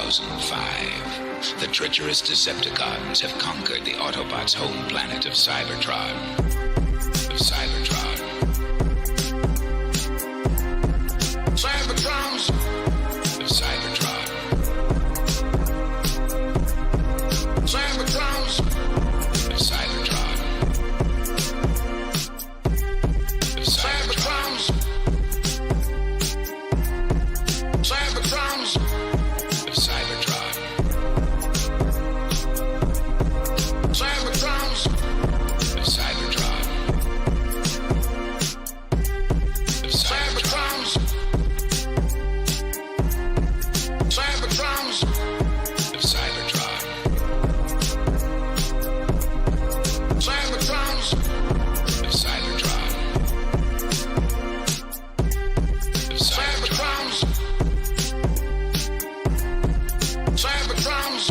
2005. The treacherous Decepticons have conquered the Autobots' home planet of Cybertron. Cybertrons. Cybertron. Cybertrons. Cybertrons. Cybertrons. Cybertron. Cybertrons. Cybertron. Cybertrons. Cybertrons. Cybertron. Cybertrons. Cybertron. Cybertrons. Cybertrons. Cybertron. Cybertrons.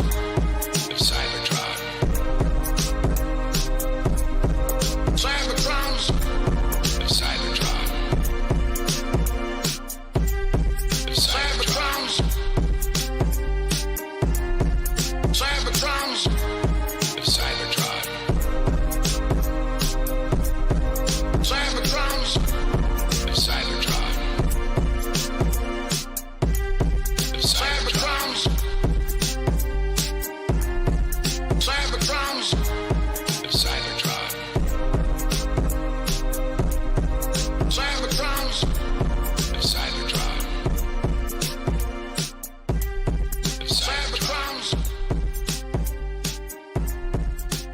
Cybertron. Cybertrons. Cybertrons. Cybertron. Cybertrons. Cybertron. Cybertrons. Cybertrons. Cybertron. Cybertrons. Cybertron. Cybertrons.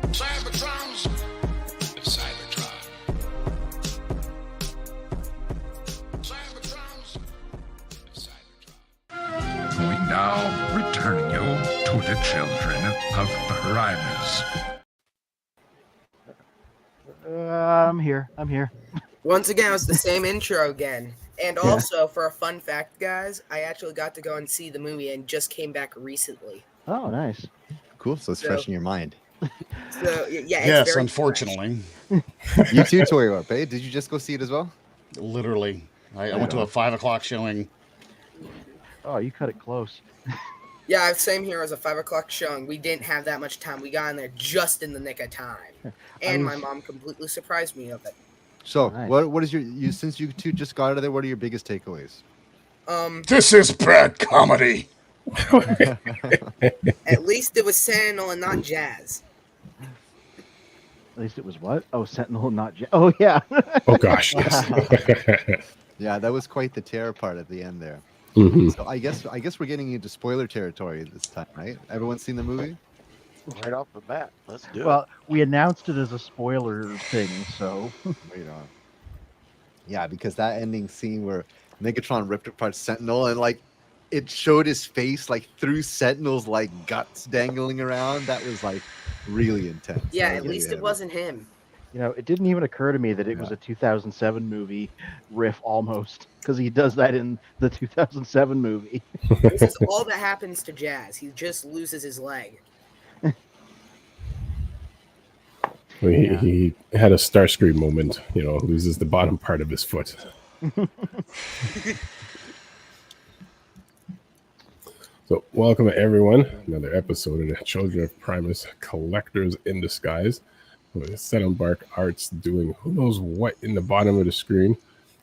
Cybertrons. Cybertron. Cybertrons. Cybertron. We now return you to the Children of Primus. I'm here. Once again, it was the same intro again. And also, for a fun fact, guys, I actually got to go and see the movie and just came back recently. Oh, nice. Cool. So it's fresh in your mind. So, yeah, it's Yes, very unfortunately. You too, Tori Up, eh? Did you just go see it as well? Literally. I went to a 5 o'clock showing. Oh, you cut it close. Yeah, same here as a 5 o'clock showing. We didn't have that much time. We got in there just in the nick of time. And my mom completely surprised me of it. So, Nice. what is you since you two just got out of there? What are your biggest takeaways? This is bad comedy. At least it was Sentinel and not Jazz. At least it was what? Oh, Sentinel, not Oh, yeah. Oh gosh, yes. Yeah, that was quite the terror part at the end there. Mm-hmm. So I guess we're getting into spoiler territory this time, right? Everyone seen the movie? Right off the bat, let's do Well, we announced it as a spoiler thing, so. Wait on. Yeah, because that ending scene where Megatron ripped apart Sentinel and like it showed his face like through Sentinel's like guts dangling around. That was like really intense. Yeah, That at was least really it wasn't him. You know, it didn't even occur to me that it was a 2007 movie riff almost, because he does that in the 2007 movie. This is all that happens to Jazz. He just loses his leg. He had a Starscream moment, loses the bottom part of his foot. So, welcome everyone. Another episode of the Children of Primus Collectors in Disguise. With SETTOM Bark Arts doing who knows what in the bottom of the screen.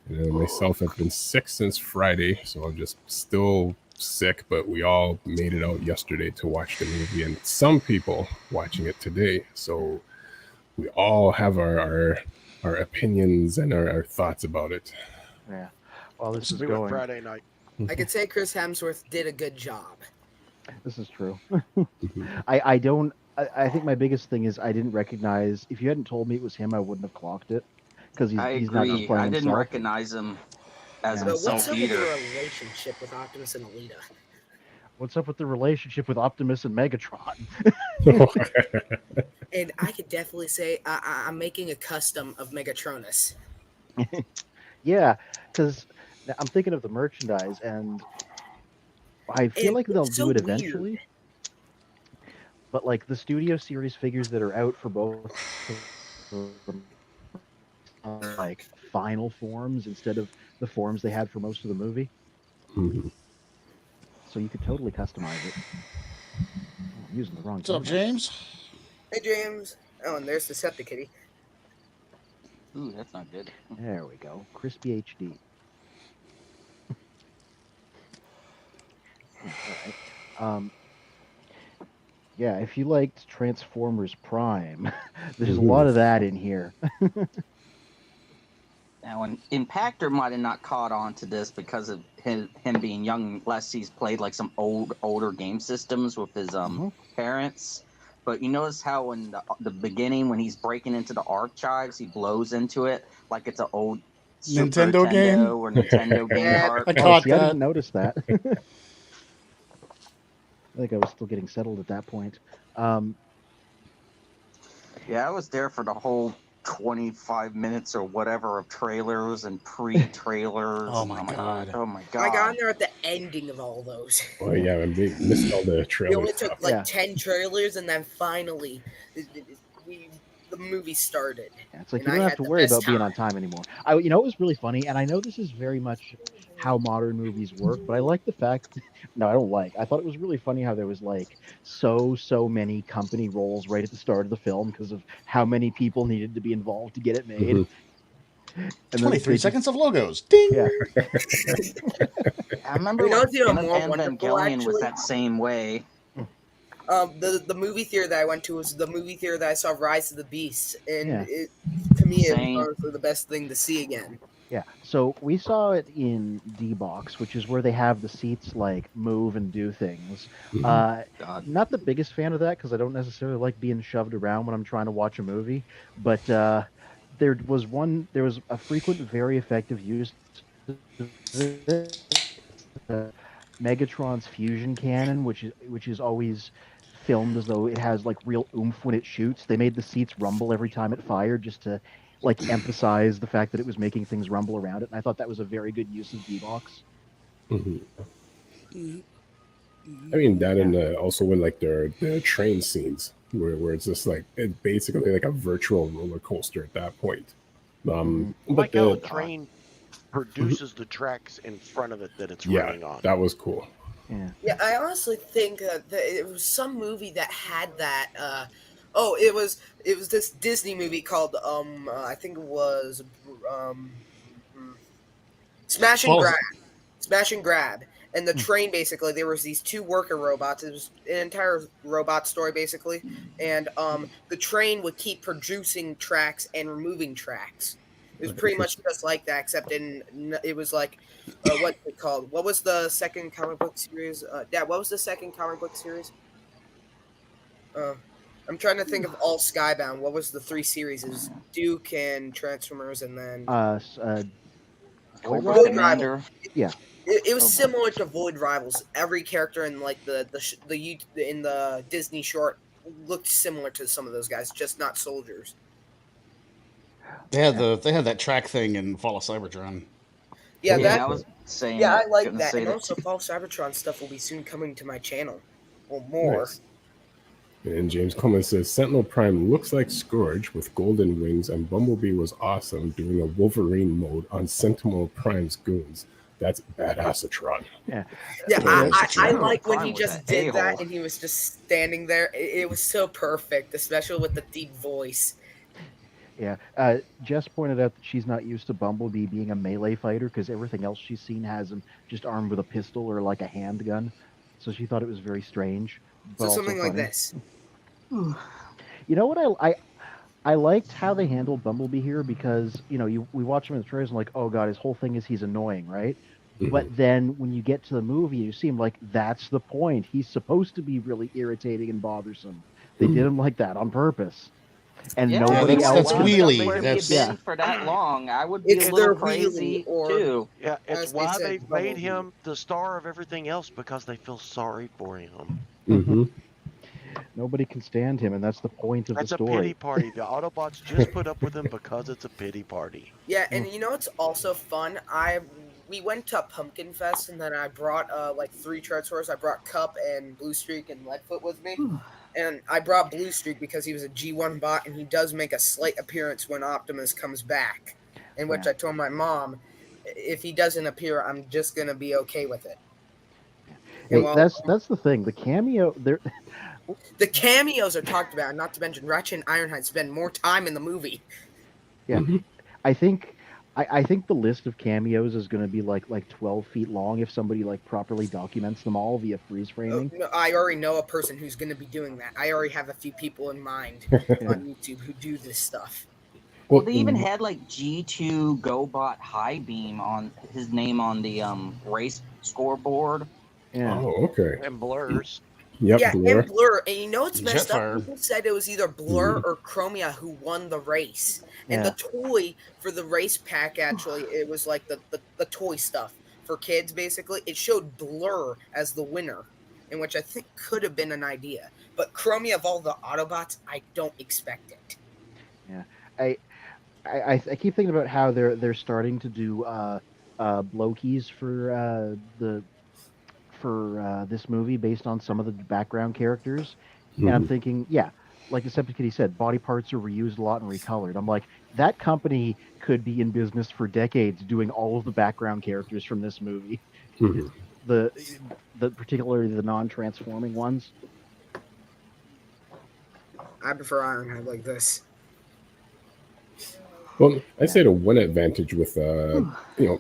And myself have been sick since Friday, so I'm just still sick, but we all made it out yesterday to watch the movie, and some people watching it today. So we all have our opinions and our thoughts about it. Yeah. Well, this is We went going. Friday night. I could say Chris Hemsworth did a good job. This is true. I think my biggest thing is I didn't recognize. If you hadn't told me it was him, I wouldn't have clocked it. Because I he's not just agree. playing I didn't himself. recognize him as But what's himself up with either. your relationship with Optimus and Alita? What's up with the relationship with Optimus and Megatron? And I could definitely say I'm making a custom of Megatronus. Yeah, because I'm thinking of the merchandise, and I feel like they'll do it eventually. Weird. But like the Studio Series figures that are out for both, like final forms instead of the forms they had for most of the movie. Mm-hmm. so you could totally customize it. Oh, I'm using the wrong. What's up, James? Hey, James. Oh, and there's Deceptikitty. Ooh, that's not good. There we go. Crispy HD. All right. Yeah, if you liked Transformers Prime, there's a lot of that in here. Now, and Impactor might have not caught on to this because of him being young, unless he's played like some older game systems with his parents. But you notice how in the beginning, when he's breaking into the archives, he blows into it like it's an old Nintendo game or Nintendo game card. I caught I that. didn't notice that. I think I was still getting settled at that point. Yeah, I was there for the whole 25 minutes or whatever of trailers and pre-trailers. Oh my god! Oh my god! I got in there at the ending of all those. Oh yeah, and we missed all the We trailers. only took like 10 trailers, and then finally, the movie started. Yeah, it's like And you I don't have had to the worry best about being time. on time anymore. You know, it was really funny, and I know this is very much how modern movies work, but I like the fact. No, I don't like. I thought it was really funny how there was like so many company roles right at the start of the film because of how many people needed to be involved to get it made. Mm-hmm. And 23 seconds of logos. Ding. Yeah. I remember You know when what's even more Evangelion wonderful, was actually? that same way. The movie theater that I went to was the movie theater that I saw Rise of the Beast, and Yeah. to me, it Same. was honestly the best thing to see again. Yeah, so we saw it in D-Box, which is where they have the seats like move and do things. God. Not the biggest fan of that because I don't necessarily like being shoved around when I'm trying to watch a movie. But there was a frequent, very effective use of Megatron's fusion cannon, which is always filmed as though it has like real oomph when it shoots. They made the seats rumble every time it fired just to like emphasize the fact that it was making things rumble around it, and I thought that was a very good use of D-Box. Mm-hmm. I mean that, and also when like the train scenes where it's just like it's basically like a virtual roller coaster at that point. I But like how the train produces the tracks in front of it that it's running on. that was cool. Yeah, I honestly think that it was some movie that had that. It was this Disney movie called I think it was Smash and Grab. Smash and Grab. And the train, basically, there was these two worker robots. It was an entire robot story, basically. And the train would keep producing tracks and removing tracks. It was pretty much just like that, except it was like, what's it called? What was the second comic book series? Dad, what was the second comic book series? I'm trying to think of all Skybound. What was the 3 series? It was Duke and Transformers, and then Cobra Void Commander. Rival. Yeah. It was similar to Void Rivals. Every character in like the Disney short looked similar to some of those guys, just not soldiers. They had that track thing in Fall of Cybertron. Yeah, I was saying. Yeah, I like gonna that. say And also, Fall Cybertron stuff will be soon coming to my channel. Well, more. Nice. And James Coleman says Sentinel Prime looks like Scourge with golden wings, and Bumblebee was awesome doing a Wolverine mode on Sentinel Prime's goons. That's badassatron. Yeah, I like when he just did that and he was just standing there. It was so perfect, especially with the deep voice. Yeah, Jess pointed out that she's not used to Bumblebee being a melee fighter because everything else she's seen has him just armed with a pistol or like a handgun. So she thought it was very strange. But So something like funny. this. You know what I liked how they handled Bumblebee here because we watch him in the trailers and like, oh god, his whole thing is he's annoying, right? Mm-hmm. But then when you get to the movie, you see him like that's the point. He's supposed to be really irritating and bothersome. They did him like that on purpose. And nobody else. That's wheelie. That's for that long. I would be a little crazy too. Yeah, it's why they made him the star of everything else because they feel sorry for him. Mm-hmm. Nobody can stand him, and that's the point of the story. That's a pity party. The Autobots just put up with him because it's a pity party. Yeah, and you know what's also fun? We went to Pumpkin Fest, and then I brought like 3 Transformers. I brought Cup and Blue Streak and Leadfoot with me. And I brought Blue Streak because he was a G1 bot, and he does make a slight appearance when Optimus comes back. In which I told my mom, if he doesn't appear, I'm just going to be okay with it. Hey, Well, that's the thing. The cameo, the cameos are talked about, not to mention Ratchet and Ironhide spend more time in the movie. yeah. I think I think the list of cameos is going to be like 12 feet long if somebody like properly documents them all via freeze framing. No, I already know a person who's going to be doing that. I already have a few people in mind on YouTube who do this stuff. Well, they even had like G2 GoBot High Beam on his name on the race scoreboard. Yeah. Oh, okay. And blurs. Yep. Yeah, Blur. and Blur. And you know what's messed Jetfire. up? People said it was either Blur or Chromia who won the race. And the toy for the race pack, actually, it was like the toy stuff for kids, basically. It showed Blur as the winner, in which I think could have been an idea. But Chromia of all the Autobots, I don't expect it. Yeah. I keep thinking about how they're starting to do blow keys for this movie based on some of the background characters, and I'm thinking, yeah, like Deceptikitty said, body parts are reused a lot and recolored. I'm like, that company could be in business for decades doing all of the background characters from this movie. The particularly the non-transforming ones. I prefer Ironhide like this. Well, I say the one advantage with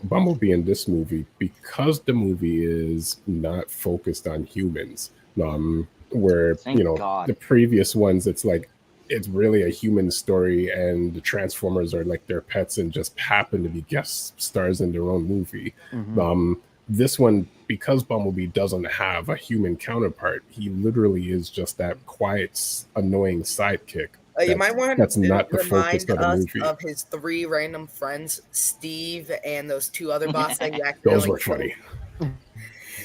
Bumblebee in this movie, because the movie is not focused on humans, where God. the previous ones it's really a human story and the Transformers are like their pets and just happen to be guest stars in their own movie. This one, because Bumblebee doesn't have a human counterpart, he literally is just that quiet, annoying sidekick. You might want that's to not the focus remind of the us movie. of his 3 random friends, Steve and those 2 other bots that you Those accidentally were funny.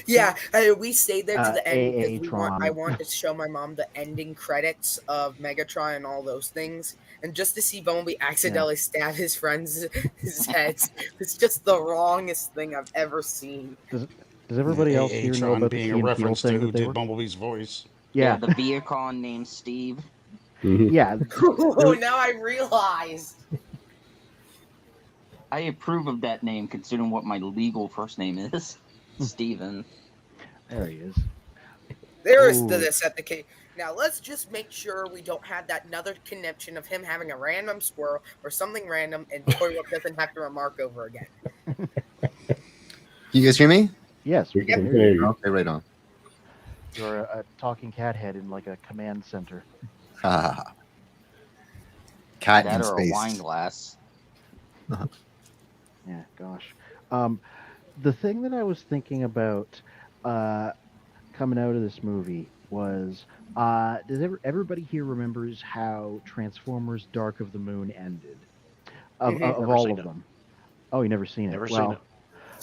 Yeah, we stayed there to the end because I want to show my mom the ending credits of Megatron and all those things, and just to see Bumblebee accidentally stab his friends' heads. It's just the wrongest thing I've ever seen. Does everybody else here know about the being Key a and Peele reference to thing who that they did were? Bumblebee's voice. Yeah. The Viacon named Steve. Yeah. Oh, now I realized. I approve of that name considering what my legal first name is. Steven. There he is. There is the Decepticon. Now let's just make sure we don't have that another connection of him having a random squirrel or something random, and Toywood doesn't have to remark over again. You guys hear me? Yes, we can Yep. hear you. Okay, right on. You're a talking cat head in like a command center. Cat That in or a space. wine glass. Yeah, gosh. The thing that I was thinking about coming out of this movie was, does everybody here remembers how Transformers Dark of the Moon ended? Of all of them. Oh, you never seen it? Never seen it.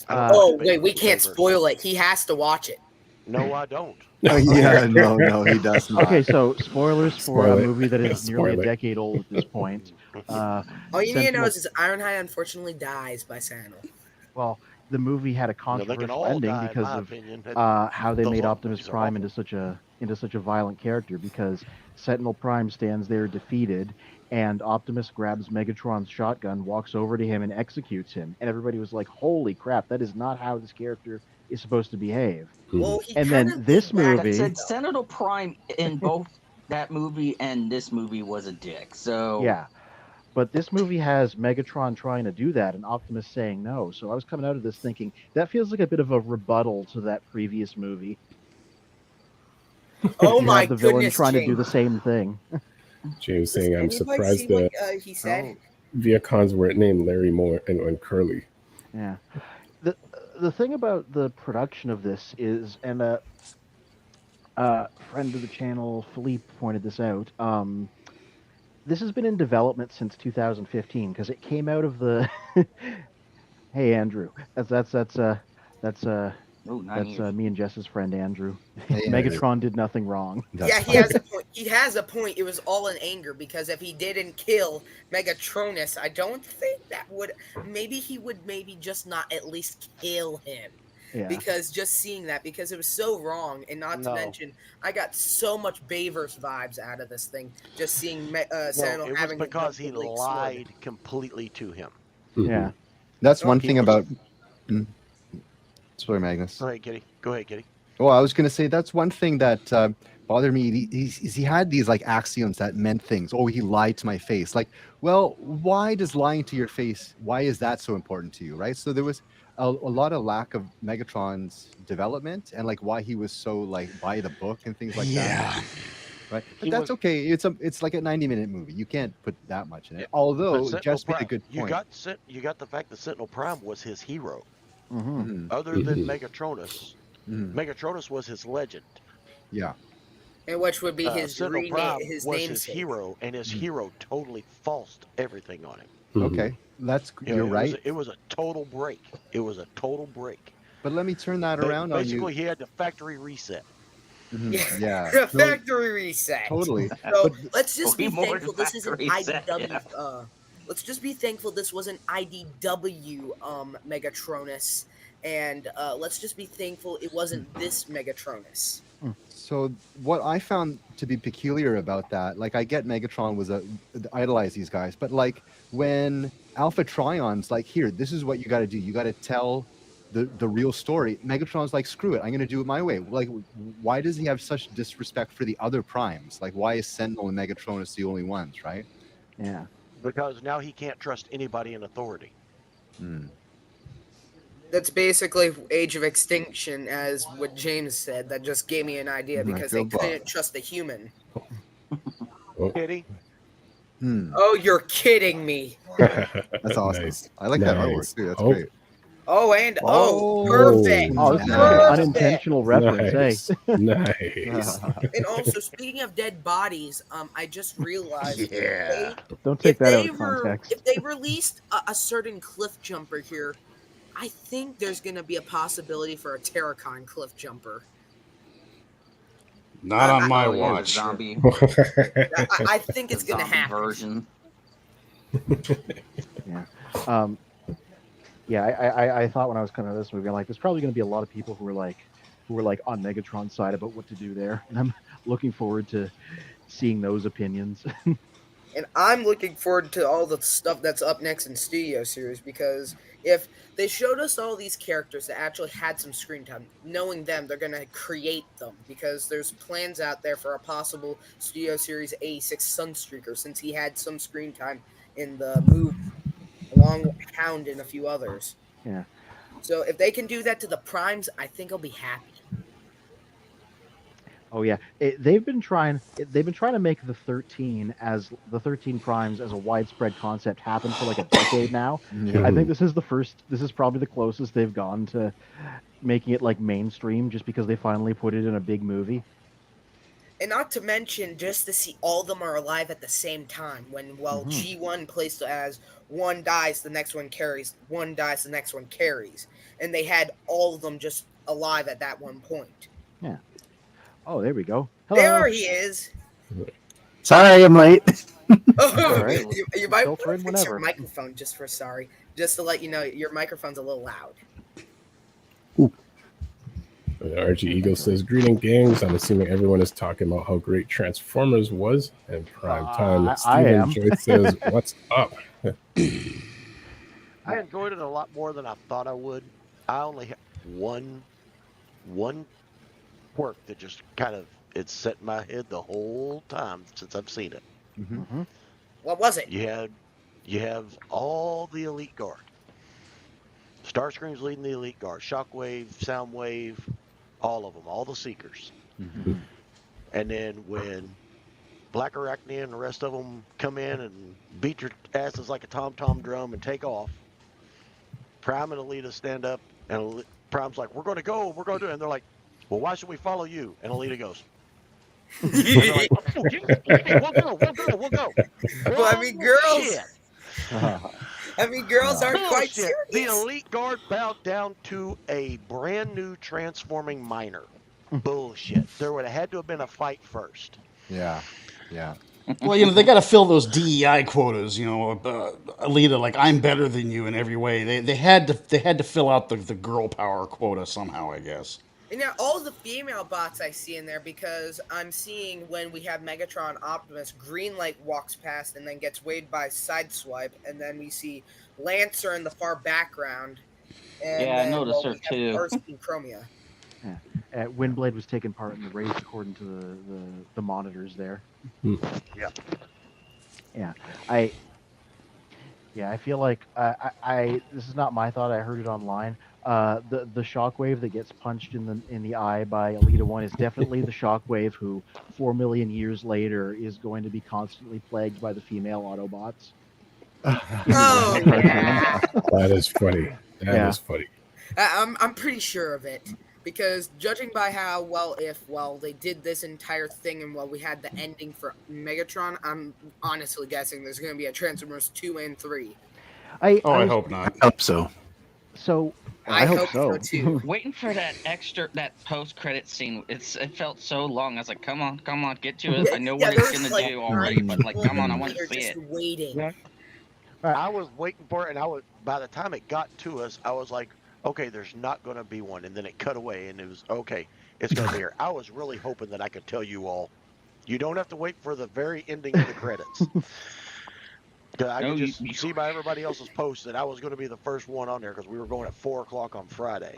Oh, wait, we can't spoil it. He has to watch it. No, I don't. Oh, yeah, no, he does not. Okay, so spoilers for Spoil a it. movie that is nearly Spoil a it. decade old at this point. All you need to know Sentinel- is Ironhide unfortunately dies by Sentinel. Well, the movie had a No, they can controversial all ending die, in because my of opinion. how they Those made old Optimus movies are Prime awful. into such a violent character, because Sentinel Prime stands there defeated, and Optimus grabs Megatron's shotgun, walks over to him, and executes him. And everybody was like, "Holy crap! That is not how this character is supposed to behave." Well, he And then kinda this did that. movie- Said Senator Prime in both that movie and this movie was a dick. So Yeah. But this movie has Megatron trying to do that and Optimus saying no. So I was coming out of this thinking that feels like a bit of a rebuttal to that previous movie. Oh You my have the villain goodness, trying to do James. the same thing. James saying, I'm Anybody surprised see that what he said? Viacons weren't named Larry Moore and Curly. Yeah. The thing about the production of this is, and a friend of the channel, Philippe, pointed this out. This has been in development since 2015 because it came out of the. Hey, Andrew, that's me and Jess's friend Andrew. Hey, Megatron did nothing wrong. Yeah, he has a point. He has a point. It was all in anger because if he didn't kill Megatronus, I don't think that would. Maybe he would maybe just not at least kill him. Yeah. Because just seeing that, because it was so wrong, and not to No. mention, I got so much Bayverse vibes out of this thing. Just seeing No, Sentinel it was having because the he Blake sword. lied completely to him. Yeah. That's one He thing was- about. Sorry, Magnus. Go ahead, Kitty. Go ahead, Kitty. Oh, I was going to say that's one thing that bothered me. He had these like axioms that meant things. Oh, he lied to my face. Like, well, why does lying to your face? Why is that so important to you, right? So there was a lot of lack of Megatron's development and like why he was so like by the book and things like that. Right, but that's okay. It's like a 90-minute movie. You can't put that much in it. Although Jess made a good point. You got the fact that Sentinel Prime was his hero. Mm-hmm. Other than Megatronus, Megatronus was his legend. Yeah. And which would be his Sentinel Prime his was namesake. his hero, and his hero totally falsed everything on him. Okay, you're right. It was a total break. It was a total break. But let me turn that around on you. Basically, he had the factory reset. Yeah, the factory reset. Totally. So let's just be thankful this isn't IDW. Let's just be thankful this wasn't IDW Megatronus, and let's just be thankful it wasn't this Megatronus. So what I found to be peculiar about that, like I get Megatron was idolize these guys, but like when Alpha Trion's like, here, this is what you got to do. You got to tell the real story. Megatron's like, screw it, I'm going to do it my way. Like, why does he have such disrespect for the other primes? Like, why is Sentinel and Megatronus the only ones, right? Yeah. Because now he can't trust anybody in authority. That's basically Age of Extinction, as what James said. That just gave me an idea because they couldn't trust the human. Kitty? Oh, you're kidding me. That's awesome. Nice. I like that artwork too. That's great. Oh, and perfect. Oh, this is an unintentional reference. Nice. Hey. Nice. And also, speaking of dead bodies, I just realized Don't take that out of context. If they released a certain cliff jumper here, I think there's going to be a possibility for a Terracon cliff jumper. Not on my watch. Zombie. I think it's going to happen. Version. Yeah. I thought when I was coming to this movie, I'm like, there's probably going to be a lot of people who were like on Megatron's side about what to do there, and I'm looking forward to seeing those opinions. And I'm looking forward to all the stuff that's up next in Studio Series, because if they showed us all these characters that actually had some screen time, knowing them, they're going to create them, because there's plans out there for a possible Studio Series 86 Sunstreaker, since he had some screen time in the movie, along with Hound and a few others. Yeah. So if they can do that to the Primes, I think I'll be happy. Oh yeah, they've been trying to make the 13 primes as a widespread concept happen for like a decade now. I think this is probably the closest they've gone to making it like mainstream, just because they finally put it in a big movie. And not to mention, just to see all of them are alive at the same time. When G1 plays as one dies, the next one carries. One dies, the next one carries. And they had all of them just alive at that one point. Yeah. Oh, there we go. Hello. There he is. Sorry, I'm late. Right. You might want to fix your microphone just to let you know your microphone's a little loud. RG Eagle says, "Greeting, gangs. I'm assuming everyone is talking about how great Transformers was and prime time." Steven Joyce says, "What's up?" I enjoyed it a lot more than I thought I would. I only had one quirk that just kind of set in my head the whole time since I've seen it. What was it? You have all the Elite Guard. Starscream's leading the Elite Guard. Shockwave, Soundwave, all of them, all the Seekers. And then when Black Arachnia and the rest of them come in and beat your asses like a tom-tom drum and take off, Prime and Alita stand up, and Prime's like, we're going to go, we're going to do it. And they're like, well, why should we follow you? And Alita goes, like, we'll go. Well, I mean, girls. I mean, girls are quite serious. The Elite Guard bowed down to a brand new transforming miner. Bullshit. There would have had to have been a fight first. Yeah. Well, they got to fill those DEI quotas. Alita, like, I'm better than you in every way. They had to fill out the girl power quota somehow, I guess. And now all the female bots I see in there, because I'm seeing when we have Megatron Optimus, Greenlight walks past and then gets waved by Sideswipe, and then we see Lancer in the far background. And I noticed her too. Earth and Chromia. Yeah. Windblade was taking part in the race according to the monitors there. Yeah. Yeah, I feel like I this is not my thought. I heard it online. The shockwave that gets punched in the eye by Alita 1 is definitely the shockwave who 4 million years later is going to be constantly plagued by the female Autobots. Oh, yeah. That is funny. That is funny. I'm pretty sure of it. Because judging by how they did this entire thing and we had the ending for Megatron, I'm honestly guessing there's going to be a Transformers 2 and 3. I hope not. I hope so. So I hope so too. Waiting for that post-credit scene. It felt so long. I was like, come on, get to it. I know what it's gonna do already, but like, come on, I want to see it. Waiting. Yeah. I was waiting for it, and by the time it got to us, I was like, okay, there's not going to be one. And then it cut away, and it was, okay, it's going to be here. I was really hoping that I could tell you all, you don't have to wait for the very ending of the credits. I could just see by everybody else's posts that I was going to be the first one on there because we were going at 4 o'clock on Friday.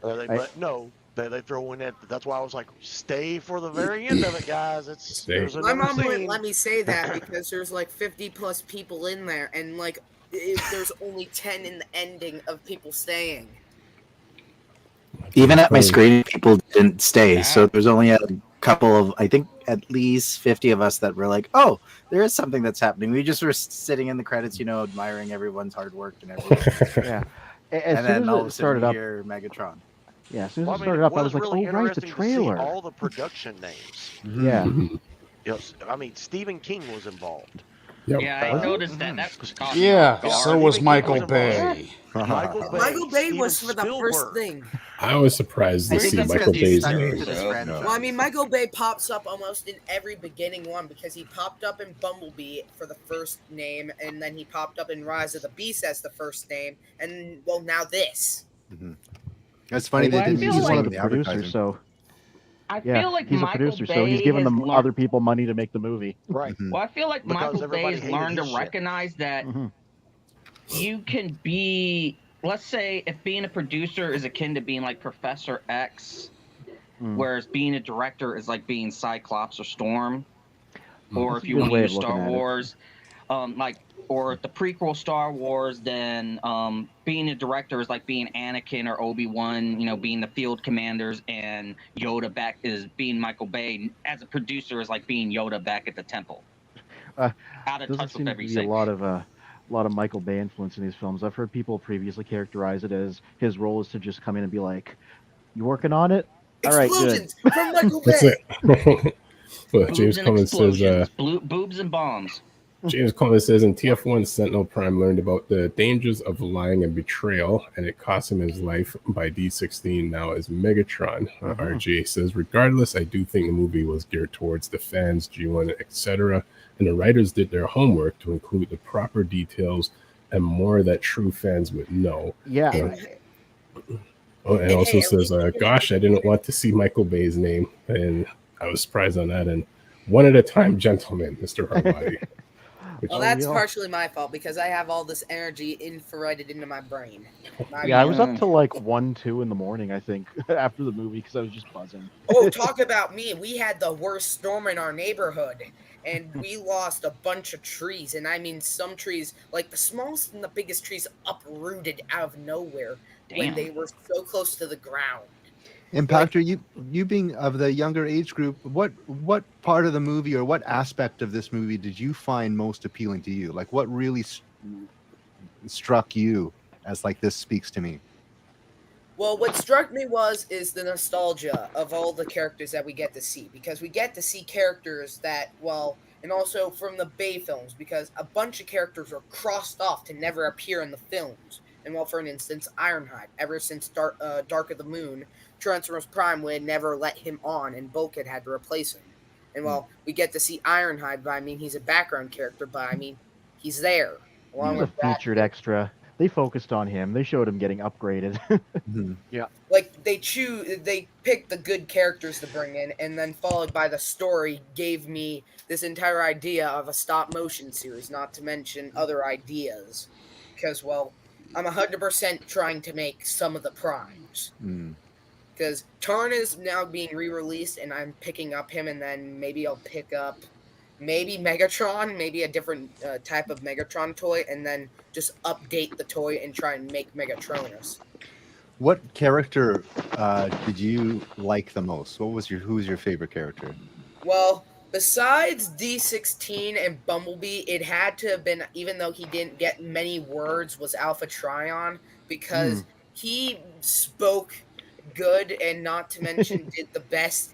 But no, they throw in that. That's why I was like, stay for the very end of it, guys. My mom wouldn't let me say that because there's like 50 plus people in there, and like there's only 10 in the ending of people staying. Even at my screening, people didn't stay, so there's only a couple of, I think, at least 50 of us that were like, oh, there is something that's happening. We just were sitting in the credits, admiring everyone's hard work and everything. Yeah. And then all of a sudden we hear Megatron. Yeah, as soon as it started up, I was like, really oh, right, the trailer. All the production names. Yeah. Yes, I mean, Stephen King was involved. Yep. Yeah, I noticed that. That was caught. Yeah, so was Michael Bay. Michael Bay was for the first thing. I was surprised to see Michael Bay's name. Well, I mean, Michael Bay pops up almost in every beginning one because he popped up in Bumblebee for the first name, and then he popped up in Rise of the Beast as the first name, and well, now this. That's funny. Well, They didn't use one of the producer, advertising. so I feel like he's a Michael producer, Bay so he's giving has them other people money to make the movie. Right. Well, I feel like Because Michael Bay everybody has hated learned to his shit. recognize that you can be, let's say, if being a producer is akin to being like Professor X, whereas being a director is like being Cyclops or Storm, or That's if a you good want to way use of looking Star at it. Wars, or the prequel Star Wars, then being a director is like being Anakin or Obi-Wan, being the field commanders, and Yoda back is being Michael Bay. As a producer is like being Yoda back at the temple. Out of Doesn't touch seem with to be everything. a lot of Michael Bay influence in these films. I've heard people previously characterize it as his role is to just come in and be like, "You working on it? All right, good." Explosions from Michael That's Bay. it. Well, James Boobs and Coleman says, explosions. Boobs and bombs. James Coleman says in TF1, Sentinel Prime learned about the dangers of lying and betrayal, and it cost him his life by D16 now as Megatron. RJ says, regardless, I do think the movie was geared towards the fans, G1, etc., and the writers did their homework to include the proper details and more that true fans would know. Yeah. And also says, gosh, I didn't want to see Michael Bay's name, and I was surprised on that. And one at a time, gentlemen, Mr. Harbody. Well, that's partially my fault because I have all this energy infrareded into my brain. Yeah, I was up till like 1, 2 in the morning, I think, after the movie because I was just buzzing. Oh, talk about me. We had the worst storm in our neighborhood, and we lost a bunch of trees. And I mean, some trees, like the smallest and the biggest trees, uprooted out of nowhere when they were so close to the ground. Impactor, you being of the younger age group, what part of the movie or what aspect of this movie did you find most appealing to you? Like, what really struck you as like, this speaks to me? Well, what struck me is the nostalgia of all the characters that we get to see, because we get to see characters that, and also from the Bay films, because a bunch of characters were crossed off to never appear in the films. And for an instance, Ironhide, ever since Dark of the Moon, Transformers Prime would never let him on, and Bulkhead had to replace him. And we get to see Ironhide, but I mean, he's a background character, but I mean, he's there. He's a featured extra. They focused on him. They showed him getting upgraded. Yeah. Like, they picked the good characters to bring in, and then followed by the story gave me this entire idea of a stop motion series, not to mention other ideas. Because, I'm 100% trying to make some of the primes. Because Tarn is now being re-released, and I'm picking up him, and then maybe I'll pick up maybe Megatron, maybe a different type of Megatron toy, and then just update the toy and try and make Megatronus. What character did you like the most? Who's your favorite character? Well, besides D16 and Bumblebee, it had to have been, even though he didn't get many words, was Alpha Trion, because he spoke good, and not to mention did the best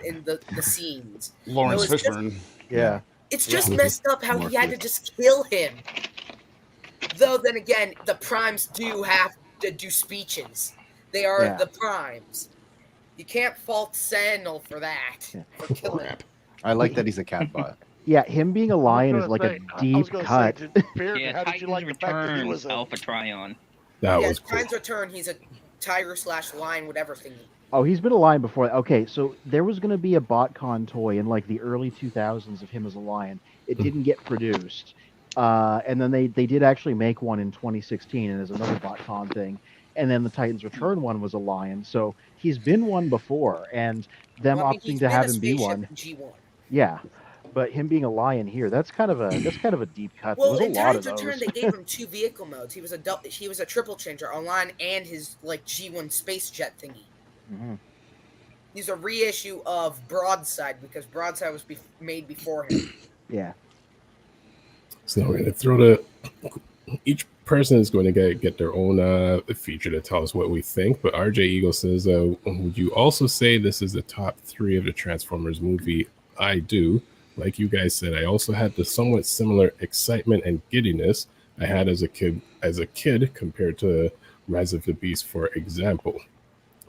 in the scenes. Lawrence Fishburne. Yeah. It's just messed up how he had to just kill him. Though then again, the primes do have to do speeches. They are the primes. You can't fault Sentinel for that. For killing him. I like that he's a cat bot. Yeah, him being a lion is like a deep cut. Yeah, Titan's Return was Alpha Trion. That was cool. Titan's Return, he's a tiger/lion, whatever thingy. Oh, he's been a lion before. Okay, so there was going to be a BotCon toy in like the early 2000s of him as a lion. It didn't get produced. And then they did actually make one in 2016, and there's another BotCon thing. And then the Titans Return one was a lion. So he's been one before, and them opting to have him be one. G1. Yeah. But him being a lion here, that's kind of a deep cut. Well, There's in a lot of Titans those. Return, they gave him 2 vehicle modes. He was a triple changer online and his like G1 space jet thingy. He's a reissue of Broadside because Broadside was made before him. Yeah. So we're gonna throw each person is going to get their own feature to tell us what we think. But RJ Eagle says, would you also say this is the top 3 of the Transformers movie? I do. Like you guys said, I also had the somewhat similar excitement and giddiness I had as a kid compared to Rise of the Beast, for example.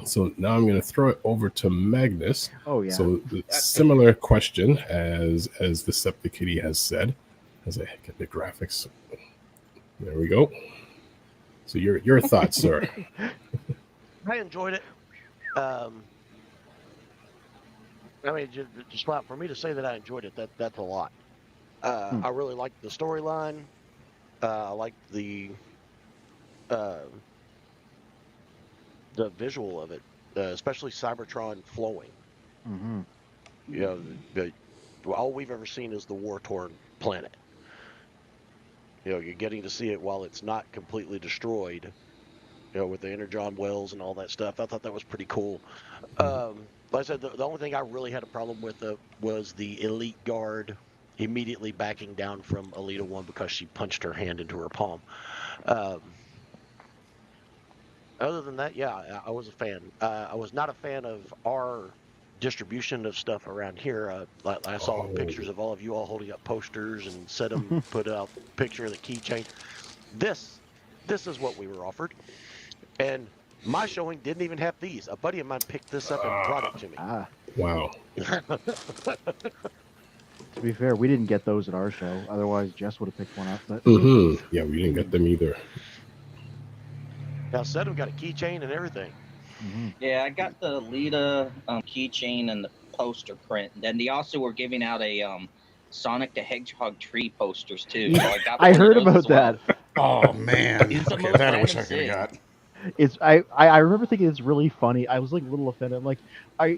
So now I'm going to throw it over to Magnus. Oh, yeah. So similar question as Deceptikitty has said, as I get the graphics. There we go. So your thoughts, sir? I enjoyed it. I mean, just for me to say that I enjoyed it, that's a lot. I really liked the storyline. I liked the visual of it, especially Cybertron flowing. You know, all we've ever seen is the war-torn planet. You know, you're getting to see it while it's not completely destroyed. You know, with the energon wells and all that stuff. I thought that was pretty cool. Like I said, the only thing I really had a problem with was the Elite Guard immediately backing down from Elita 1 because she punched her hand into her palm. Other than that, yeah, I was a fan. I was not a fan of our distribution of stuff around here. I saw pictures of all of you all holding up posters and SETTOM put out a picture of the keychain. This is what we were offered. And my showing didn't even have these. A buddy of mine picked this up and brought it to me. Wow. To be fair, we didn't get those at our show. Otherwise, Jess would have picked one up. But yeah, we didn't get them either. Now, SETTOM got a keychain and everything. Yeah, I got the Lita keychain and the poster print. And then they also were giving out a Sonic the Hedgehog tree posters too. So I heard about that. Oh man, okay, that I wish I could have got. I remember thinking it's really funny. I was like a little offended. I'm like,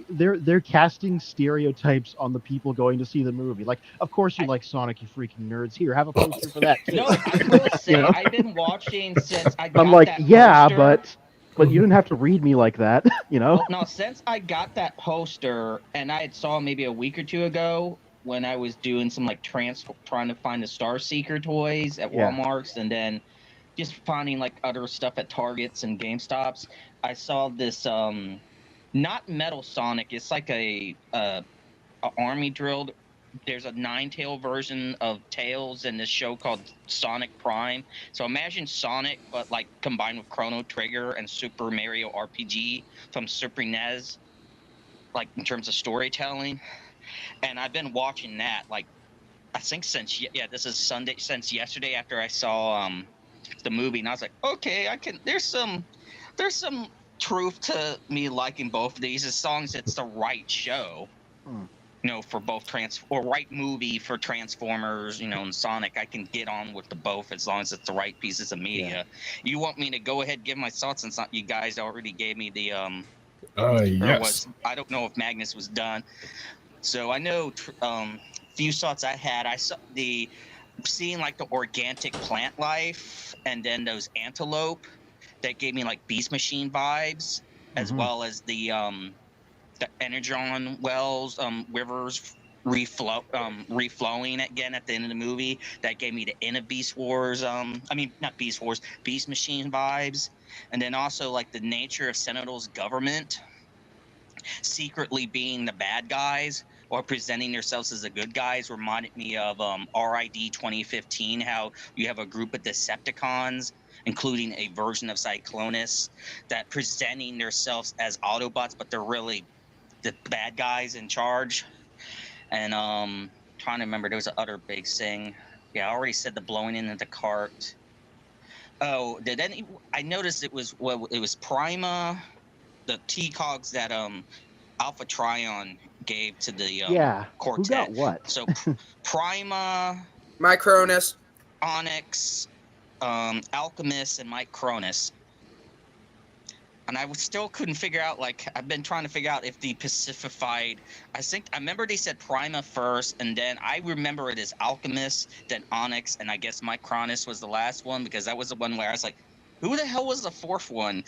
they're casting stereotypes on the people going to see the movie. Like, of course you like Sonic, you freaking nerds. Here, have a poster for that too. No, I will say I've been watching since I got I'm like, that yeah, poster. but you didn't have to read me like that, you know? Well, no, since I got that poster, and I had saw maybe a week or two ago when I was doing some like trying to find the Star Seeker toys at Walmart's, and then just finding like other stuff at Targets and GameStops, I saw this not Metal Sonic. It's like a army drilled. There's a 9-tail version of Tails in this show called Sonic Prime. So imagine Sonic, but like combined with Chrono Trigger and Super Mario RPG from Super NES, like in terms of storytelling. And I've been watching that, like, I think since this is Sunday, since yesterday after I saw the movie, and I was like, okay, there's some truth to me liking both of these. As long as it's the right show. for both right movie for Transformers, and Sonic, I can get on with the both as long as it's the right pieces of media. Yeah. You want me to go ahead and give my thoughts on something? You guys already gave me the yes. I don't know if Magnus was done. So I know few thoughts I had. I saw seeing like the organic plant life, and then those antelope that gave me like Beast Machine vibes, as well as the Energon wells, rivers reflowing again at the end of the movie. That gave me the end of Beast Wars. Not Beast Wars, Beast Machine vibes, and then also like the nature of Sentinel's government secretly being the bad guys or presenting themselves as the good guys reminded me of RID 2015. How you have a group of Decepticons, including a version of Cyclonus, that presenting themselves as Autobots, but they're really the bad guys in charge. And trying to remember, there was another big thing. Yeah, I already said the blowing into the cart. Oh, I noticed it was Prima, the T-Cogs that Alpha Trion gave to the quartet. Who got what? So Prima, Micronus, Onyx, Alchemist, and Mike Cronus. And I still couldn't figure out, I've been trying to figure out if the Pacified, I remember they said Prima first, and then I remember it as Alchemist, then Onyx, and I guess Mike Cronus was the last one, because that was the one where I was like, who the hell was the fourth one?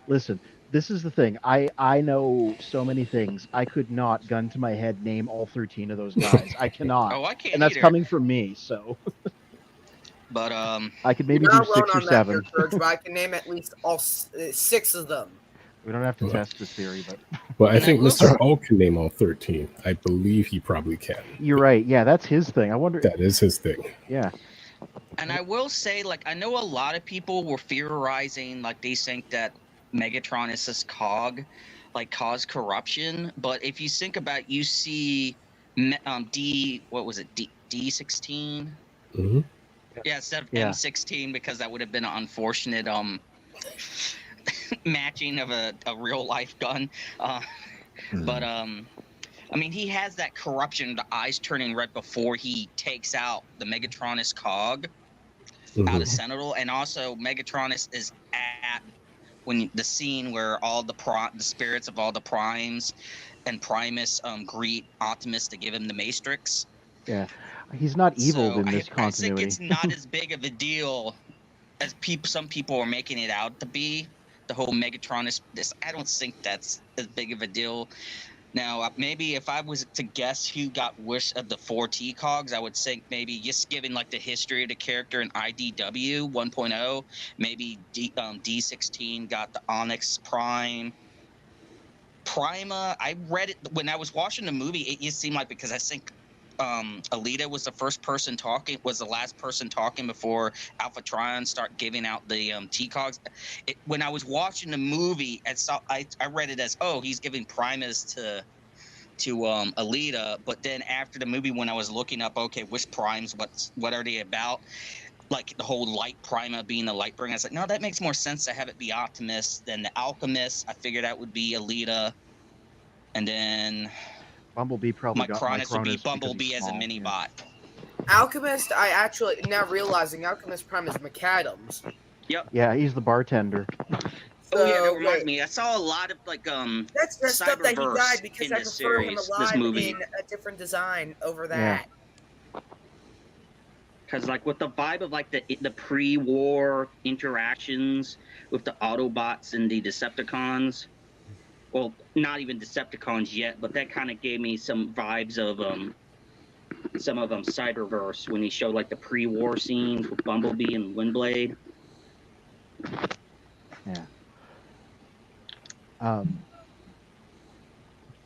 Listen, this is the thing. I know so many things. I could not, gun to my head, name all 13 of those guys. I cannot. Oh, I can't and that's either. coming from me, so... But I could maybe do 6 or 7. George, but I can name at least all 6 of them. We don't have to test this theory, but well, I think Mr. O can name all 13. I believe he probably can. You're right. Yeah, that's his thing. I wonder. That is his thing. Yeah. And I will say, I know a lot of people were theorizing, they think that Megatron is this cog, caused corruption. But if you think about, you see, D16. Mm-hmm. Yeah, instead of M16, because that would have been an unfortunate matching of a real life gun. But he has that corruption, the eyes turning red before he takes out the Megatronus cog out of Sentinel, and also Megatronus is at the scene where all the spirits of all the primes and Primus greet Optimus to give him the Matrix. Yeah. He's not evil in this continuity. I think it's not as big of a deal as some people are making it out to be. The whole Megatron I don't think that's as big of a deal. Now, maybe if I was to guess who got which of the 4 T-Cogs, I would think maybe just given the history of the character in IDW 1.0, maybe D16 got the Onyx Prime. Prima, I read it when I was watching the movie. It just seemed like, because I think Alita was the last person talking before Alpha Trion start giving out the T-Cogs. When I was watching the movie, I read it as, he's giving Primus to Alita. But then after the movie, when I was looking up, which primes, what are they about? The whole light Prima being the light bringer. I was like, no, that makes more sense to have it be Optimus than the Alchemist. I figured that would be Alita. And then Bumblebee probably got Micronus would be Bumblebee as a mini bot. Alchemist, I actually now realizing Alchemist Prime is McAdams. Yep. Yeah, he's the bartender. So, that reminds me. I saw a lot of that's messed up that he died, because I prefer him alive movie. in a different design over that. Because with the vibe of the pre-war interactions with the Autobots and the Decepticons. Well, not even Decepticons yet, but that kind of gave me some vibes of some of Cyberverse when he showed the pre-war scenes with Bumblebee and Windblade. Yeah.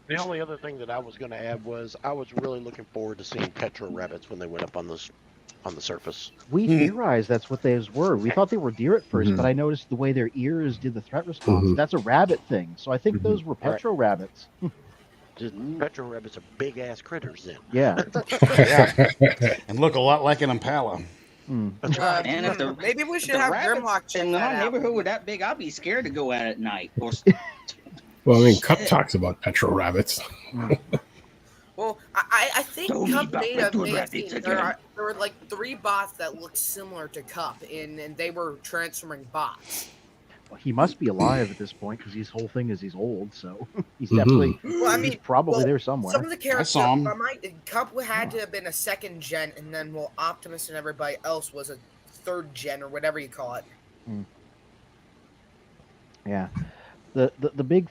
The only other thing that I was going to add was I was really looking forward to seeing Petro rabbits when they went up on the surface. We theorized that's what those were. We thought they were deer at first, but I noticed the way their ears did the threat response. That's a rabbit thing. So I think those were Petro rabbits. Petro rabbits are big ass critters then. Yeah. And look a lot like an impala. That's right. And if maybe we should have Grimlock check in that our out. neighborhood were that big, I'd be scared to go out at night. Well, Cup talks about Petro rabbits. I think Cup may have seen there were like 3 bots that looked similar to Cup, and they were transforming bots. Well, he must be alive at this point because his whole thing is he's old, so he's definitely he's probably there somewhere. Some of the characters, saw him. Cup had to have been a 2nd gen, and then Optimus and everybody else was a 3rd gen or whatever you call it. Yeah, the big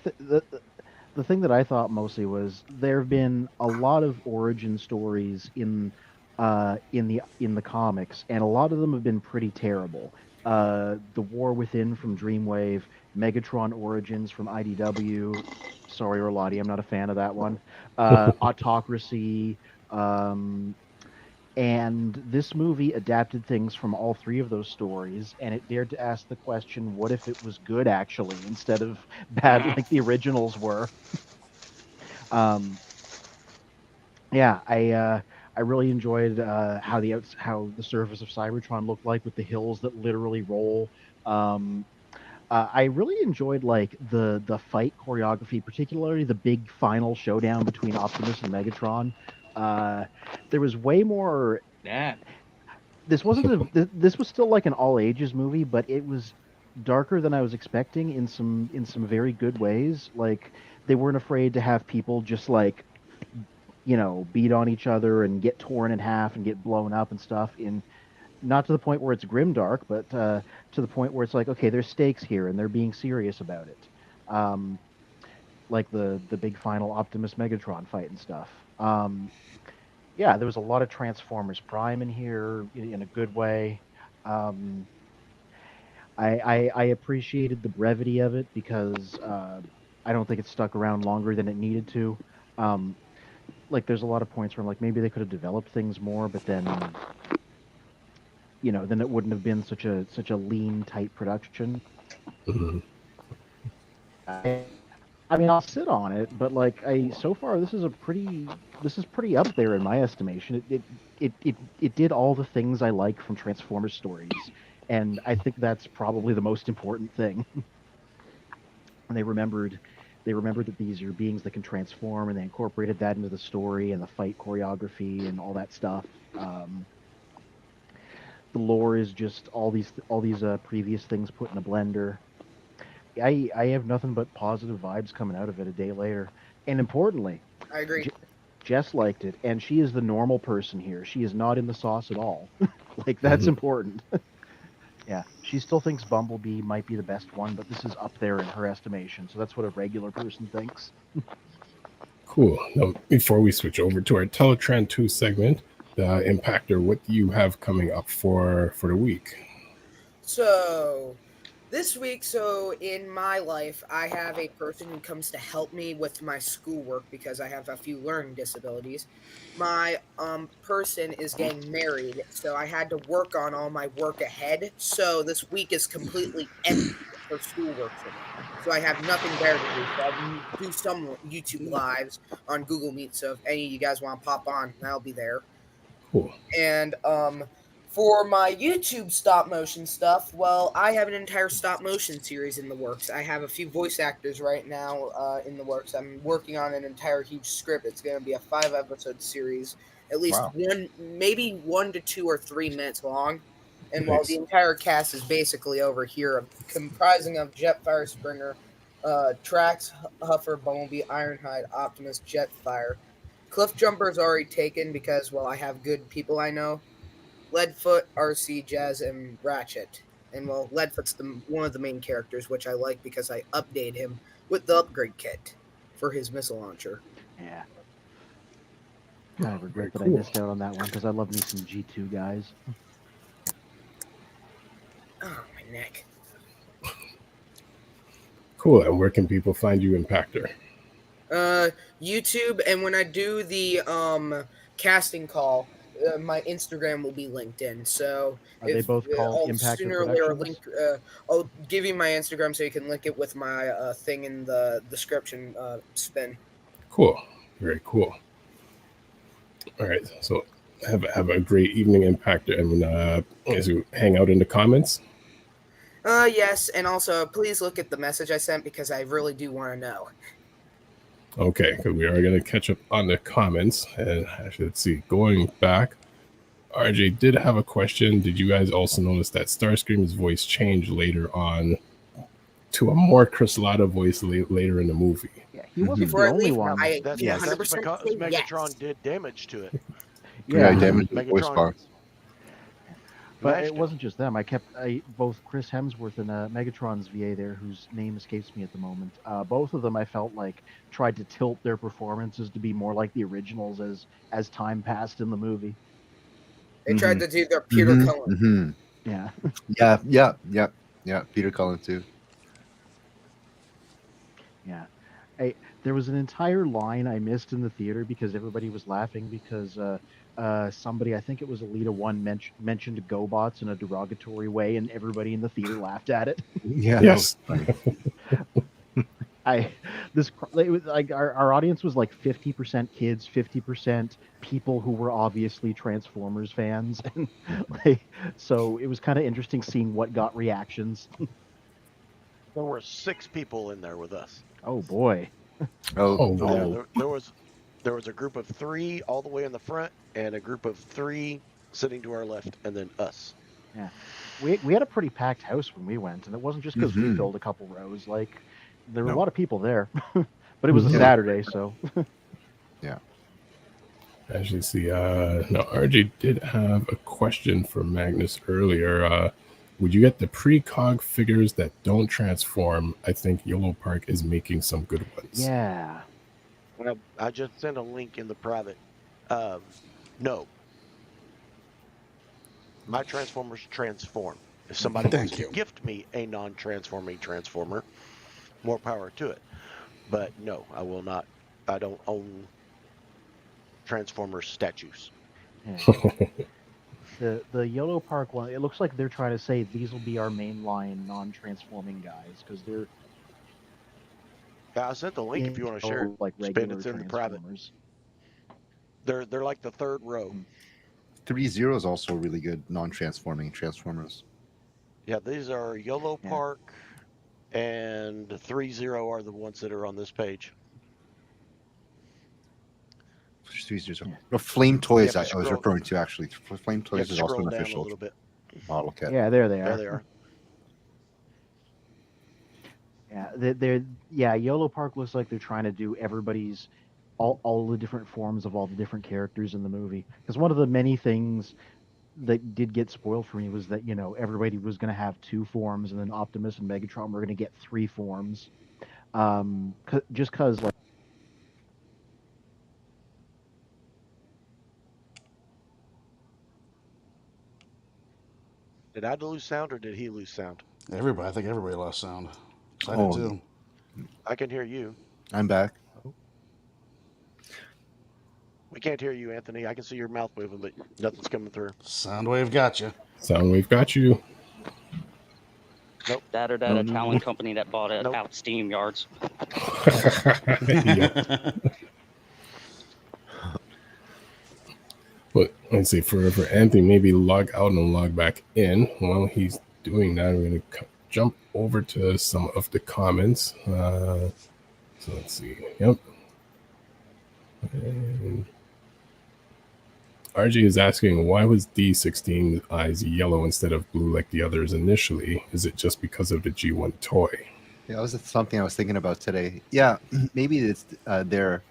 the thing that I thought mostly was there have been a lot of origin stories in the comics, and a lot of them have been pretty terrible. The War Within from Dreamwave, Megatron Origins from IDW. Sorry, Orlati, I'm not a fan of that one. Autocracy. And this movie adapted things from all 3 of those stories, and it dared to ask the question, what if it was good, actually, instead of bad like the originals were? Yeah, I really enjoyed how the surface of Cybertron looked like with the hills that literally roll. I really enjoyed like the fight choreography, particularly the big final showdown between Optimus and Megatron. There was way more. Yeah. This wasn't. This was still like an all ages movie, but it was darker than I was expecting in some very good ways. Like they weren't afraid to have people just like, beat on each other and get torn in half and get blown up and stuff. Not to the point where it's grimdark, but to the point where it's like, okay, there's stakes here and they're being serious about it. Like the big final Optimus Megatron fight and stuff. Yeah, there was a lot of Transformers Prime in here in a good way. I appreciated the brevity of it because I don't think it stuck around longer than it needed to. Like, there's a lot of points where I'm like, maybe they could have developed things more, but then, then it wouldn't have been such a lean, tight production. I mean, I'll sit on it, but like so far this is pretty up there in my estimation. It did all the things I like from Transformers stories, and I think that's probably the most important thing. And they remembered that these are beings that can transform, and they incorporated that into the story and the fight choreography and all that stuff. The lore is just all these previous things put in a blender. I have nothing but positive vibes coming out of it a day later. And importantly, I agree. Jess liked it, and she is the normal person here. She is not in the sauce at all. Like, that's important. Yeah, she still thinks Bumblebee might be the best one, but this is up there in her estimation. So that's what a regular person thinks. Cool. Now, before we switch over to our Teletran 2 segment, the Impactor, what do you have coming up for the week? So, this week, in my life, I have a person who comes to help me with my schoolwork because I have a few learning disabilities. My person is getting married, so I had to work on all my work ahead. So this week is completely empty for schoolwork for me. So I have nothing there to do. So I'll do some YouTube lives on Google Meet. So if any of you guys want to pop on, I'll be there. Cool. And for my YouTube stop motion stuff, well, I have an entire stop motion series in the works. I have a few voice actors right now in the works. I'm working on an entire huge script. It's going to be a 5-episode series, at least maybe 1 to 2 or 3 minutes long. And while the entire cast is basically over here, comprising of Jetfire Springer, Trax, Huffer, Bumblebee, Ironhide, Optimus, Jetfire. Cliffjumper's already taken because, well, I have good people I know. Leadfoot, RC, Jazz, and Ratchet. And, well, Leadfoot's one of the main characters, which I like because I update him with the upgrade kit for his missile launcher. Yeah. I regret that I missed out on that one because I love me some G2 guys. Oh, my neck. Cool. And where can people find you, Impactor? YouTube, and when I do the casting call, my Instagram will be linked in. So are they both called Impactor sooner or later link, I'll give you my Instagram so you can link it with my thing in the description spin. Cool. Very cool. All right. So have a great evening, Impactor, and as you hang out in the comments. Yes, and also please look at the message I sent because I really do want to know. Okay, because we are going to catch up on the comments. And actually, let's see. Going back, RJ did have a question. Did you guys also notice that Starscream's voice changed later on to a more Chrysalida voice later in the movie? Yeah, he wasn't Before the I only leave, one. I That's, Yes. 100% that's because say Megatron yes. did damage to it. Yeah, I Yeah, damaged the voice Megatron box. but mashed it wasn't just them. Both Chris Hemsworth and Megatron's VA there, whose name escapes me at the moment. Both of them, I felt like, tried to tilt their performances to be more like the originals as time passed in the movie. They tried to do their Peter Cullen. Yeah. Yeah. Peter Cullen too. Yeah. There was an entire line I missed in the theater because everybody was laughing because somebody, I think it was Alita 1, mentioned GoBots in a derogatory way, and everybody in the theater laughed at it. Yeah. Yes. It was like our audience was like 50% kids, 50% people who were obviously Transformers fans, and so it was kind of interesting seeing what got reactions. There were 6 people in there with us. Oh boy. Oh, Yeah, wow. there was a group of 3 all the way in the front, and a group of 3 sitting to our left, and then us. Yeah, we had a pretty packed house when we went, and it wasn't just because we filled a couple rows. Like there were a lot of people there, but it was a Saturday, so. Yeah. Actually, see, now RJ did have a question for Magnus earlier. Would you get the precog figures that don't transform? I think Yellow Park is making some good ones. Yeah. Well, I just sent a link in the private. No. My Transformers transform. If somebody wants to gift me a non-transforming Transformer, more power to it. But no, I will not. I don't own Transformers statues. Yeah. The Yellow Park one, it looks like they're trying to say these will be our mainline non-transforming guys because they're. Yeah, I sent the link if you want to share it. Like Spend regular it's in the private. Transformers. They're like the 3rd row. 3-0 is also really good non-transforming Transformers. Yeah, these are Yellow Park and 3-0 are the ones that are on this page. 3-0. No, Flame Toys I was referring to actually. Flame Toys is also an official model kit. Yeah, there they are. There they are. Yeah, Yellow Park looks like they're trying to do everybody's all the different forms of all the different characters in the movie. Because one of the many things that did get spoiled for me was that everybody was going to have 2 forms, and then Optimus and Megatron were going to get 3 forms. Just because like. Did I lose sound or did he lose sound? Everybody, I think everybody lost sound. I did too. I can hear you. I'm back. We can't hear you, Anthony. I can see your mouth moving, but nothing's coming through. Soundwave got you. Soundwave got you. Nope. That or that Italian company that bought it out Steam yards. But let's see, for Anthony, maybe log out and log back in. While he's doing that, we're going to jump over to some of the comments. So let's see. Yep. And RG is asking, why was D16's eyes yellow instead of blue like the others initially? Is it just because of the G1 toy? Yeah, that was something I was thinking about today. Yeah, maybe it's they're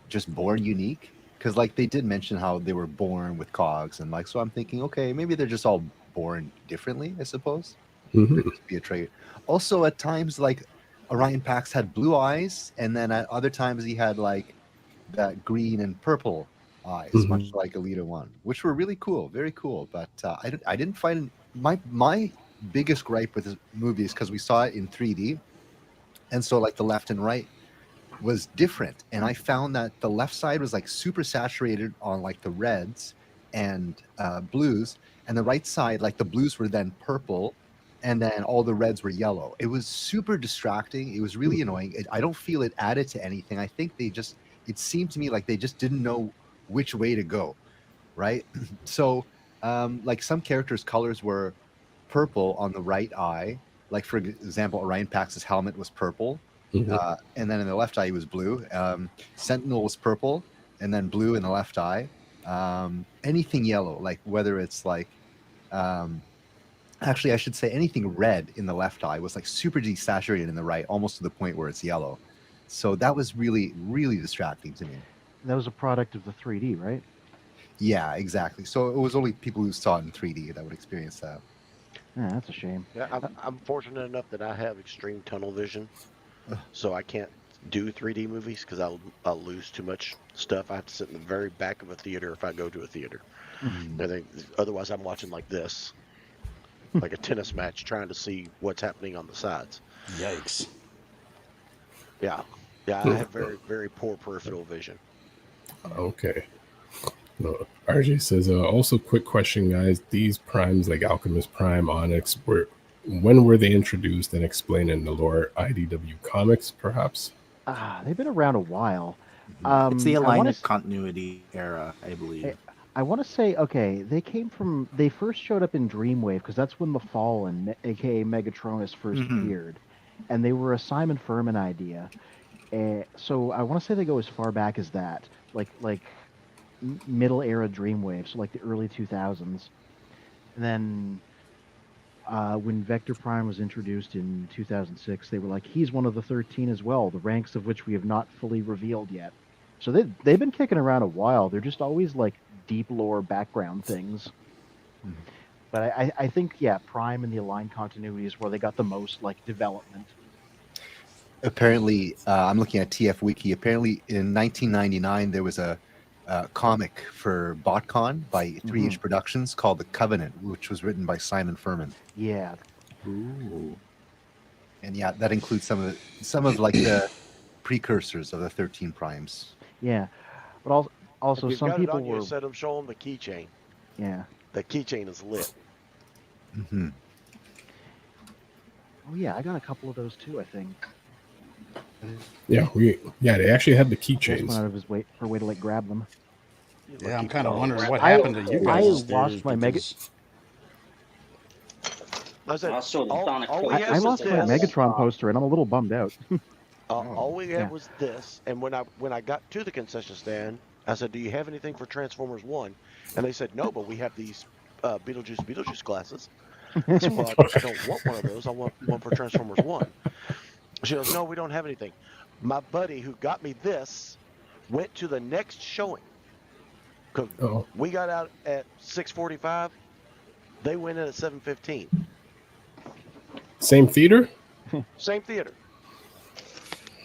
just born unique. Because like they did mention how they were born with cogs, and like so I'm thinking, okay, maybe they're just all born differently, I suppose. Could be a trait. Also, at times like Orion Pax had blue eyes, and then at other times he had like that green and purple eyes, much like Alita 1, which were really cool, very cool. But I didn't find my biggest gripe with this movie is because we saw it in 3D, and so like the left and right was different, and I found that the left side was like super saturated on like the reds and blues, and the right side, like the blues were then purple, and then all the reds were yellow. It was super distracting. It was really annoying. I don't feel it added to anything. I think it seemed to me like they just didn't know which way to go, right? So like some characters' colors were purple on the right eye, like for example Orion Pax's helmet was purple, And then in the left eye he was blue. Sentinel was purple, and then blue in the left eye. Anything yellow, like whether it's like, actually I should say anything red in the left eye was like super desaturated in the right, almost to the point where it's yellow. So that was really, really distracting to me. That was a product of the 3D, right? Yeah, exactly. So it was only people who saw it in 3D that would experience that. Yeah, that's a shame. Yeah, I'm fortunate enough that I have extreme tunnel vision, so I can't do 3D movies because I'll lose too much stuff. I have to sit in the very back of a theater if I go to a theater. I think otherwise I'm watching like this, like a tennis match, trying to see what's happening on the sides. Yikes. Yeah, I have very, very poor peripheral vision. Okay. No, RJ says, also quick question, guys. These primes like Alchemist Prime, Onyx, when were they introduced and explained in the lore? IDW Comics, perhaps? They've been around a while. It's the alignment continuity era, I believe. I want to say, okay, they first showed up in Dreamwave because that's when the Fallen, aka Megatronus, first appeared. And they were a Simon Furman idea. So I want to say they go as far back as that, like middle era Dreamwave, so like the early 2000s. And then when Vector Prime was introduced in 2006, they were like, he's one of the 13 as well, the ranks of which we have not fully revealed yet. So they've been kicking around a while. They're just always like deep lore background things. But I think, yeah, Prime and the Aligned Continuity is where they got the most like development. Apparently, I'm looking at TF Wiki. Apparently, in 1999, there was a comic for BotCon by 3H Productions called The Covenant, which was written by Simon Furman. Yeah. Ooh. And yeah, that includes some of like the precursors of the 13 primes. Yeah, but also if some people were. Set them, show them the keychain. Yeah. The keychain is lit. Oh yeah, I got a couple of those too, I think. Yeah, they actually had the keychains. Went out of his way for a way to like grab them. Yeah, I'm kind of wondering what happened to you guys. I lost my Mega. I lost my Megatron poster, and I'm a little bummed out. All we had was this, and when I got to the concession stand, I said, "Do you have anything for Transformers 1?" And they said, "No, but we have these Beetlejuice glasses." I said, "Well, I don't want one of those. I want one for Transformers 1." She goes, "No, we don't have anything." My buddy who got me this went to the next showing. Cause we got out at 6:45. They went in at 7:15. Same theater? Same theater.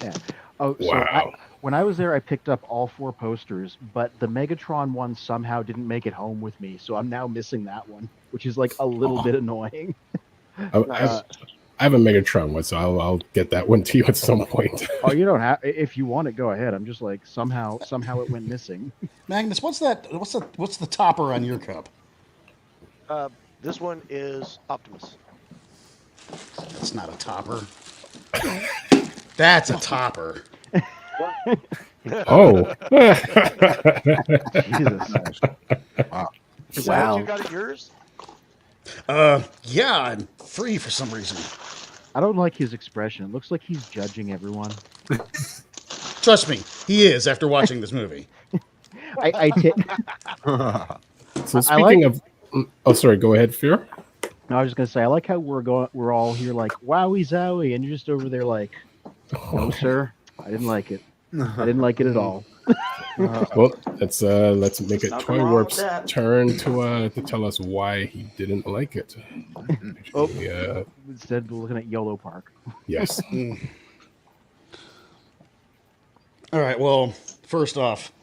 Yeah. Oh, wow. So when I was there, I picked up all 4 posters, but the Megatron one somehow didn't make it home with me, so I'm now missing that one, which is like a little bit annoying. I have a Megatron one, so I'll get that one to you at some point. Oh, you don't have. If you want it, go ahead. I'm just like somehow it went missing. Magnus, what's the topper on your cup? This one is Optimus. That's not a topper. That's a topper. Oh. Jesus. Wow. Is that what you got at yours? Yeah, I'm free for some reason. I don't like his expression. It looks like he's judging everyone. Trust me, he is after watching this movie. So speaking of, oh, sorry, go ahead, Fear. No, I was just gonna say, I like how we're all here like wowie zowie, and you're just over there like, no, sir, I didn't like it. I didn't like it at all. Well, let's make it Toy Warp's turn to tell us why he didn't like it. Instead, we're looking at YOLO Park. Yes. All right. Well, first off,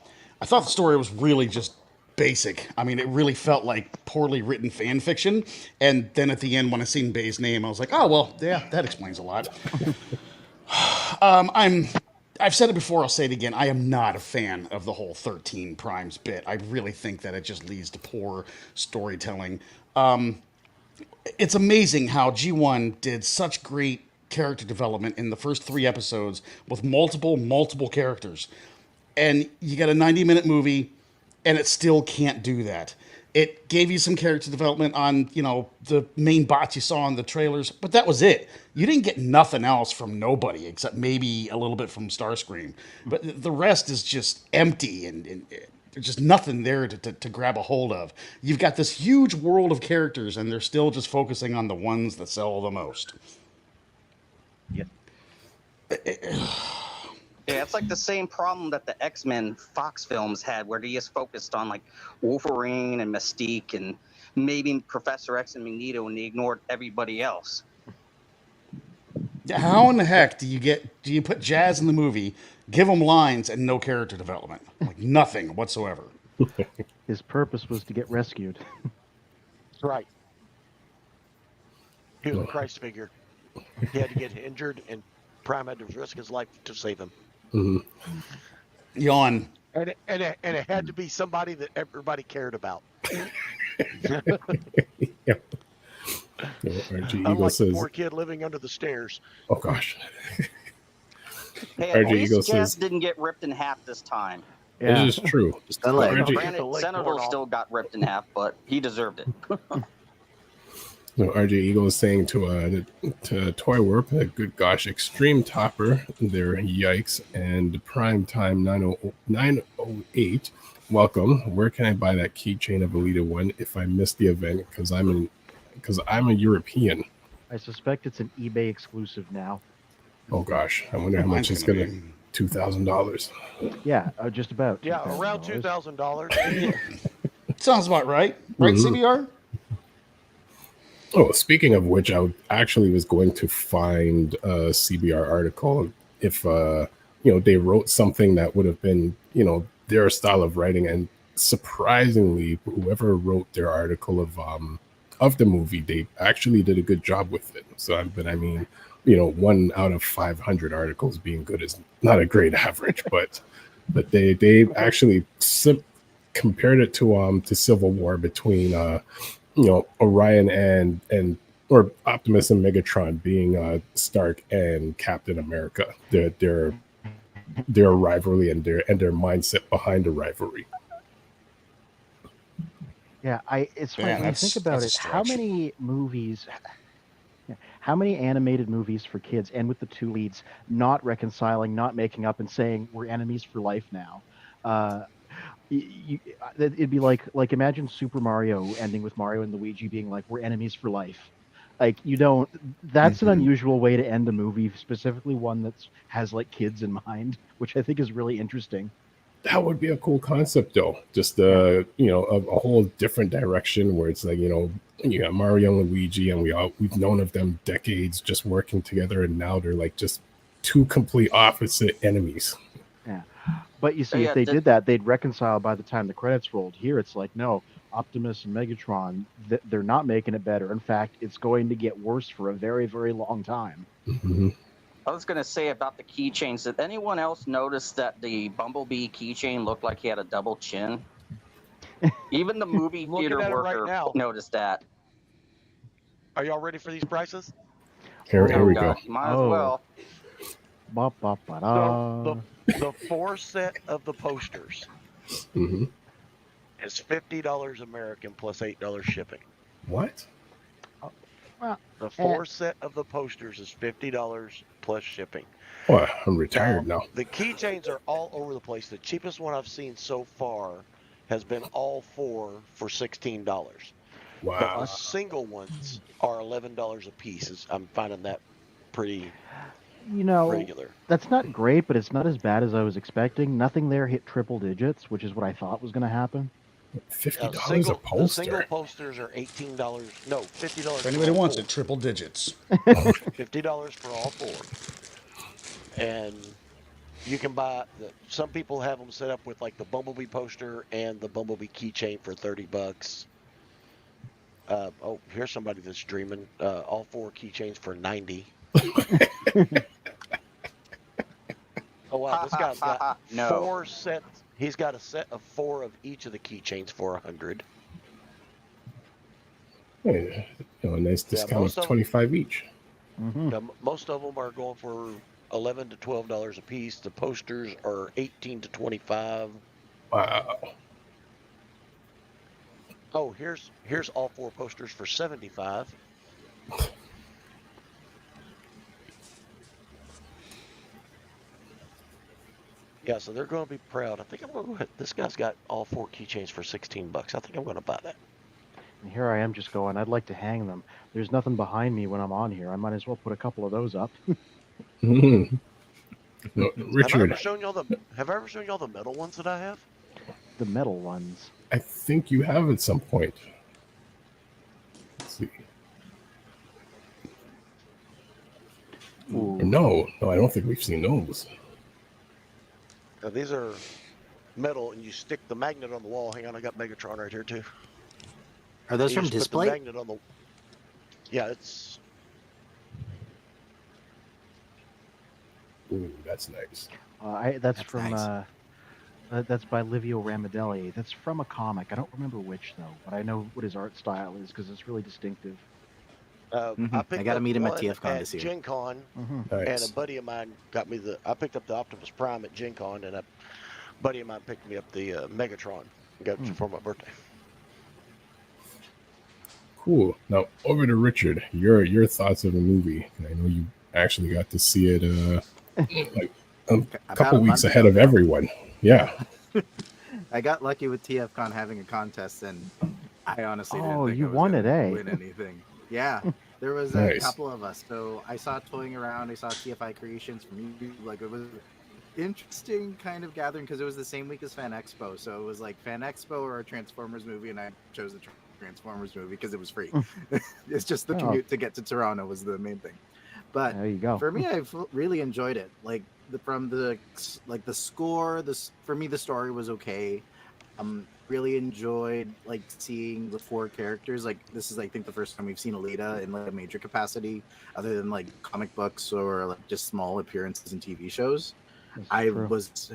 I thought the story was really just basic. I mean, it really felt like poorly written fan fiction. And then at the end, when I seen Bay's name, I was like, oh well, yeah, that explains a lot. I've said it before, I'll say it again. I am not a fan of the whole 13 Primes bit. I really think that it just leads to poor storytelling. It's amazing how G1 did such great character development in the first 3 episodes with multiple characters. And you get a 90-minute movie, and it still can't do that. It gave you some character development on, the main bots you saw in the trailers, but that was it. You didn't get nothing else from nobody except maybe a little bit from Starscream. But the rest is just empty and there's just nothing there to grab a hold of. You've got this huge world of characters and they're still just focusing on the ones that sell the most. Yep. Yeah, it's like the same problem that the X-Men Fox films had, where they just focused on like Wolverine and Mystique and maybe Professor X and Magneto, and they ignored everybody else. How in the heck do you put Jazz in the movie, give him lines and no character development? Like nothing whatsoever. His purpose was to get rescued. Right. He was a Christ figure. He had to get injured, and Prime had to risk his life to save him. Mm-hmm. Yawn. And it had to be somebody that everybody cared about. Yeah. RG Eagle Unlike says, the poor kid living under the stairs. "Oh gosh." Hey, at RG least Eagle Jazz says, didn't get ripped in half this time. "This is true." Just the leg. Granted, Senator still got ripped in half, but he deserved it. So RJ Eagle is saying to Toy Warp, good gosh, Extreme Topper, their yikes, and Prime Time 908. Welcome. Where can I buy that keychain of Elita 1 if I missed the event? Because I'm a European. I suspect it's an eBay exclusive now. Oh gosh, I wonder how much it's gonna be. $2,000. Yeah, just about. Yeah, around $2,000. Sounds about right. Right, CBR? Oh, speaking of which, I actually was going to find a CBR article if they wrote something that would have been their style of writing, and surprisingly, whoever wrote their article of the movie, they actually did a good job with it. So, but I mean, 1 out of 500 articles being good is not a great average, but they actually compared it to Civil War between Orion and Optimus and Megatron being Stark and Captain America. Their rivalry and their mindset behind the rivalry. Yeah, it's funny when you think about it. How many animated movies for kids and with the two leads not reconciling, not making up, and saying we're enemies for life now? It'd be like imagine Super Mario ending with Mario and Luigi being like, we're enemies for life. Like, that's an unusual way to end a movie, specifically one that has like kids in mind, which I think is really interesting. That would be a cool concept, though. Just a whole different direction where it's like, you got Mario and Luigi, and we've known of them decades, just working together, and now they're like just two complete opposite enemies. Yeah, but you see, if they did that, they'd reconcile by the time the credits rolled. Here, it's like, no, Optimus and Megatron, they're not making it better. In fact, it's going to get worse for a very, very long time. Mm-hmm. I was going to say about the keychains, did anyone else notice that the Bumblebee keychain looked like he had a double chin? Even the movie theater worker noticed that. Are y'all ready for these prices? Here we go. Might as well. The 4 set of the posters is $50 American plus $8 shipping. What? The 4 set of the posters is $50 plus shipping. Well, I'm retired now. The keychains are all over the place. The cheapest one I've seen so far has been all 4 for $16. Wow. But the single ones are $11 a piece. I'm finding that pretty regular. That's not great, but it's not as bad as I was expecting. Nothing there hit triple digits, which is what I thought was going to happen. $50 a poster. The single posters are $18. No, $50. If anybody wants it, triple digits. $50 for all 4. And you can buy. Some people have them set up with like the Bumblebee poster and the Bumblebee keychain for $30. Here's somebody that's dreaming. All 4 keychains for $90. Oh wow, this guy's got 4 sets. He's got a set of 4 of each of the keychains for $100. Hey, a nice discount of $25 each. Mm-hmm. Most of them are going for $11 to $12 a piece. The posters are $18 to $25. Wow. Oh, here's all 4 posters for $75. Yeah, so they're going to be proud. I think I'm going to go ahead. This guy's got all 4 keychains for $16. I think I'm going to buy that. And here I am just going, I'd like to hang them. There's nothing behind me when I'm on here. I might as well put a couple of those up. No, Richard, Have I ever shown y'all the metal ones that I have? The metal ones. I think you have at some point. Let's see. No, I don't think we've seen those. Now, these are metal, and you stick the magnet on the wall. Hang on, I got Megatron right here too. Are those from Display? Magnet on the... Yeah, it's... Ooh, that's nice. That's from nice. That's by Livio Ramadelli. That's from a comic. I don't remember which though, but I know what his art style is because it's really distinctive. I got to meet him at TFCon this year. Gen Con, Nice. and a buddy of mine got me I picked up the Optimus Prime at Gen Con, and a buddy of mine picked me up the Megatron for my birthday. Cool. Now over to Richard. Your thoughts of the movie. I know you actually got to see it like a couple weeks ahead of everyone. Yeah. I got lucky with TFCon having a contest, and I honestly didn't think you I was won gonna it, eh? win anything. Yeah, there was Nice. a couple of us. So I saw Toying Around. I saw TFI Creations from you. Like, it was interesting kind of gathering because it was the same week as Fan Expo. So it was like Fan Expo or a Transformers movie, and I chose the Transformers movie because it was free. It's just the commute to get to Toronto was the main thing. But there you go. For me, I've really enjoyed it. Like from the score, for me the story was okay. Really enjoyed like seeing the 4 characters. Like this is I think the first time we've seen Alita in like a major capacity, other than like comic books or like just small appearances in TV shows. I was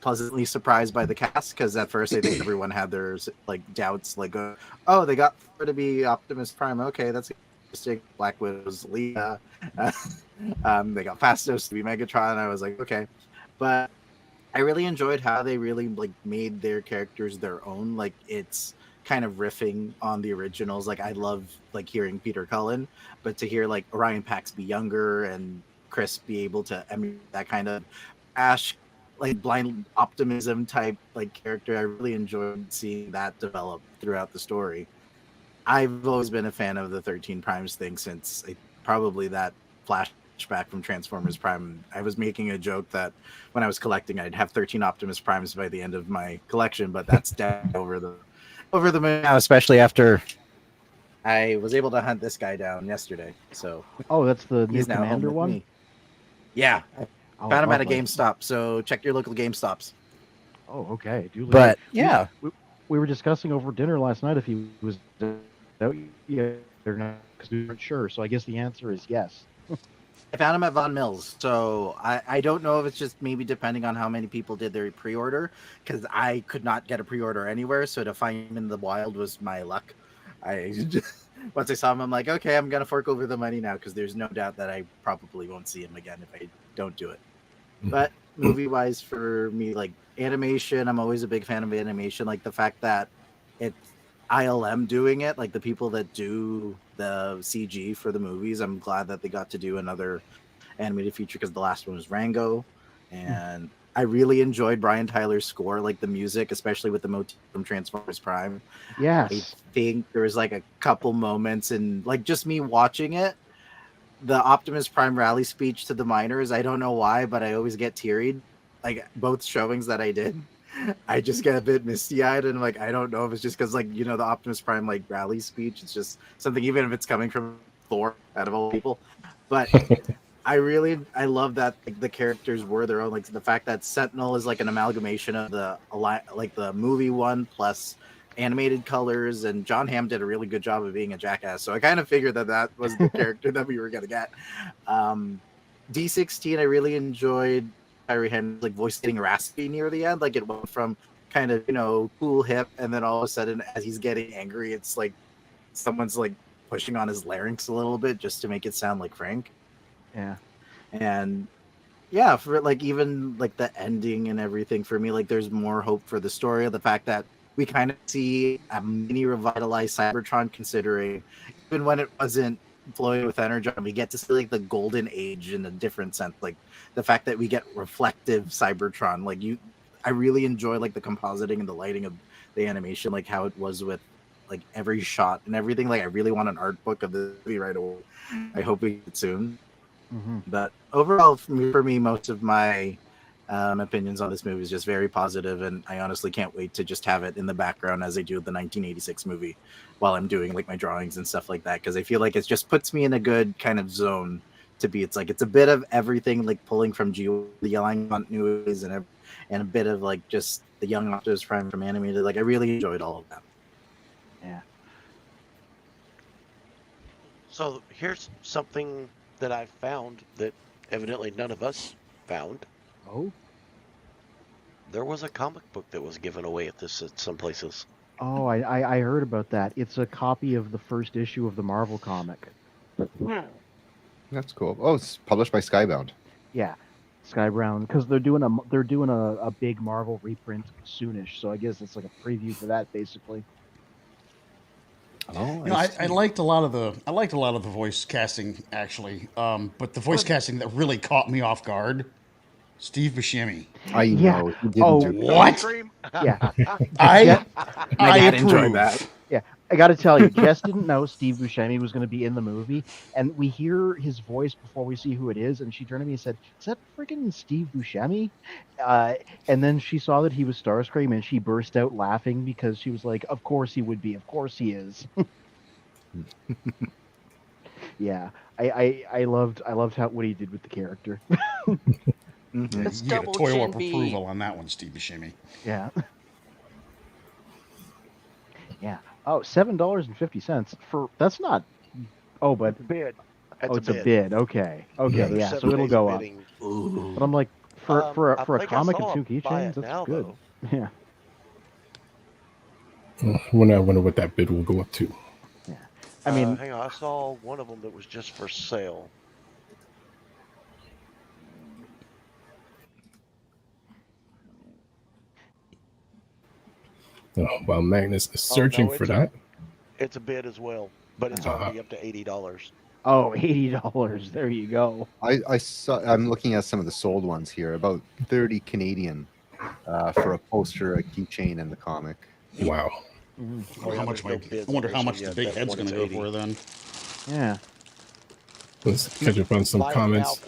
pleasantly surprised by the cast because at first I think everyone had their like doubts, like oh they got her to be Optimus Prime. Okay, that's interesting. Black Widow's Leah. They got Fastos to be Megatron. I was like okay, but I really enjoyed how they really like made their characters their own. Like it's kind of riffing on the originals. Like I love like hearing Peter Cullen, but to hear like Orion Pax be younger and Chris be able to emulate that kind of Ash like blind optimism type like character, I really enjoyed seeing that develop throughout the story. I've always been a fan of the 13 Primes thing since probably that flashback from Transformers Prime. I was making a joke that when I was collecting, I'd have 13 Optimus Primes by the end of my collection, but that's down over the moon now, especially after I was able to hunt this guy down yesterday. So that's the new he's now Commander home with one. me. Yeah, Oh, found him at a lovely. GameStop. So check your local GameStops. Oh, okay. But yeah, we were discussing over dinner last night if he was out yet or not because we weren't sure. So I guess the answer is yes. I found him at Von Mills, so I don't know if it's just maybe depending on how many people did their pre-order, because I could not get a pre-order anywhere, so to find him in the wild was my luck. Once I saw him, I'm like, okay, I'm gonna fork over the money now, because there's no doubt that I probably won't see him again if I don't do it. But movie-wise, for me, like animation, I'm always a big fan of animation. Like the fact that it's ILM doing it, like the people that do the CG for the movies, I'm glad that they got to do another animated feature because the last one was Rango, and I really enjoyed Brian Tyler's score, like the music, especially with the motif from Transformers Prime. Yes. I think there was like a couple moments and like just me watching it, the Optimus Prime rally speech to the miners, I don't know why, but I always get teary. Like both showings that I did, I just get a bit misty-eyed, and I'm like, I don't know if it's just because, like, you know, the Optimus Prime like rally speech, it's just something, even if it's coming from Thor out of all people. But I love that like, the characters were their own. Like the fact that Sentinel is like an amalgamation of the movie one plus animated colors, and John Hamm did a really good job of being a jackass. So I kind of figured that was the character that we were gonna get. D16, I really enjoyed Tyree Henry's like voice getting raspy near the end. Like it went from kind of, you know, cool hip, and then all of a sudden as he's getting angry, it's like someone's like pushing on his larynx a little bit just to make it sound like Frank. Yeah. And yeah, for like even like the ending and everything, for me, like there's more hope for the story. The fact that we kind of see a mini revitalized Cybertron, considering even when it wasn't flowing with Energon, we get to see like the golden age in a different sense. Like the fact that we get reflective Cybertron. Like I really enjoy like the compositing and the lighting of the animation, like how it was with like every shot and everything. Like I really want an art book of the movie right away. I hope we get it soon. But overall, for me, most of my opinions on this movie is just very positive, and I honestly can't wait to just have it in the background as I do the 1986 movie while I'm doing like my drawings and stuff like that, because I feel like it just puts me in a good kind of zone to be. It's like it's a bit of everything, like pulling from the Young continuities and a bit of like just the Young Optimus Prime from animated. Like I really enjoyed all of that. Yeah. So here's something that I found that evidently none of us found. Oh? There was a comic book that was given away at some places. Oh, I heard about that. It's a copy of the first issue of the Marvel comic. That's cool. Oh, it's published by Skybound. Yeah, Skybound, because they're doing a big Marvel reprint soonish. So I guess it's like a preview for that, basically. Oh, I liked a lot of the voice casting actually, but the voice casting that really caught me off guard, Steve Buscemi. I know. He didn't Oh, do that. what? Yeah, I enjoyed that. Yeah, I got to tell you, Jess didn't know Steve Buscemi was going to be in the movie, and we hear his voice before we see who it is, and she turned to me and said, "Is that freaking Steve Buscemi?" And then she saw that he was Starscream, and she burst out laughing because she was like, "Of course he would be. Of course he is." Yeah, I loved how what he did with the character. Let's you get a toil up approval on that one, Steve Buscemi. Yeah. Yeah. Oh, $7.50 for that's not. Oh, but bid. It's a bid. Okay. Okay. Yeah. So it'll go up. But I'm like, for a comic and 2 keychains, that's good. Though. Yeah. I wonder what that bid will go up to. Yeah. I mean, hang on. I saw one of them that was just for sale. Oh, while Magnus is searching for that. It's a bid as well, but it's already up to $80. Oh, $80. There you go. I saw. I'm looking at some of the sold ones here. About 30 Canadian for a poster, a keychain, and the comic. Wow. I wonder how much the big head's going to go for then. Yeah. Let's catch up on some comments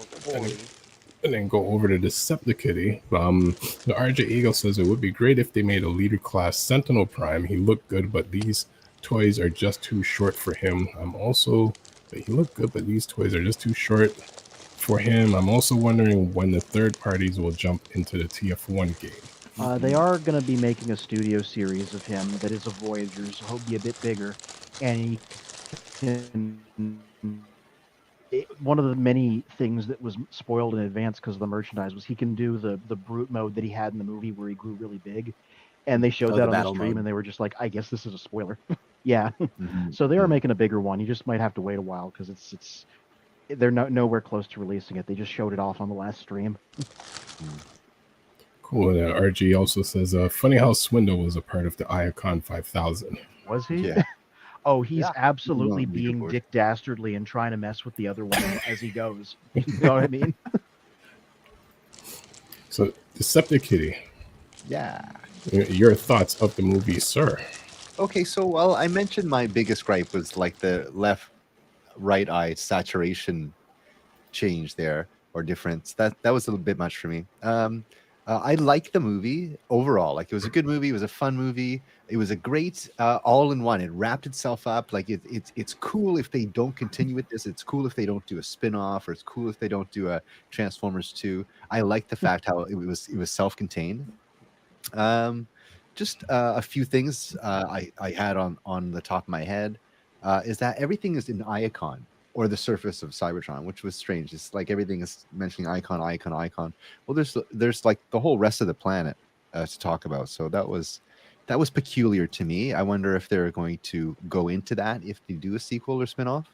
and then go over to Deceptikitty. The RJ Eagle says it would be great if they made a leader class Sentinel Prime. He looked good, but these toys are just too short for him. He looked good, but these toys are just too short for him. I'm also wondering when the third parties will jump into the TF1 game. They are going to be making a studio series of him that is a Voyager, so he'll be a bit bigger. And he can, one of the many things that was spoiled in advance because of the merchandise was he can do the brute mode that he had in the movie where he grew really big. And they showed that on the stream, and they were just like, I guess this is a spoiler. Yeah. So they are making a bigger one. You just might have to wait a while because they're nowhere close to releasing it. They just showed it off on the last stream. Cool. And RG also says, funny how Swindle was a part of the Iacon 5000. Was he? Yeah. Oh, he's absolutely being Dick Dastardly and trying to mess with the other one as he goes. You know what I mean? So, Deceptikitty. Yeah. Your thoughts of the movie, sir? Okay, so well, I mentioned my biggest gripe was like the left-right eye saturation change there or difference. That was a little bit much for me. I like the movie overall. Like it was a good movie. It was a fun movie. It was a great all-in-one. It wrapped itself up. Like it's cool if they don't continue with this. It's cool if they don't do a spin-off, or it's cool if they don't do a Transformers 2. I like the fact how it was self-contained. Just a few things I had on the top of my head is that everything is in Iacon or the surface of Cybertron, which was strange. It's like everything is mentioning icon. Well, there's like the whole rest of the planet to talk about. So that was peculiar to me. I wonder if they're going to go into that if they do a sequel or spinoff.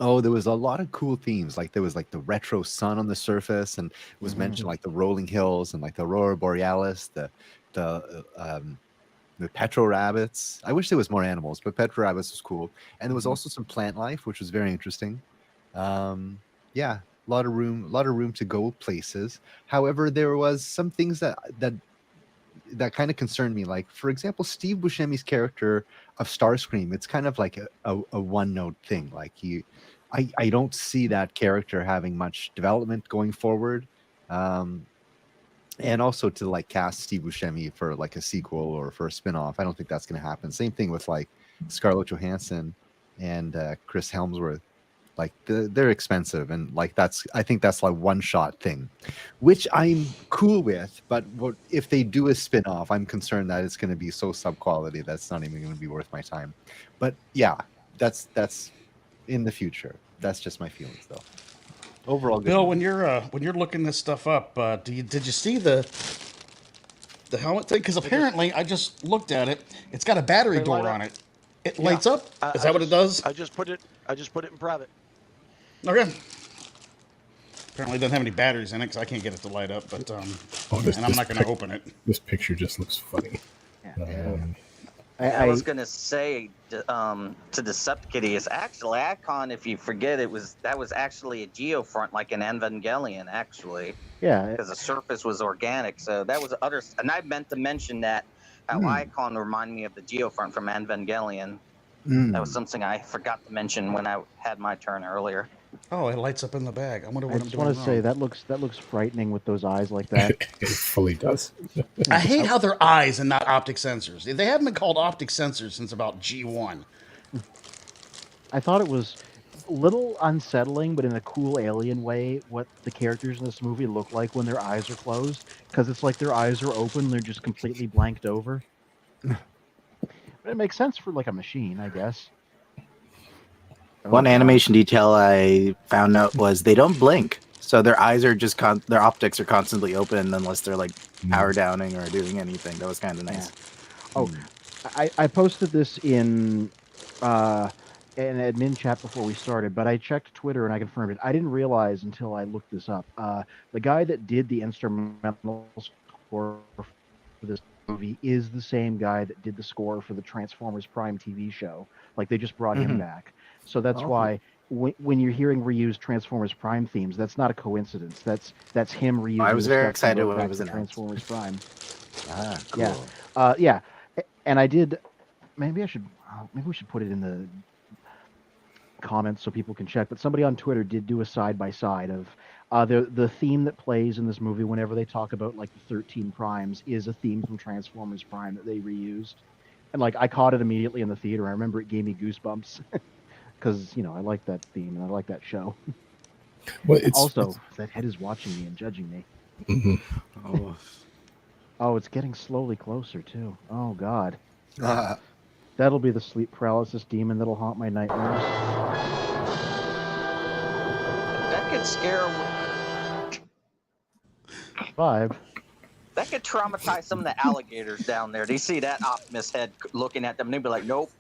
Oh, there was a lot of cool themes. Like there was like the retro sun on the surface, and it was mentioned like the rolling hills and like the aurora borealis, the petro rabbits. I wish there was more animals, but petro rabbits was cool. And there was also some plant life, which was very interesting. Yeah, a lot of room to go places. However, there was some things that kind of concerned me. Like, for example, Steve Buscemi's character of Starscream, it's kind of like a one-note thing. Like I don't see that character having much development going forward. And also to like cast Steve Buscemi for like a sequel or for a spin-off, I don't think that's going to happen. Same thing with like Scarlett Johansson and Chris Hemsworth. Like they're expensive, and like I think that's like one-shot thing, which I'm cool with. But if they do a spin-off, I'm concerned that it's going to be so sub-quality that's not even going to be worth my time. But yeah, that's in the future. That's just my feelings, though. Overall, Bill, when you're looking this stuff up, did you see the helmet thing? Because apparently, I just looked at it. It's got a battery door on it. It lights up. Is that what it does? I just put it in private. Okay. Apparently, it doesn't have any batteries in it because I can't get it to light up. But and I'm not going to open it. This picture just looks funny. I was gonna say to Deceptikitty is actually Icon. If you forget, that was actually a geofront, like an Evangelion, actually. Yeah. Because the surface was organic, so that was other. And I meant to mention that how Icon reminded me of the geofront from Evangelion. That was something I forgot to mention when I had my turn earlier. Oh, it lights up in the bag. I wonder what I just want to say that looks frightening with those eyes like that. It fully does. I hate how they're eyes and not optic sensors. They haven't been called optic sensors since about G1. I thought it was a little unsettling, but in a cool alien way, what the characters in this movie look like when their eyes are closed, because it's like their eyes are open, they're just completely blanked over. But it makes sense for like a machine, I guess. One animation detail I found out was they don't blink, so their eyes are just their optics are constantly open unless they're like power downing or doing anything. That was kind of nice. Yeah. Oh, I posted this in an admin chat before we started, but I checked Twitter and I confirmed it. I didn't realize until I looked this up. The guy that did the instrumental score for this movie is the same guy that did the score for the Transformers Prime TV show. Like they just brought him back. So that's why when you're hearing reused Transformers Prime themes, that's not a coincidence. That's him reusing. I was very excited when it was in Transformers Prime. Cool. Yeah, and I did. Maybe we should put it in the comments so people can check. But somebody on Twitter did do a side by side of the theme that plays in this movie whenever they talk about like the 13 primes is a theme from Transformers Prime that they reused, and like I caught it immediately in the theater. I remember it gave me goosebumps. Because, I like that theme and I like that show. Well, that head is watching me and judging me. Mm-hmm. Oh, it's getting slowly closer, too. Oh, God. That'll be the sleep paralysis demon that'll haunt my nightmares. That could scare. 5. That could traumatize some of the alligators down there. They see that Optimus head looking at them, and they'd be like, "Nope."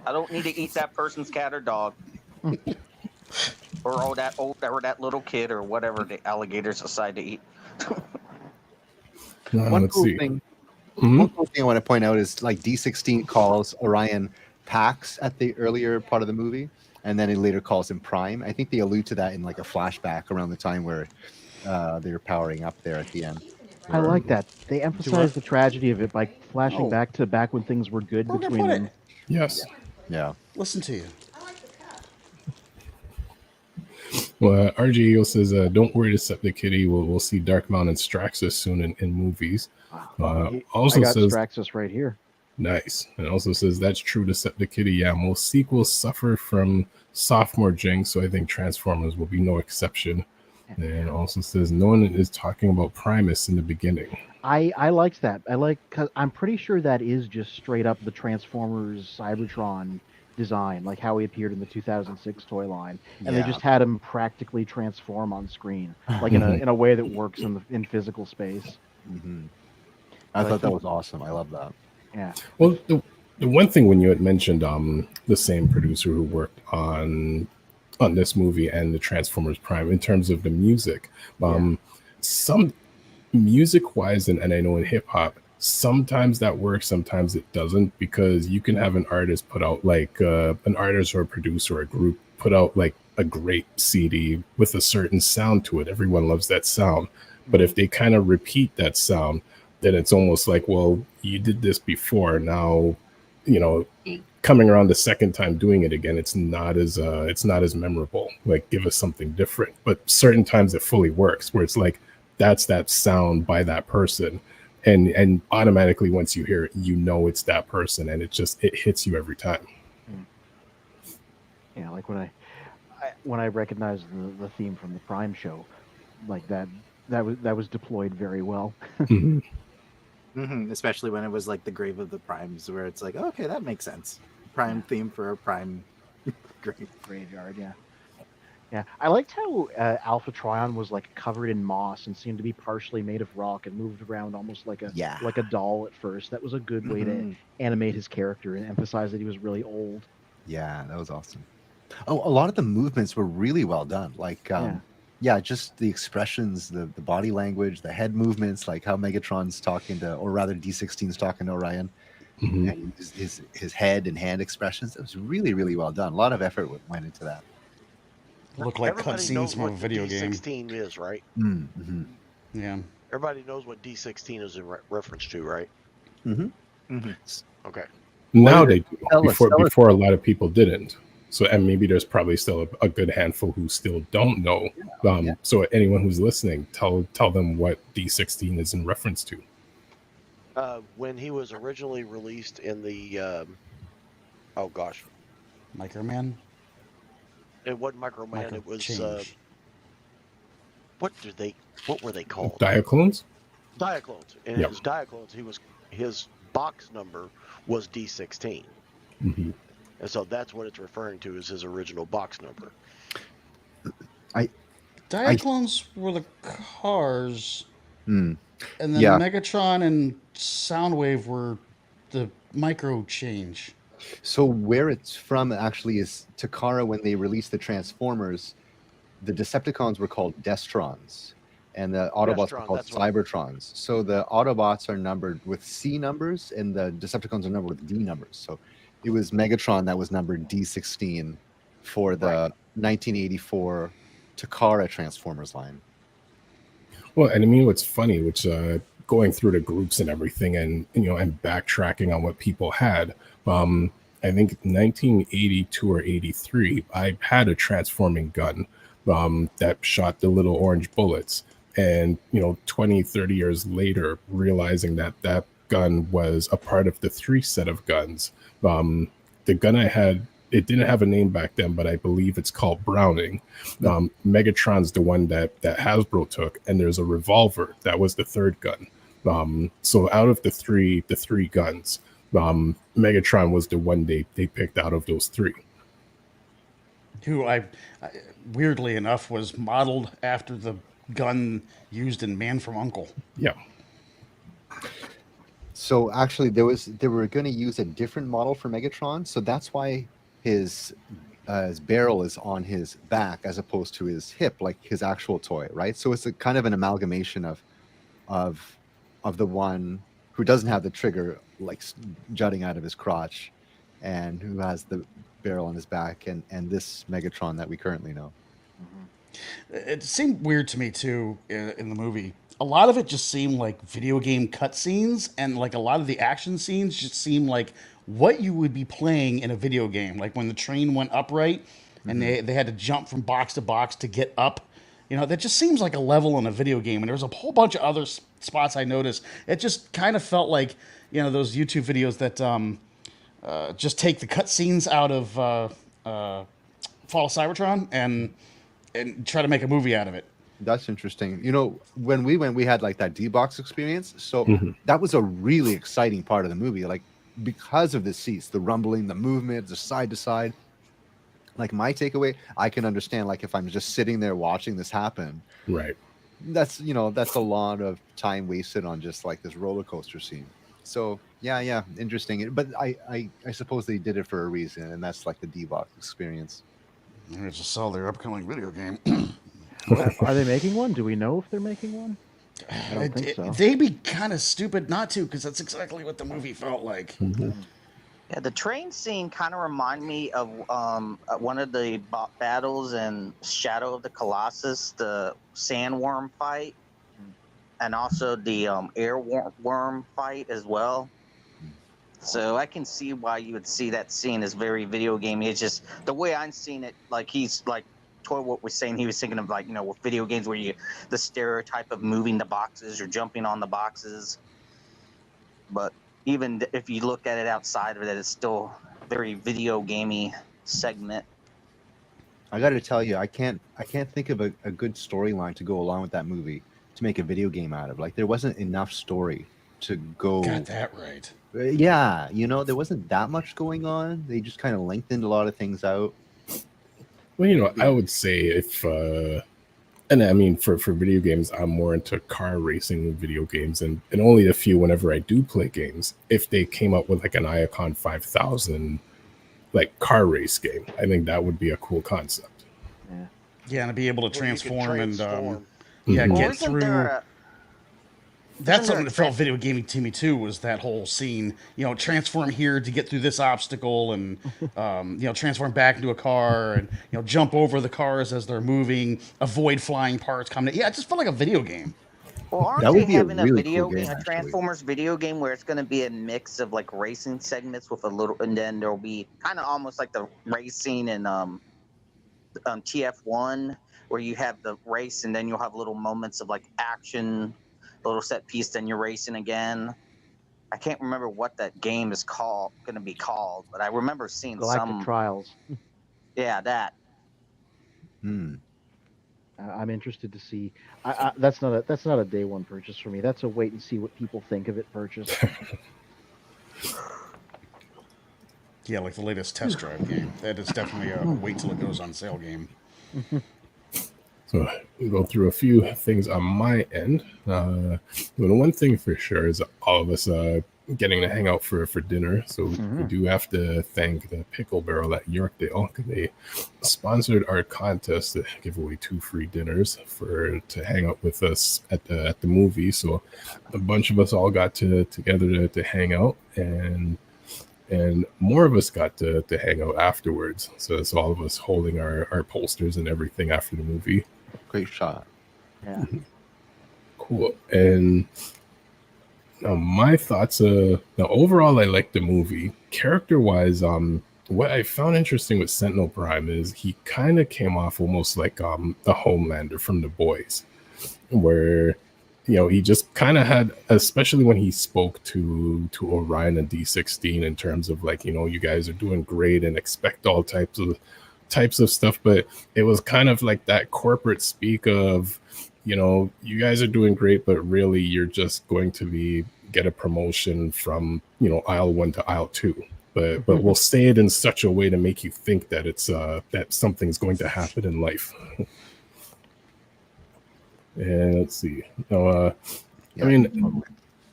I don't need to eat that person's cat or dog, or that little kid, or whatever the alligators decide to eat. One cool thing I want to point out is like D16 calls Orion Pax at the earlier part of the movie, and then it later calls him Prime. I think they allude to that in like a flashback around the time where they were powering up there at the end. I like that. They emphasize the tragedy of it by flashing back when things were good between them. Yes. Yeah. Listen to you. Well, RJ Eagle says, "Don't worry, Deceptikitty. We'll see Dark Mount and Straxus soon in movies." Also I got says Straxus right here. Nice, and also says that's true. Deceptikitty. Yeah, most sequels suffer from sophomore jinx, so I think Transformers will be no exception. And also says no one is talking about Primus in the beginning. I liked that. Because I'm pretty sure that is just straight up the Transformers Cybertron design, like how he appeared in the 2006 toy line, and they just had him practically transform on screen, like in a way that works in physical space. I thought that was awesome. I love that. Yeah. Well, The one thing when you had mentioned the same producer who worked on this movie and the Transformers Prime in terms of the music, some music wise, and I know in hip hop, sometimes that works, sometimes it doesn't, because you can have an artist put out like an artist or a producer or a group put out like a great CD with a certain sound to it. Everyone loves that sound. But if they kind of repeat that sound, then it's almost like, well, you did this before. Now, you know, coming around the second time doing it again, it's not as memorable. Like, give us something different. But certain times it fully works, where it's like, that's that sound by that person. And automatically once you hear it, you know it's that person, and it hits you every time. Yeah, like when I recognized the theme from the Prime show, like that was deployed very well. Especially when it was like the Grave of the Primes, where it's like, okay, that makes sense. Prime theme for a Prime graveyard. Yeah, I liked how Alpha Trion was like covered in moss and seemed to be partially made of rock and moved around almost like a doll at first. That was a good way to animate his character and emphasize that he was really old. Yeah, that was awesome. Oh, a lot of the movements were really well done. Like, just the expressions, the body language, the head movements, like how Megatron's talking to, or rather D16's talking to Orion, and his head and hand expressions. It was really, really well done. A lot of effort went into that. Look like cutscenes from a video game. D16 is, right? Yeah. Everybody knows what D16 is in reference to, right? Okay. Now they do. Before a lot of people didn't. So, and maybe there's probably still a good handful who still don't know. So anyone who's listening, tell them what D16 is in reference to. When he was originally released in the, Microman? It wasn't Microman. It was what were they called? Diaclones. Diaclones. And his Diaclones, his box number was D16. And so that's what it's referring to as his original box number. Diaclones were the cars, and then Megatron and Soundwave were the micro change. So where it's from actually is Takara. When they released the Transformers, the Decepticons were called Destrons, and the Autobots were called Cybertrons. So the Autobots are numbered with C numbers, and the Decepticons are numbered with D numbers. So it was Megatron that was numbered D16 for the 1984 Takara Transformers line. Well, and I mean, what's funny, which going through the groups and everything, and and backtracking on what people had. I think 1982 or 83, I had a transforming gun that shot the little orange bullets. And 20, 30 years later, realizing that gun was a part of the 3 set of guns. The gun I had, it didn't have a name back then, but I believe it's called Browning. Megatron's the one that Hasbro took, and there's a revolver that was the 3rd gun. So out of the three guns, Megatron was the one they picked out of those 3. Who I weirdly enough was modeled after the gun used in Man from U.N.C.L.E. Yeah. So actually, they were going to use a different model for Megatron, so that's why his barrel is on his back as opposed to his hip, like his actual toy, right? So it's a kind of an amalgamation of the one who doesn't have the trigger like jutting out of his crotch, and who has the barrel on his back, and this Megatron that we currently know. It seemed weird to me too in the movie. A lot of it just seemed like video game cutscenes, and like a lot of the action scenes just seemed like what you would be playing in a video game. Like when the train went upright and they had to jump from box to box to get up. That just seems like a level in a video game. And there was a whole bunch of other spots I noticed. It just kind of felt like, those YouTube videos that just take the cutscenes out of Fall of Cybertron and try to make a movie out of it. That's interesting. When we went, we had like that D-Box experience. So that was a really exciting part of the movie. Like, because of the seats, the rumbling, the movement, the side to side. Like, my takeaway, I can understand, like, if I'm just sitting there watching this happen. Right. That's a lot of time wasted on just like this roller coaster scene. So Yeah, interesting. But I suppose they did it for a reason, and that's like the D-Box experience. They're to sell their upcoming video game. Are they making one? Do we know if they're making one? I don't think so. They'd be kind of stupid not to, because that's exactly what the movie felt like. Yeah, the train scene kind of reminded me of one of the battles in Shadow of the Colossus, the sandworm fight, and also the airworm fight as well. So I can see why you would see that scene as very video gamey. It's just the way I'm seeing it, like he's like what we're saying, he was thinking of like, with video games where the stereotype of moving the boxes or jumping on the boxes. But even if you look at it outside of it, it's still very video gamey segment. I got to tell you, I can't think of a good storyline to go along with that movie to make a video game out of. Like, there wasn't enough story to go. Got that right. Yeah, there wasn't that much going on. They just kind of lengthened a lot of things out. Well, I would say if, and I mean, for video games, I'm more into car racing video games, and only a few whenever I do play games. If they came up with like an Iacon 5000, like car race game, I think that would be a cool concept. Yeah, and to be able to transform and Mhm. get through. That's something that felt video gaming to me too. Was that whole scene? Transform here to get through this obstacle, and transform back into a car, and jump over the cars as they're moving, avoid flying parts coming. Yeah, it just felt like a video game. Well, aren't they having a video game, a Transformers video game, where it's going to be a mix of like racing segments with a little, and then there'll be kind of almost like the racing in TF1, where you have the race and then you'll have little moments of like action, little set piece, then you're racing again. I can't remember what that game is going to be called, but I remember seeing Galactic Trials. Yeah, that. I'm interested to see. That's not a day one purchase for me. That's a wait and see what people think of it purchase. Yeah, like the latest test drive game. That is definitely a wait till it goes on sale game. So we'll go through a few things on my end. The one thing for sure is all of us getting to hang out for dinner. So we do have to thank the Pickle Barrel at Yorkdale, because they sponsored our contest to give away 2 free dinners to hang out with us at the movie. So a bunch of us all got together to hang out, and more of us got to hang out afterwards. So it's all of us holding our posters and everything after the movie. Great shot. Yeah. Cool. And now my thoughts, now overall, I like the movie. Character-wise, what I found interesting with Sentinel Prime is he kind of came off almost like the Homelander from The Boys, where he just kind of had, especially when he spoke to Orion and D16 in terms of like, you guys are doing great and expect all types of stuff, but it was kind of like that corporate speak of, you guys are doing great, but really you're just going to get a promotion from, aisle 1 to aisle 2. But we'll say it in such a way to make you think that it's that something's going to happen in life. And let's see. Now, I mean,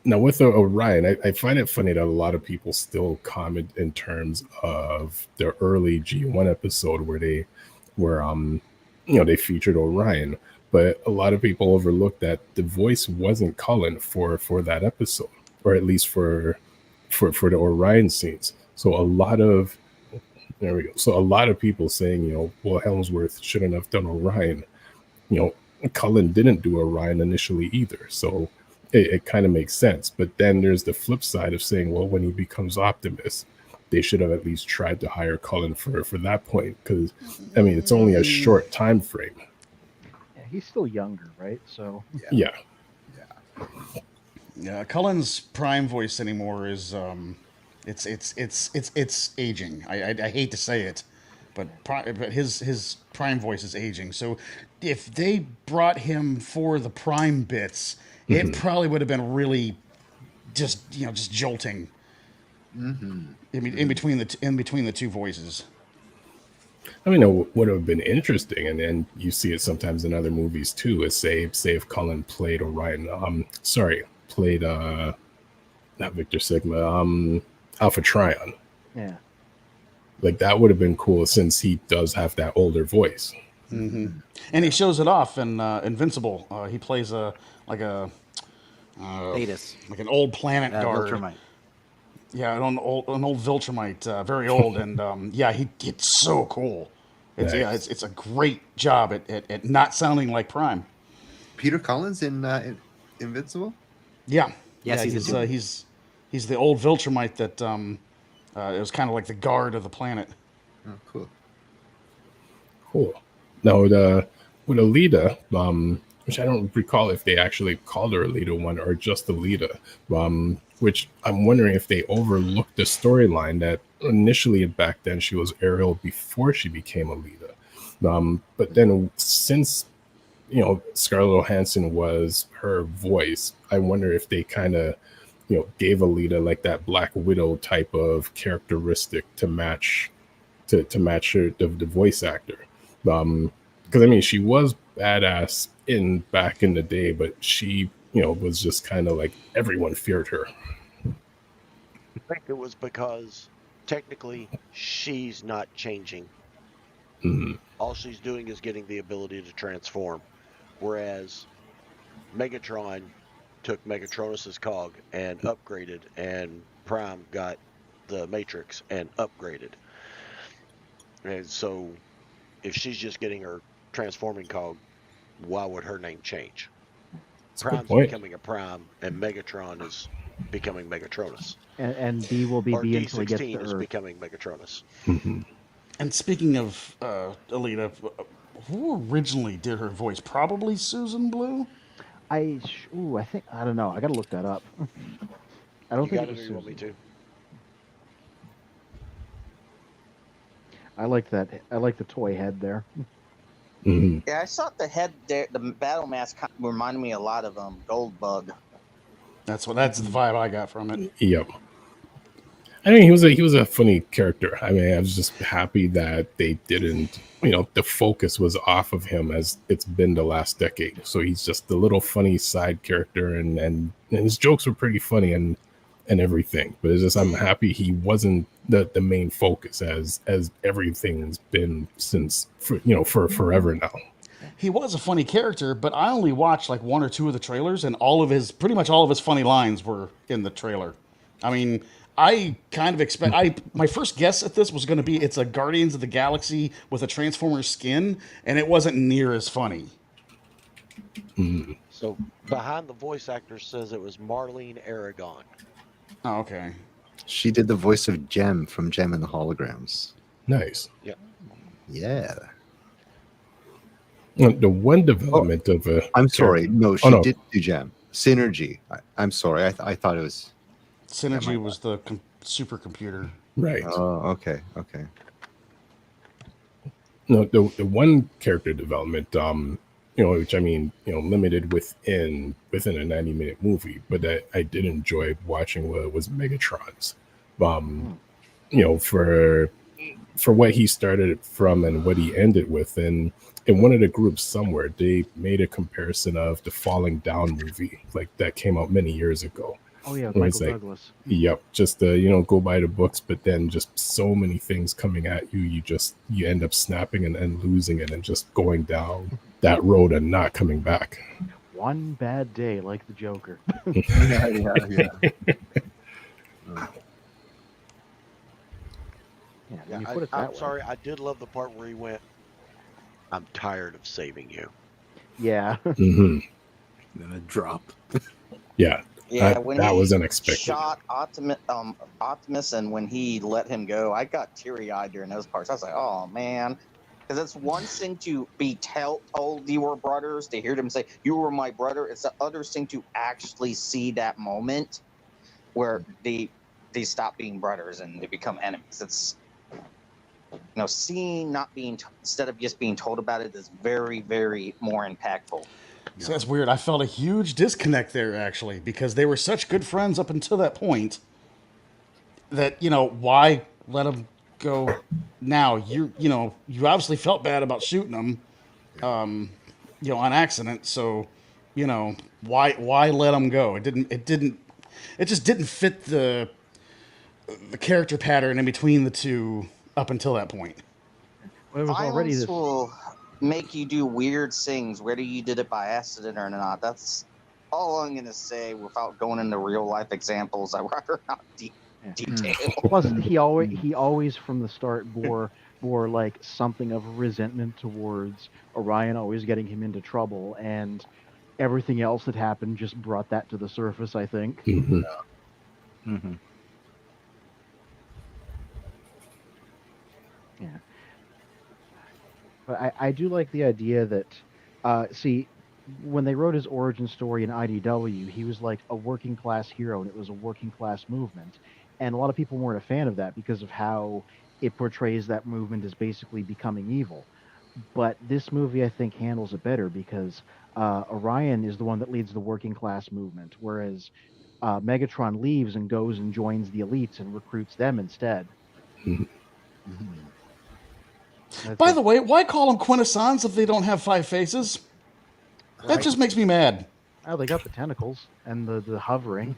now with Orion, I find it funny that a lot of people still comment in terms of the early G1 episode where they featured Orion, but a lot of people overlooked that the voice wasn't Cullen for that episode, or at least for the Orion scenes. So a lot of people saying, well, Helmsworth shouldn't have done Orion. Cullen didn't do Orion initially either, so it kind of makes sense. But then there's the flip side of saying, well, when he becomes Optimus, they should have at least tried to hire Cullen for that point, because I mean it's only a short time frame. Yeah, he's still younger, right? So yeah. Cullen's Prime voice anymore is it's aging. I hate to say it, but his Prime voice is aging. So if they brought him for the Prime bits, it probably would have been really just jolting. In between the two voices. I mean, it would have been interesting, and then you see it sometimes in other movies too. Is say if Cullen played Orion, played not Victor Sigma, Alpha Trion. Yeah. Like that would have been cool since he does have that older voice. Mm-hmm. And he shows it off in Invincible. He plays like an old planet guard. Viltrumite. Yeah, an old Viltrumite, very old, and yeah, it's so cool. It's a great job at not sounding like Prime. Peter Collins in Invincible. Yeah, yes, he's the old Viltrumite that it was kind of like the guard of the planet. Oh, cool. Cool. Now with Alita, which I don't recall if they actually called her Alita 1 or just Alita, which I'm wondering if they overlooked the storyline that initially back then she was Ariel before she became Alita. But then since, Scarlett Johansson was her voice, I wonder if they kind of, gave Alita like that Black Widow type of characteristic to match her, the voice actor. Because I mean, she was badass back in the day, but she, was just kind of like everyone feared her. I think it was because technically she's not changing. Mm-hmm. All she's doing is getting the ability to transform, whereas Megatron took Megatronus's cog and upgraded, and Prime got the Matrix and upgraded. And so, if she's just getting her transforming cog, why would her name change? Prime's becoming a Prime, and Megatron is becoming Megatronus. And B will be B until he gets to D16 is Earth. becoming Megatronus. Mm-hmm. And speaking of Alita, who originally did her voice? Probably Susan Blue? I think, I don't know. I gotta look that up. I don't think it was You want me Susan. to? I like that. I like the toy head there. Mm-hmm. Yeah, I thought the head there, the battle mask reminded me a lot of Goldbug. That's the vibe I got from it. Yep. I mean, he was a funny character. I mean, I was just happy that they didn't, the focus was off of him as it's been the last decade. So he's just the little funny side character, and his jokes were pretty funny and everything. But it's just I'm happy he wasn't the main focus as everything's been since for forever now. He was a funny character, but I only watched like one or two of the trailers, and pretty much all of his funny lines were in the trailer. I mean, I kind of my first guess at this was going to be it's a Guardians of the Galaxy with a Transformers skin, and it wasn't near as funny. Mm. So behind the voice actor says it was Marlene Aragon. Oh, okay. She did the voice of Jem from Jem and the Holograms. Nice. Yeah. Yeah. The one development of I'm sorry. No, she no. did do Jem. Synergy. I'm sorry. I thought it was... Synergy was the supercomputer. Right. Oh, okay. Okay. No, the one character development, which I mean, limited within a 90-minute movie, but that I did enjoy watching was Megatron's. For what he started from and what he ended with, and in one of the groups somewhere, they made a comparison of the Falling Down movie, like that came out many years ago. Oh yeah, Michael Douglas. Yep, just go by the books, but then just so many things coming at you, you end up snapping and losing it and just going down that road and not coming back. One bad day, like the Joker. Yeah. When you put it that I'm way. sorry, I did love the part where he went, I'm tired of saving you. Yeah. Mm-hmm. Then a drop. Yeah. Yeah, that was unexpected. Shot Optimus, and when he let him go, I got teary-eyed during those parts. I was like, "Oh man," because it's one thing to be told you were brothers, to hear them say you were my brother. It's the other thing to actually see that moment where they stop being brothers and they become enemies. It's seeing not being instead of just being told about it is very, very more impactful. So that's weird. I felt a huge disconnect there, actually, because they were such good friends up until that point that, why let them go now? You obviously felt bad about shooting them, on accident. So, why let them go? It didn't it just didn't fit the character pattern in between the two up until that point. Well, it was already Violence this. will make you do weird things, whether you did it by accident or not. That's all I'm gonna say without going into real life examples. I'd rather not detail. Plus, he always from the start bore like something of resentment towards Orion always getting him into trouble, and everything else that happened just brought that to the surface, I think. Mhm. Mm-hmm. Yeah. But I do like the idea that, see, when they wrote his origin story in IDW, he was like a working class hero, and it was a working class movement. And a lot of people weren't a fan of that because of how it portrays that movement as basically becoming evil. But this movie, I think, handles it better because Orion is the one that leads the working class movement, whereas Megatron leaves and goes and joins the elites and recruits them instead. By the way, why call them quintessons if they don't have 5 faces? That just makes me mad. Oh, they got the tentacles and the hovering.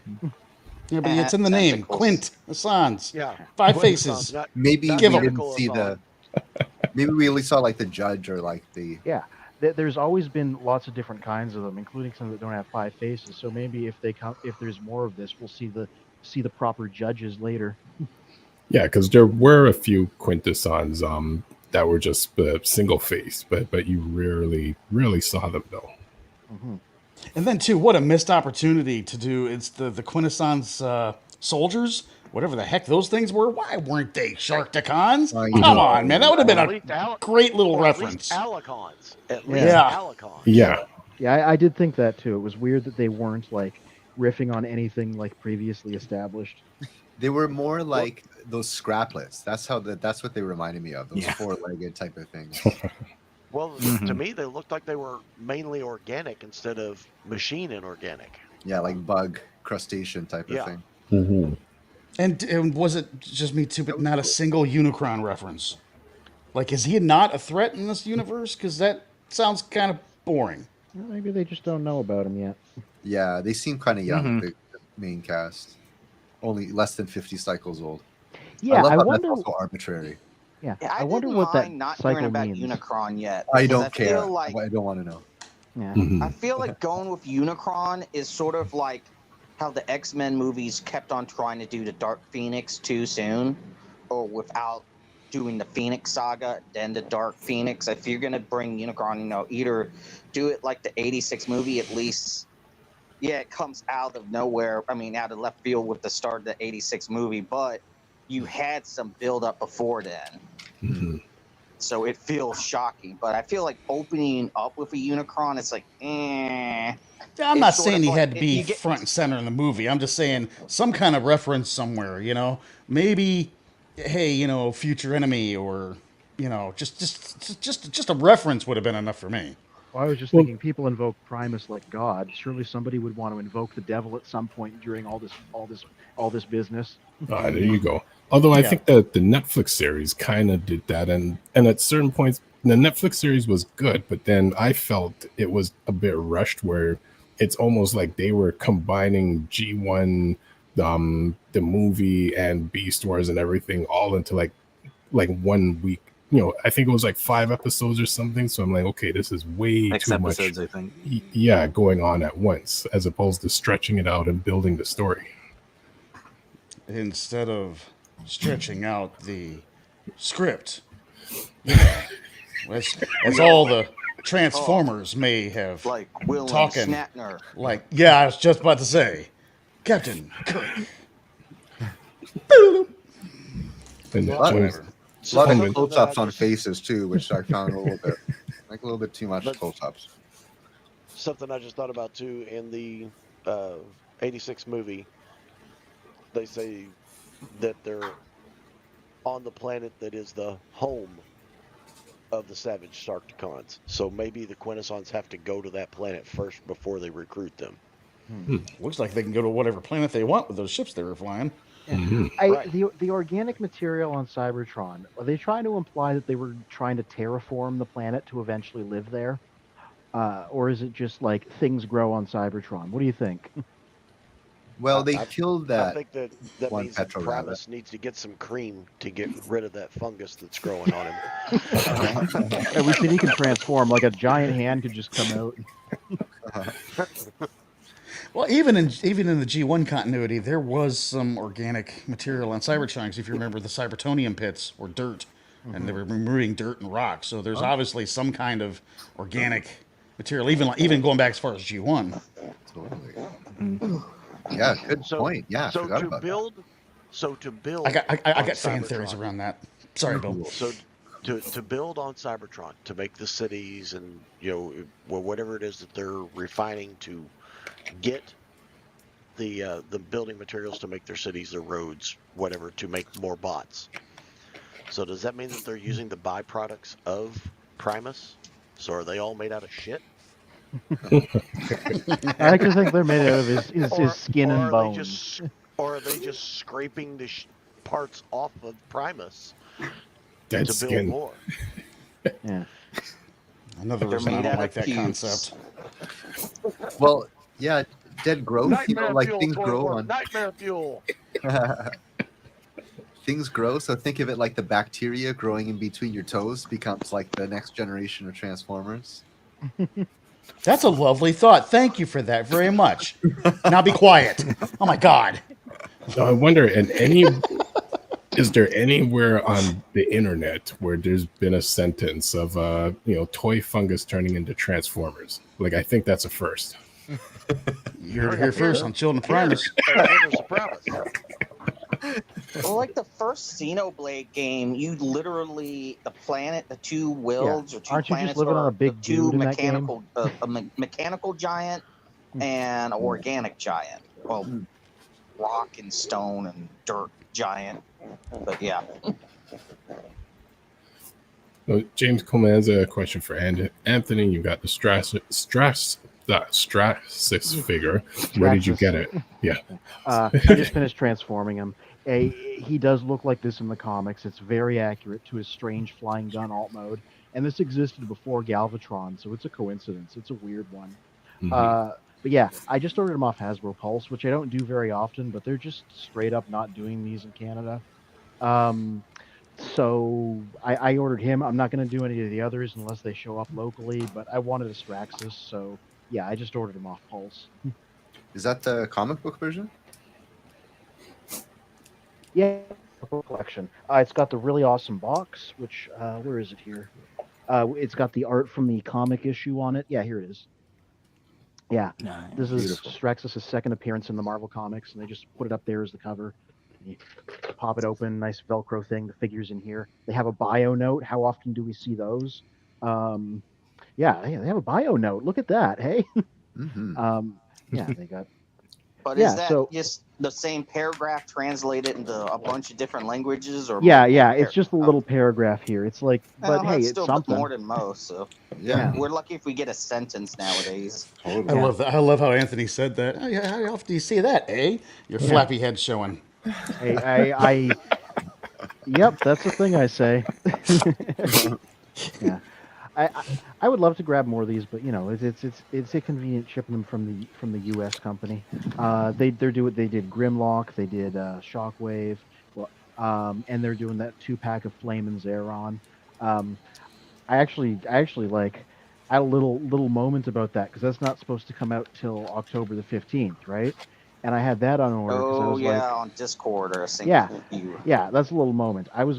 Yeah, but it's in the name. Quintessons. Yeah. 5 faces. Maybe we Give 'em. didn't see the. Maybe we only saw like the judge or like the. Yeah, there's always been lots of different kinds of them, including some that don't have 5 faces. So maybe if there's more of this, we'll see the proper judges later. Yeah, because there were a few quintessons that were just single face, but you rarely saw them though. Mm-hmm. And then too, what a missed opportunity to do. It's the quintessons soldiers, whatever the heck those things were. Why weren't they Sharkticons? Come on, man, that would have been a great little reference. At least Alicons. At Yeah. least Alicons. Yeah. Yeah, I did think that too. It was weird that they weren't like riffing on anything like previously established. They were more like those scraplets. That's what they reminded me of. Those Yeah. 4-legged type of things. Well, to me, they looked like they were mainly organic instead of machine and organic. Yeah, like bug crustacean type of Yeah. thing. Mm-hmm. And was it just me too, but not a single Unicron reference? Like, is he not a threat in this universe? Because that sounds kind of boring. Well, maybe they just don't know about him yet. Yeah, they seem kind of young, the main cast. Only less than 50 cycles old. Yeah, I, love I how wonder. that's also arbitrary. Yeah, Yeah, I wonder didn't what that mind not hearing cycle about means. Unicron yet. I because don't care. Feel like, I don't want to know. Yeah. Mm-hmm. I feel like going with Unicron is sort of like how the X-Men movies kept on trying to do the Dark Phoenix too soon, or without doing the Phoenix Saga, then the Dark Phoenix. If you're gonna bring Unicron, either do it like the '86 movie at least. Yeah, it comes out of nowhere. I mean, out of left field with the start of the '86 movie, but you had some build up before then. Mm-hmm. So it feels shocking, but I feel like opening up with a Unicron, it's like, I'm It's not sort saying of he like- had to be you get- front and center in the movie. I'm just saying some kind of reference somewhere, Maybe, hey, future enemy or, just a reference would have been enough for me. Well, I was just thinking, people invoke Primus like God. Surely somebody would want to invoke the devil at some point during all this business. There you go. Although I Yeah. think that the Netflix series kind of did that, and at certain points, the Netflix series was good, but then I felt it was a bit rushed, where it's almost like they were combining G1, the movie, and Beast Wars and everything all into like 1 week. I think it was like 5 episodes or something. So I'm like, okay, this is way Six too much. episodes, I think. Yeah, going on at once, as opposed to stretching it out and building the story. Instead of stretching out the script, as all the Transformers may have like Will talking. and Shatner. Like, yeah, I was just about to say, Captain Kirk. And A lot Whatever. of close-ups on faces too, which I found a little bit too much close-ups. Something I just thought about too in the '86 movie. They say that they're on the planet that is the home of the savage Sharkticons. So maybe the Quintessons have to go to that planet first before they recruit them. Looks like they can go to whatever planet they want with those ships they were flying. The organic material on Cybertron, are they trying to imply that they were trying to terraform the planet to eventually live there? Or is it just like things grow on Cybertron? What do you think? Well, they killed I that. think that one means that Petro Primus needs to get some cream to get rid of that fungus that's growing on him. And we said he can transform, like a giant hand could just come out. Well, even in the G1 continuity, there was some organic material on Cybertrunks. If you remember, the Cybertonium pits were dirt, and they were removing dirt and rock. So there's obviously some kind of organic material, even going back as far as G1. Totally. Yeah, good point. Yeah, So forgot to about build, I got on fan theories Cybertron. around that. Sorry, Bill. So to build on Cybertron, to make the cities and whatever it is that they're refining to get the building materials to make their cities, their roads, whatever, to make more bots. So does that mean that they're using the byproducts of Primus? So are they all made out of shit? I actually think they're made out of his skin and bones. Or are they just scraping the parts off of Primus Dead to skin. build more? Yeah. Another They're reason I made don't out like of that cubes. concept. Well, yeah, dead growth. Nightmare Like fuel, things grow Torborg, on. nightmare fuel. Things grow, so think of it like the bacteria growing in between your toes becomes like the next generation of Transformers. That's a lovely thought. Thank you for that very much. Now be quiet. Oh my God. So I wonder, is there anywhere on the internet where there's been a sentence of toy fungus turning into Transformers? Like, I think that's a first. You heard it here first on Children of Primus. Well, like the first Xenoblade game, you literally the two worlds or two Aren't you planets just living on a big two dude in that game? mechanical, mechanical giant and an organic giant. Well, rock and stone and dirt giant. But yeah. So James Coleman has a question for Anthony. You got the Stratus figure. Where did you get it? Yeah. I just finished transforming him. He does look like this in the comics. It's very accurate to his strange flying gun alt mode. And this existed before Galvatron, so it's a coincidence. It's a weird one. But yeah, I just ordered them off Hasbro Pulse, which I don't do very often, but they're just straight up not doing these in Canada. So I ordered him. I'm not going to do any of the others unless they show up locally, but I wanted a Straxus, so yeah, I just ordered him off Pulse. Is that the comic book version? Yeah, collection. It's got the really awesome box, which where is it here? It's got the art from the comic issue on it. Yeah, here it is. Yeah, this is Straxus' second appearance in the Marvel Comics, and they just put it up there as the cover. You pop it open, nice Velcro thing. The figure's in here. They have a bio note. How often do we see those? Yeah, they have a bio note. Look at that. Hey. Yeah, they got. But is that just the same paragraph translated into a bunch of different languages, or yeah, it's just a little paragraph here. It's like, but hey, it's still something more than most. So yeah, we're lucky if we get a sentence nowadays. I love that. I love how Anthony said that. Oh, yeah, how often do you see that? Your flappy head showing. Yep, that's the thing I say. Yeah. I would love to grab more of these, but it's inconvenient shipping them from the U.S. company. They did Grimlock, they did Shockwave, and they're doing that 2-pack of Flame and Zeron. I actually like I had a little moment about that because that's not supposed to come out till October the 15th, right? And I had that on order. Oh yeah, on Discord or something. Yeah, that's a little moment. I was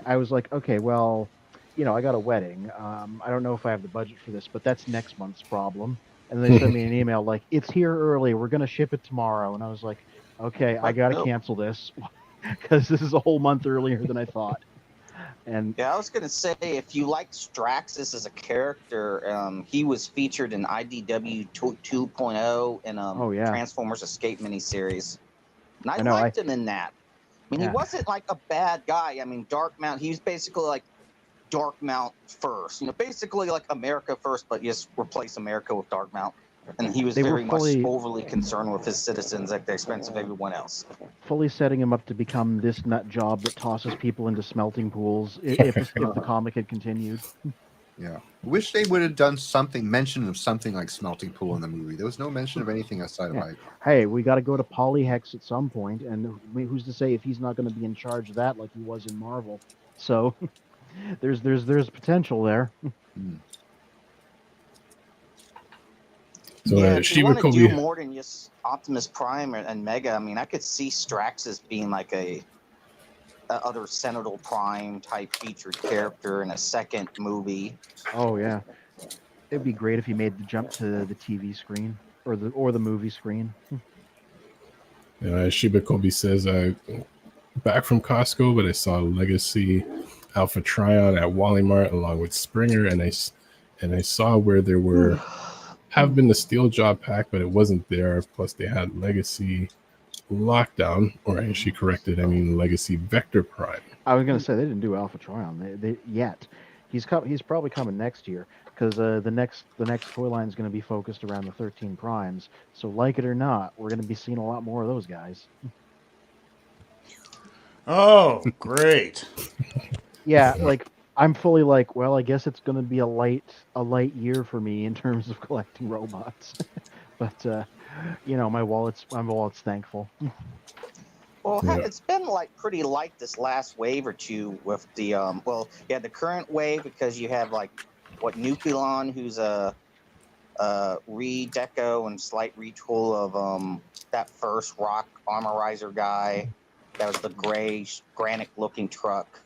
I was like, okay, well. I got a wedding. I don't know if I have the budget for this, but that's next month's problem. And they sent me an email like, it's here early. We're going to ship it tomorrow. And I was like, okay, I got to cancel this because this is a whole month earlier than I thought. And yeah, I was going to say, if you like Straxus as a character, he was featured in IDW 2.0 and Transformers Escape miniseries. And I liked him in that. I mean, he wasn't like a bad guy. I mean, Dark Mount, he was basically like Dark Mount first, basically like America first, but just replace America with Dark Mount. And he was very much overly concerned with his citizens at the expense of everyone else. Fully setting him up to become this nut job that tosses people into smelting pools if the comic had continued. Yeah. Wish they would have done something, mention of something like smelting pool in the movie. There was no mention of anything outside of Hydra. Hey, we got to go to Polyhex at some point, and who's to say if he's not going to be in charge of that like he was in Marvel? So there's potential there. So yeah, if you want to Kobe, do more than just Optimus Prime and Mega, I mean, I could see Straxus being like a other Sentinel Prime type featured character in a second movie. Oh yeah, it'd be great if he made the jump to the TV screen or the movie screen. Shiba Kobe says, back from Costco, but I saw Legacy Alpha Trion at Wally Mart along with Springer, and I saw where there were have been the Steel Jaw pack, but it wasn't there. Plus, they had Legacy Lockdown, or actually corrected, I mean Legacy Vector Prime. I was gonna say they didn't do Alpha Trion they yet. He's probably coming next year because the next toy line is going to be focused around the 13 primes. So like it or not, we're going to be seeing a lot more of those guys. Oh, great! Yeah, like I'm fully like, well, I guess it's going to be a light year for me in terms of collecting robots. But my wallet's thankful. Well, it's been like pretty light this last wave or two with the the current wave, because you have like Nucleon, who's a redeco and slight retool of that first rock armorizer guy. That was the gray granite looking truck.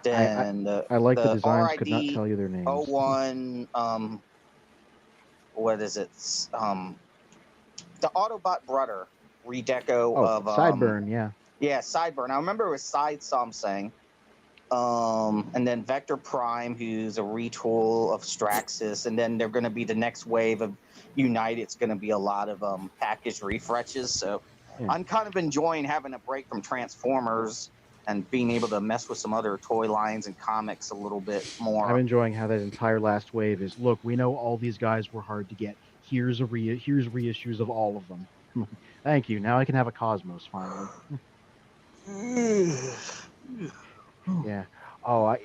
Then I like the designs, RID could not tell you their names. 01, what is it? The Autobot brother redeco of Sideburn, yeah. Yeah, Sideburn. I remember it was Side something. And then Vector Prime, who's a retool of Straxus, and then they're going to be the next wave of Unite. It's going to be a lot of package refreshes. So I'm kind of enjoying having a break from Transformers and being able to mess with some other toy lines and comics a little bit more. I'm enjoying how that entire last wave is. Look, we know all these guys were hard to get. Here's reissues of all of them. Thank you. Now I can have a Cosmos finally. Yeah. Oh,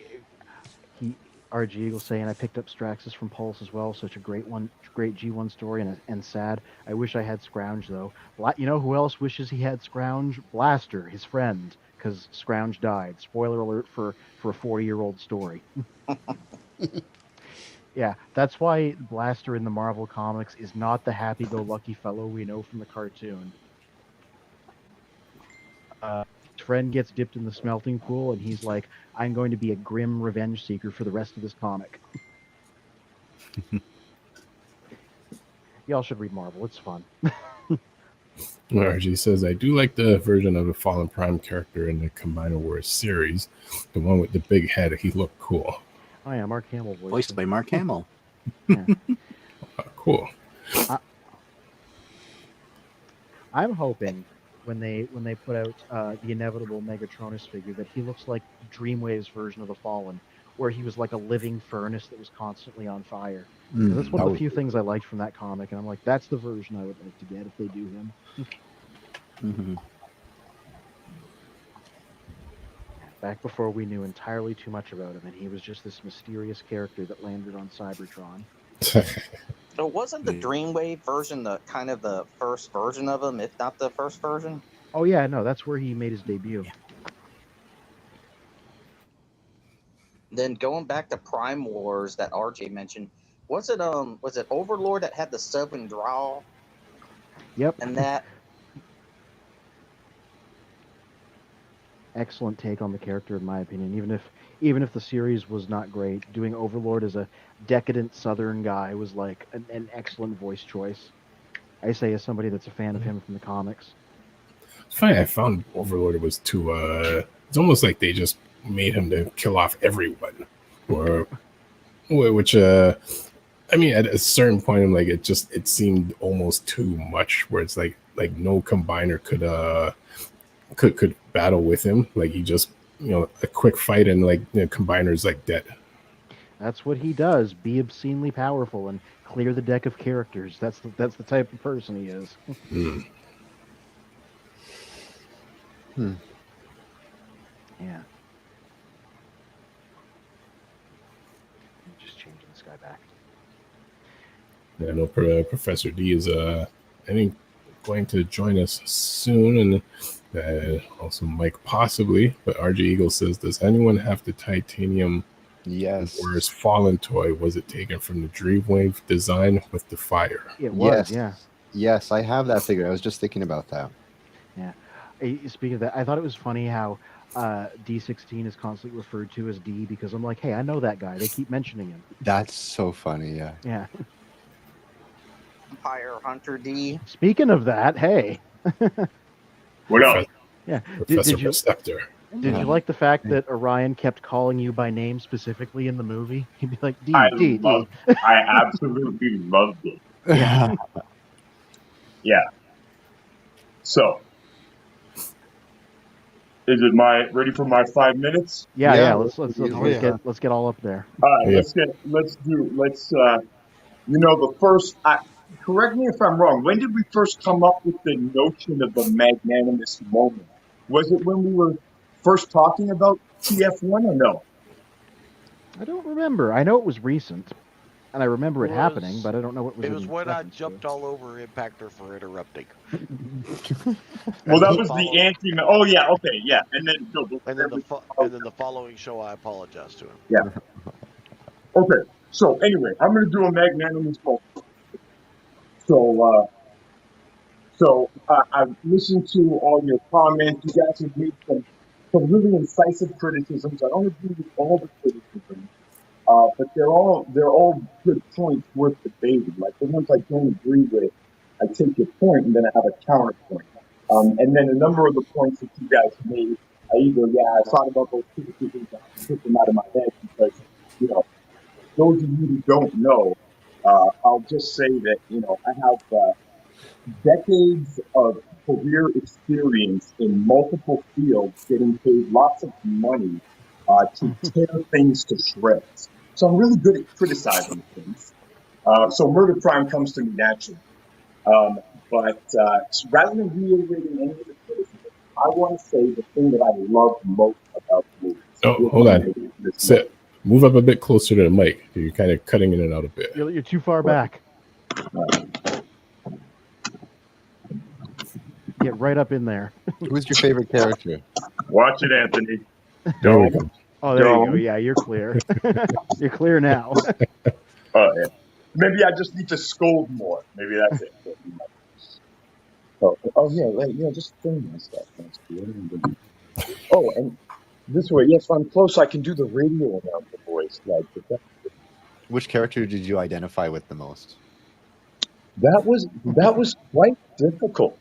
RG Eagle saying I picked up Straxus from Pulse as well. Such a great G1 story and sad. I wish I had Scrounge though. You know who else wishes he had Scrounge? Blaster, his friend, because Scrounge died. Spoiler alert for a 40-year-old story. Yeah, that's why Blaster in the Marvel comics is not the happy-go-lucky fellow we know from the cartoon. His friend gets dipped in the smelting pool, and he's like, I'm going to be a grim revenge seeker for the rest of this comic. Y'all should read Marvel. It's fun. RG says, I do like the version of the Fallen Prime character in the Combiner Wars series. The one with the big head. He looked cool. Oh, yeah, Mark Hamill voiced by Mark Hamill. Yeah. Cool. I'm hoping when they put out the inevitable Megatronus figure that he looks like Dreamwave's version of the Fallen, where he was like a living furnace that was constantly on fire. That's one of the few things I liked from that comic, and I'm like, that's the version I would like to get if they do him. Mm-hmm. Back before we knew entirely too much about him, and he was just this mysterious character that landed on Cybertron. So wasn't the Dreamwave version the kind of the first version of him, if not the first version? Oh yeah, no, that's where he made his debut. Then going back to Prime Wars that RJ mentioned, was it Overlord that had the Southern drawl? Yep. And that excellent take on the character, in my opinion. Even if the series was not great, doing Overlord as a decadent Southern guy was like an excellent voice choice. I say as somebody that's a fan of him from the comics. It's funny, I found Overlord was too. It's almost like they just made him to kill off everyone, which I mean, at a certain point, like it seemed almost too much. Where it's like no combiner could battle with him. Like he just a quick fight and like the combiner's like dead. That's what he does. Be obscenely powerful and clear the deck of characters. That's the type of person he is. Yeah. I know Professor D is I think going to join us soon, and also Mike possibly. But RG Eagle says, does anyone have the titanium? Yes. Whereas Fallen toy, was it taken from the Dreamwave design with the fire? It was, yeah. Yes, I have that figure. I was just thinking about that. Yeah. Speaking of that, I thought it was funny how D16 is constantly referred to as D because I'm like, hey, I know that guy. They keep mentioning him. That's so funny, yeah. Yeah. Empire Hunter D. Speaking of that, hey. What up? Yeah. Professor Receptor. Did you like the fact that Orion kept calling you by name specifically in the movie? He'd be like, D, D. I absolutely loved it. Yeah. Yeah. So, is it ready for my 5 minutes? Yeah. Let's get all up there. All right. Let's the first. Correct me if I'm wrong. When did we first come up with the notion of the magnanimous moment? Was it when we were first talking about TF1 or no? I don't remember. I know it was recent, and I remember it happening, but I don't know what was. It was when I jumped all over Impactor for interrupting. Well, that was the anti. Oh yeah, okay, yeah, and then the following show, I apologized to him. Yeah. Okay. So anyway, I'm going to do a magnanimous moment. So I've listened to all your comments. You guys have made some really incisive criticisms. I don't agree with all the criticisms, but they're all good points worth debating. Like the ones I don't agree with, I take your point and then I have a counterpoint. And then a number of the points that you guys made, I thought about those criticisms and I took them out of my head because, those of you who don't know, I'll just say that, I have decades of career experience in multiple fields, getting paid lots of money to tear things to shreds. So I'm really good at criticizing things. So Murder Prime comes to me naturally. But rather than reiterating any of the criticism, I want to say the thing that I love most about movies. Oh, hold on. Move up a bit closer to the mic. You're kind of cutting in and out a bit. You're too far back. Get right up in there. Who's your favorite character? Watch it, Anthony. There we go. Oh, there you go. Yeah, you're clear. You're clear now. Yeah. Maybe I just need to scold more. Maybe that's it. Just film my stuff. Oh, and this way, if I'm close, I can do the radio announcer voice. Which character did you identify with the most? That was quite difficult.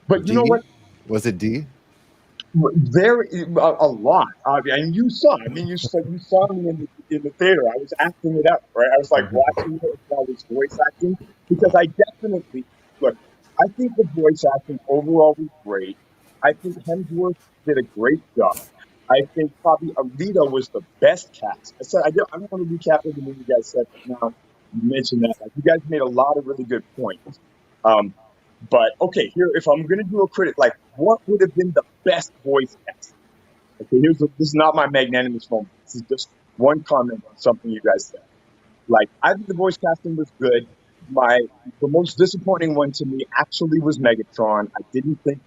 But you know what? Was it D? There, a lot. And you saw. You saw me in the theater. I was acting it out, right? I was like watching it while I was voice acting because I definitely look. I think the voice acting overall was great. I think Hemsworth did a great job. I think probably Alita was the best cast. I don't want to recap everything you guys said, but now you mentioned that. You guys made a lot of really good points. But okay, here, if I'm going to do a critic, what would have been the best voice cast? Okay, this is not my magnanimous moment. This is just one comment on something you guys said. I think the voice casting was good. The most disappointing one to me actually was Megatron. I didn't think,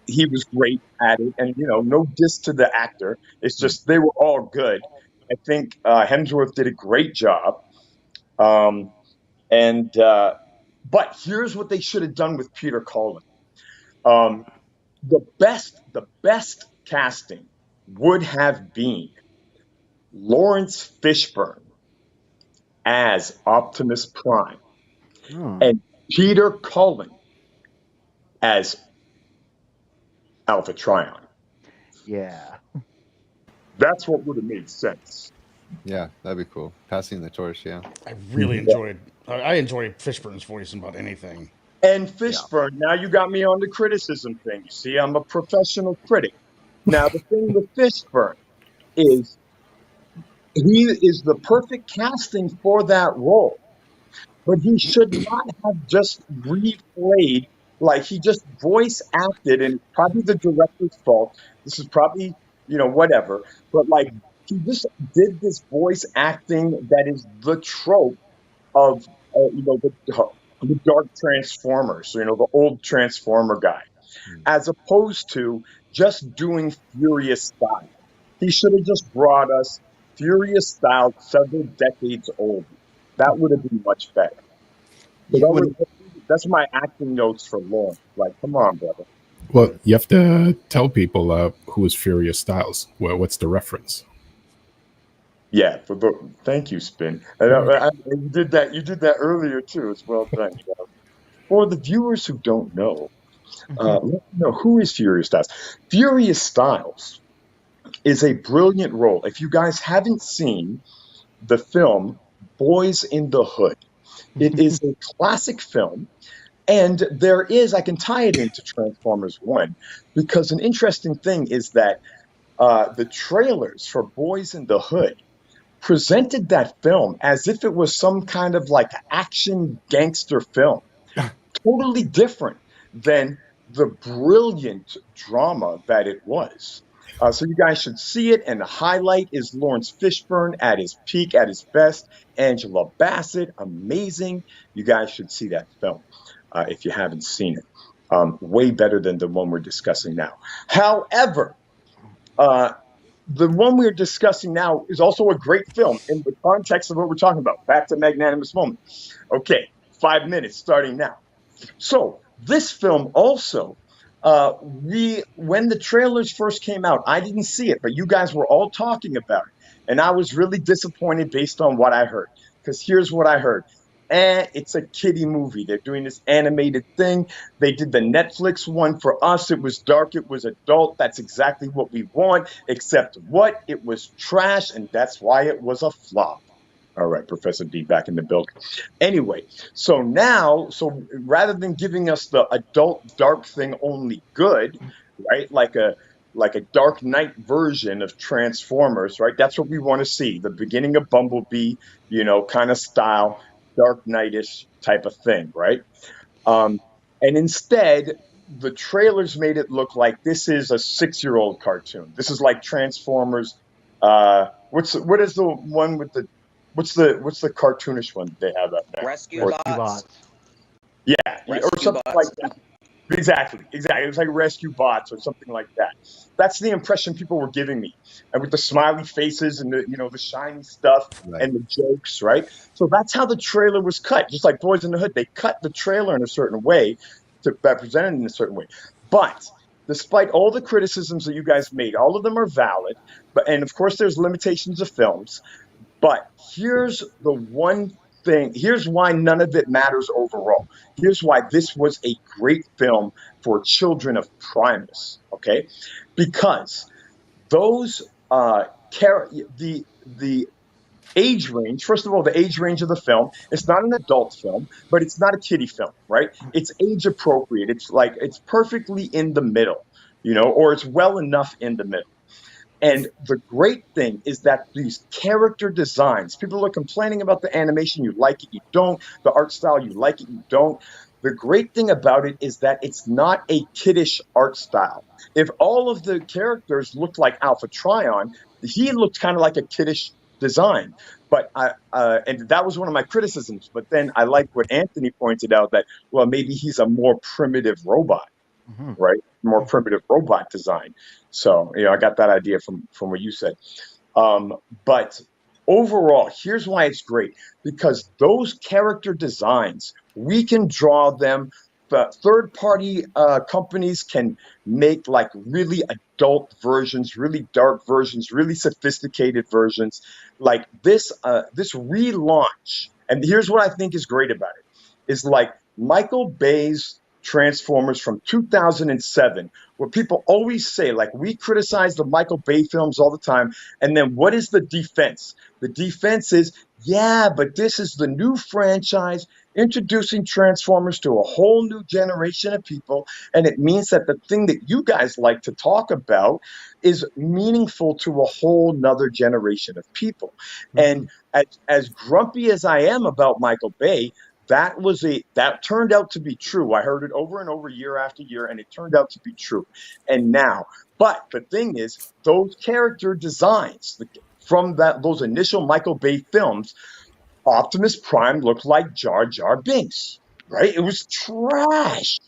he was great at it. And, no diss to the actor. It's just they were all good. I think Hemsworth did a great job. But here's what they should have done with Peter Cullen. The best casting would have been Lawrence Fishburne as Optimus Prime and Peter Cullen as Alpha Trion. Yeah. That's what would have made sense. Yeah, that'd be cool. Passing the torch, yeah. I really enjoyed Fishburne's voice in about anything. And Fishburne, now you got me on the criticism thing. You see, I'm a professional critic. Now, the thing with Fishburne is he is the perfect casting for that role. But he should not have just replayed, he just voice acted, and it's probably the director's fault. This is probably, whatever. But, he just did this voice acting that is the trope of the dark Transformers, the old Transformer guy, as opposed to just doing Furious style. He should have just brought us Furious style several decades old. That would have been much better. That's my acting notes for Lawrence. Like, come on, brother. Well, you have to tell people who is Furious Styles. What's the reference? Yeah, thank you, Spin. You did that. You did that earlier too. It's well done. For the viewers who don't know, let me know who is Furious Styles. Furious Styles is a brilliant role. If you guys haven't seen the film Boys in the Hood, it is a classic film. And I can tie it into Transformers 1, because an interesting thing is that the trailers for Boys in the Hood presented that film as if it was some kind of like action gangster film, totally different than the brilliant drama that it was. So you guys should see it, and the highlight is Lawrence Fishburne at his peak, at his best. Angela Bassett, amazing. You guys should see that film if you haven't seen it. Way better than the one we're discussing now. However, the one we're discussing now is also a great film in the context of what we're talking about. Back to Magnanimous Moment. Okay, 5 minutes starting now. So this film also, when the trailers first came out, I didn't see it, but you guys were all talking about it. And I was really disappointed based on what I heard. Because here's what I heard. It's a kiddie movie. They're doing this animated thing. They did the Netflix one for us. It was dark. It was adult. That's exactly what we want. Except what? It was trash, and that's why it was a flop. All right, Professor D back in the building. Anyway, so rather than giving us the adult dark thing only good, right, like a Dark Knight version of Transformers, right? That's what we want to see. The beginning of Bumblebee, kind of style, Dark Knight-ish type of thing, right? And instead, the trailers made it look like this is a 6-year-old cartoon. This is like Transformers. What is the one with the what's the cartoonish one they have out there? Rescue Bots. Yeah, Rescue or something Bots. like that. Exactly. It was like Rescue Bots or something like that. That's the impression people were giving me, and with the smiley faces and the shiny stuff and the jokes, right? So that's how the trailer was cut. Just like Boys in the Hood, they cut the trailer in a certain way to present it in a certain way. But despite all the criticisms that you guys made, all of them are valid. And of course, there's limitations of films. But here's the one thing. Here's why none of it matters overall. Here's why this was a great film for Children of Primus. Okay, because those the age range. First of all, the age range of the film. It's not an adult film, but it's not a kiddie film, right? It's age appropriate. It's perfectly in the middle, or it's well enough in the middle. And the great thing is that these character designs, people are complaining about the animation, you like it, you don't. The art style, you like it, you don't. The great thing about it is that it's not a kiddish art style. If all of the characters looked like Alpha Trion, he looked kind of like a kiddish design. But and that was one of my criticisms. But then I like what Anthony pointed out, that, well, maybe he's a more primitive robot. Right, more primitive robot design. So I got that idea from what you said. But overall, here's why it's great: because those character designs, we can draw them. The third-party companies can make like really adult versions, really dark versions, really sophisticated versions. Like this relaunch. And here's what I think is great about it: is like Michael Bay's Transformers from 2007, where people always say, like, we criticize the Michael Bay films all the time, and then what is the defense? The defense is, yeah, but this is the new franchise introducing Transformers to a whole new generation of people, and it means that the thing that you guys like to talk about is meaningful to a whole nother generation of people. And as grumpy as I am about Michael Bay, that turned out to be true. I heard it over and over, year after year, and it turned out to be true. And now, but the thing is, those character designs from those initial Michael Bay films Optimus Prime looked like Jar Jar Binks, right? It was trash.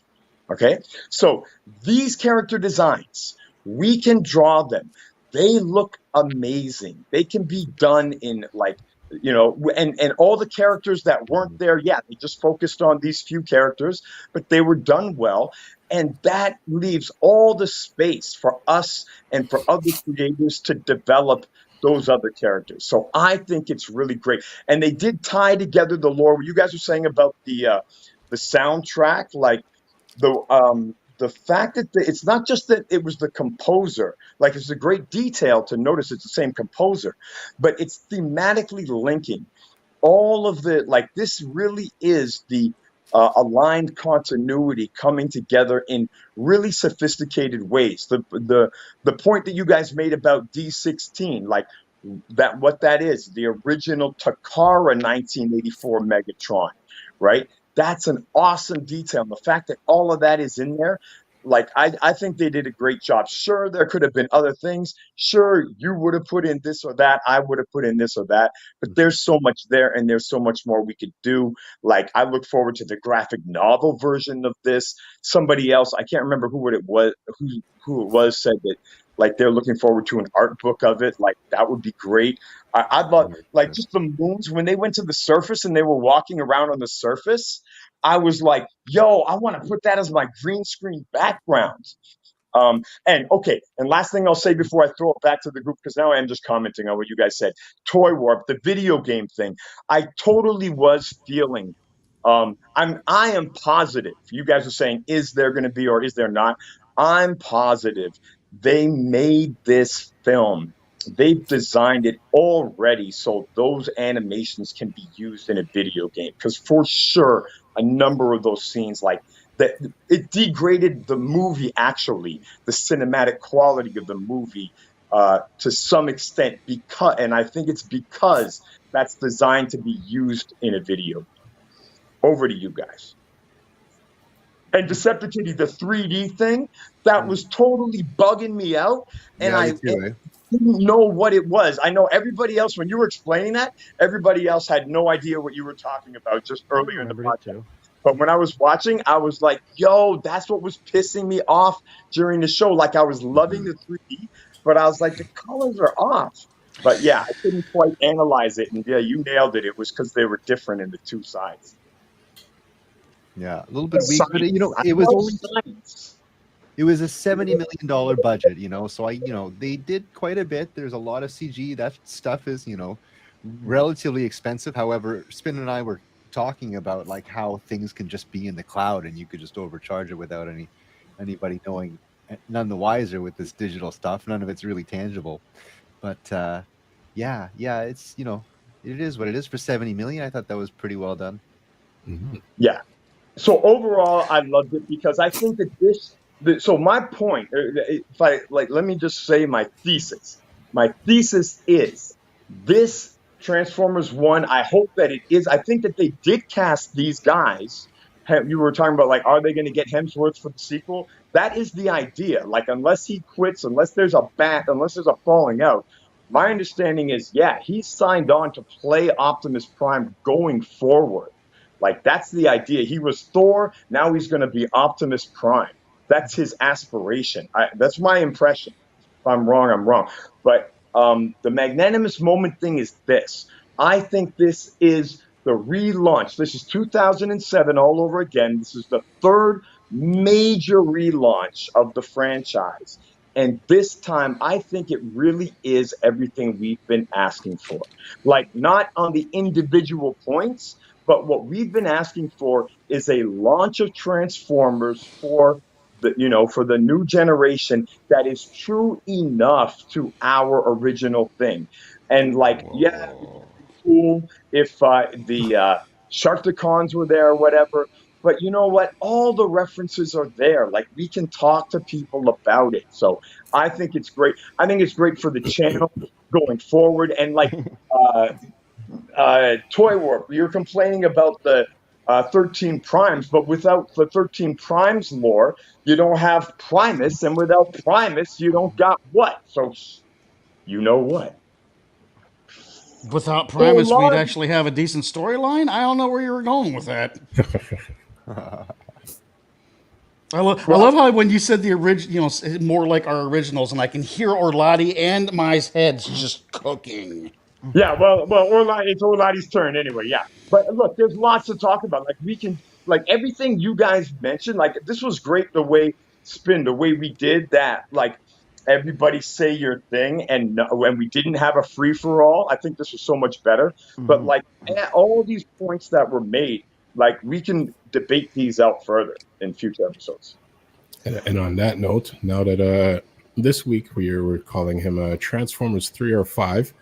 Okay, so these character designs, we can draw them. They look amazing. They can be done in like, and all the characters that weren't there, yeah, they just focused on these few characters, but they were done well. And that leaves all the space for us and for other creators to develop those other characters. So I think it's really great. And they did tie together the lore. You guys were saying about the soundtrack, like the fact that it's not just that it was the composer, like it's a great detail to notice it's the same composer, but it's thematically linking all of the, like, this really is the aligned continuity coming together in really sophisticated ways. The point that you guys made about D16, like that, what that is, the original Takara 1984 Megatron, right? That's an awesome detail. And the fact that all of that is in there, like, I think they did a great job. Sure, there could have been other things. Sure, you would have put in this or that. I would have put in this or that. But there's so much there, and there's so much more we could do. Like, I look forward to the graphic novel version of this. Somebody else, I can't remember who it was, said that, like, they're looking forward to an art book of it. Like, that would be great. I'd love, like, just the moons, when they went to the surface and they were walking around on the surface, I was like, yo, I want to put that as my green screen background. And last thing I'll say before I throw it back to the group, because now I am just commenting on what you guys said. Toy Warp, the video game thing, I totally was feeling. I am positive. You guys are saying, is there going to be or is there not? I'm positive they made this film. They've designed it already so those animations can be used in a video game. Because for sure, a number of those scenes, like that, it degraded the movie, actually, the cinematic quality of the movie to some extent, and I think it's because that's designed to be used in a video game. Over to you guys. And Deceptikitty, the 3D thing, that was totally bugging me out. And I didn't know what it was. I know everybody else, when you were explaining that, everybody else had no idea what you were talking about just earlier in the podcast. But when I was watching, I was like, yo, that's what was pissing me off during the show. Like, I was loving the 3D, but I was like, the colors are off. But yeah, I couldn't quite analyze it. And yeah, you nailed it. It was because they were different in the two sides. Yeah, a little bit weak, but it was only it was a $70 million budget, so they did quite a bit. There's a lot of CG. That stuff is, relatively expensive. However, Spin and I were talking about like how things can just be in the cloud and you could just overcharge it without anybody knowing, none the wiser with this digital stuff. None of it's really tangible. But yeah, it's it is what it is for 70 million. I thought that was pretty well done. Mm-hmm. Yeah. So overall, I loved it because I think that so my point, if I let me just say my thesis. My thesis is this Transformers 1. I hope that it is. I think that they did cast these guys. You were talking about, like, are they going to get Hemsworth for the sequel? That is the idea. Like, unless he quits, unless there's a falling out. My understanding is, yeah, he's signed on to play Optimus Prime going forward. Like, that's the idea. He was Thor. Now he's going to be Optimus Prime. That's his aspiration. That's my impression. If I'm wrong, I'm wrong. But the magnanimous moment thing is this. I think this is the relaunch. This is 2007 all over again. This is the third major relaunch of the franchise. And this time, I think it really is everything we've been asking for. Like, not on the individual points, but what we've been asking for is a launch of Transformers for the new generation that is true enough to our original thing. And like, yeah, it would be cool if the Hasgtags were there or whatever. But you know what? All the references are there. Like, we can talk to people about it. So I think it's great. I think it's great for the channel going forward. And like, Toy Warp, you're complaining about the 13 Primes, but without the 13 Primes lore, you don't have Primus, and without Primus, you don't got what? So, you know what? Without Primus, we'd actually have a decent storyline. I don't know where you were going with that. I love how when you said the original, more like our originals, and I can hear Orlati and my heads just cooking. Yeah, well, it's Orlati's turn anyway. Yeah, but look, there's lots to talk about. Like we can, like everything you guys mentioned. Like this was great the way we did that. Like everybody say your thing, and when we didn't have a free for all, I think this was so much better. But like all these points that were made, like we can debate these out further in future episodes. And on that note, now that this week we're calling him Transformers 3 or 5.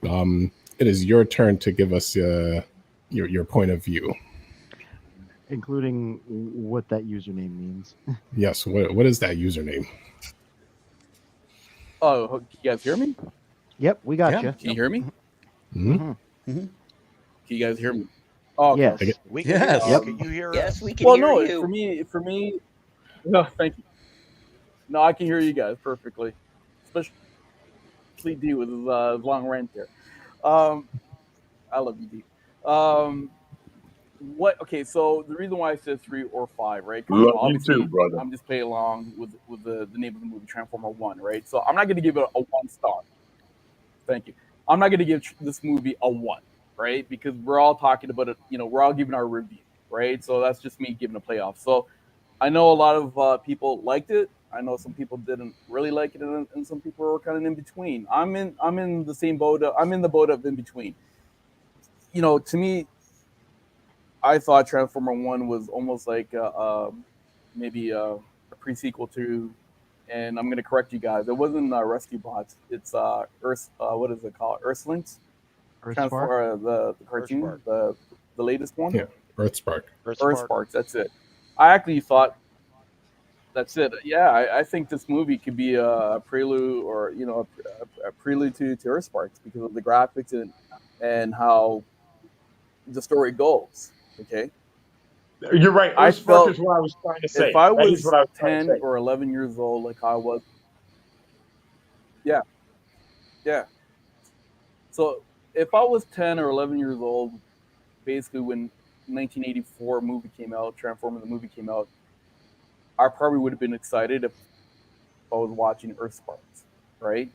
It is your turn to give us your point of view, including what that username means. Yes, what is that username? Oh, you guys hear me? Yep, we got you. Can you hear me? Mm-hmm. Can you guys hear me? Oh, okay. Yes. We can hear you. Can you hear us? Yes, we can Well, hear no, you. for me, no, thank you. No, I can hear you guys perfectly, especially D with his long rant there. I love you, D. Okay, so the reason why I said 3 or 5, right? Love you too, brother. I'm just playing along with the name of the movie, Transformer 1, right? So I'm not going to give it a 1 star. Thank you. I'm not going to give this movie a 1, right? Because we're all talking about it, we're all giving our review, right? So that's just me giving a playoff. So I know a lot of people liked it. I know some people didn't really like it, and some people were kind of in between. I'm in the same boat. I'm in the boat of in between. To me, I thought Transformer 1 was almost like maybe a pre-sequel to, and I'm going to correct you guys. It wasn't Rescue Bots. It's Earth. What is it called? Earthlings. Earthspark? The cartoon, the latest one. Yeah, Earthspark. Earthsparks. That's it. I actually thought. That's it. Yeah, I think this movie could be a prelude, or a prelude to Earthsparks because of the graphics and how the story goes. Okay, you're right. Earthspark is what I was trying to say. If I was 10 or 11 years old, like I was, yeah. So if I was 10 or 11 years old, basically when 1984 movie came out, Transformers the movie came out, I probably would have been excited if I was watching Earthsparks, right?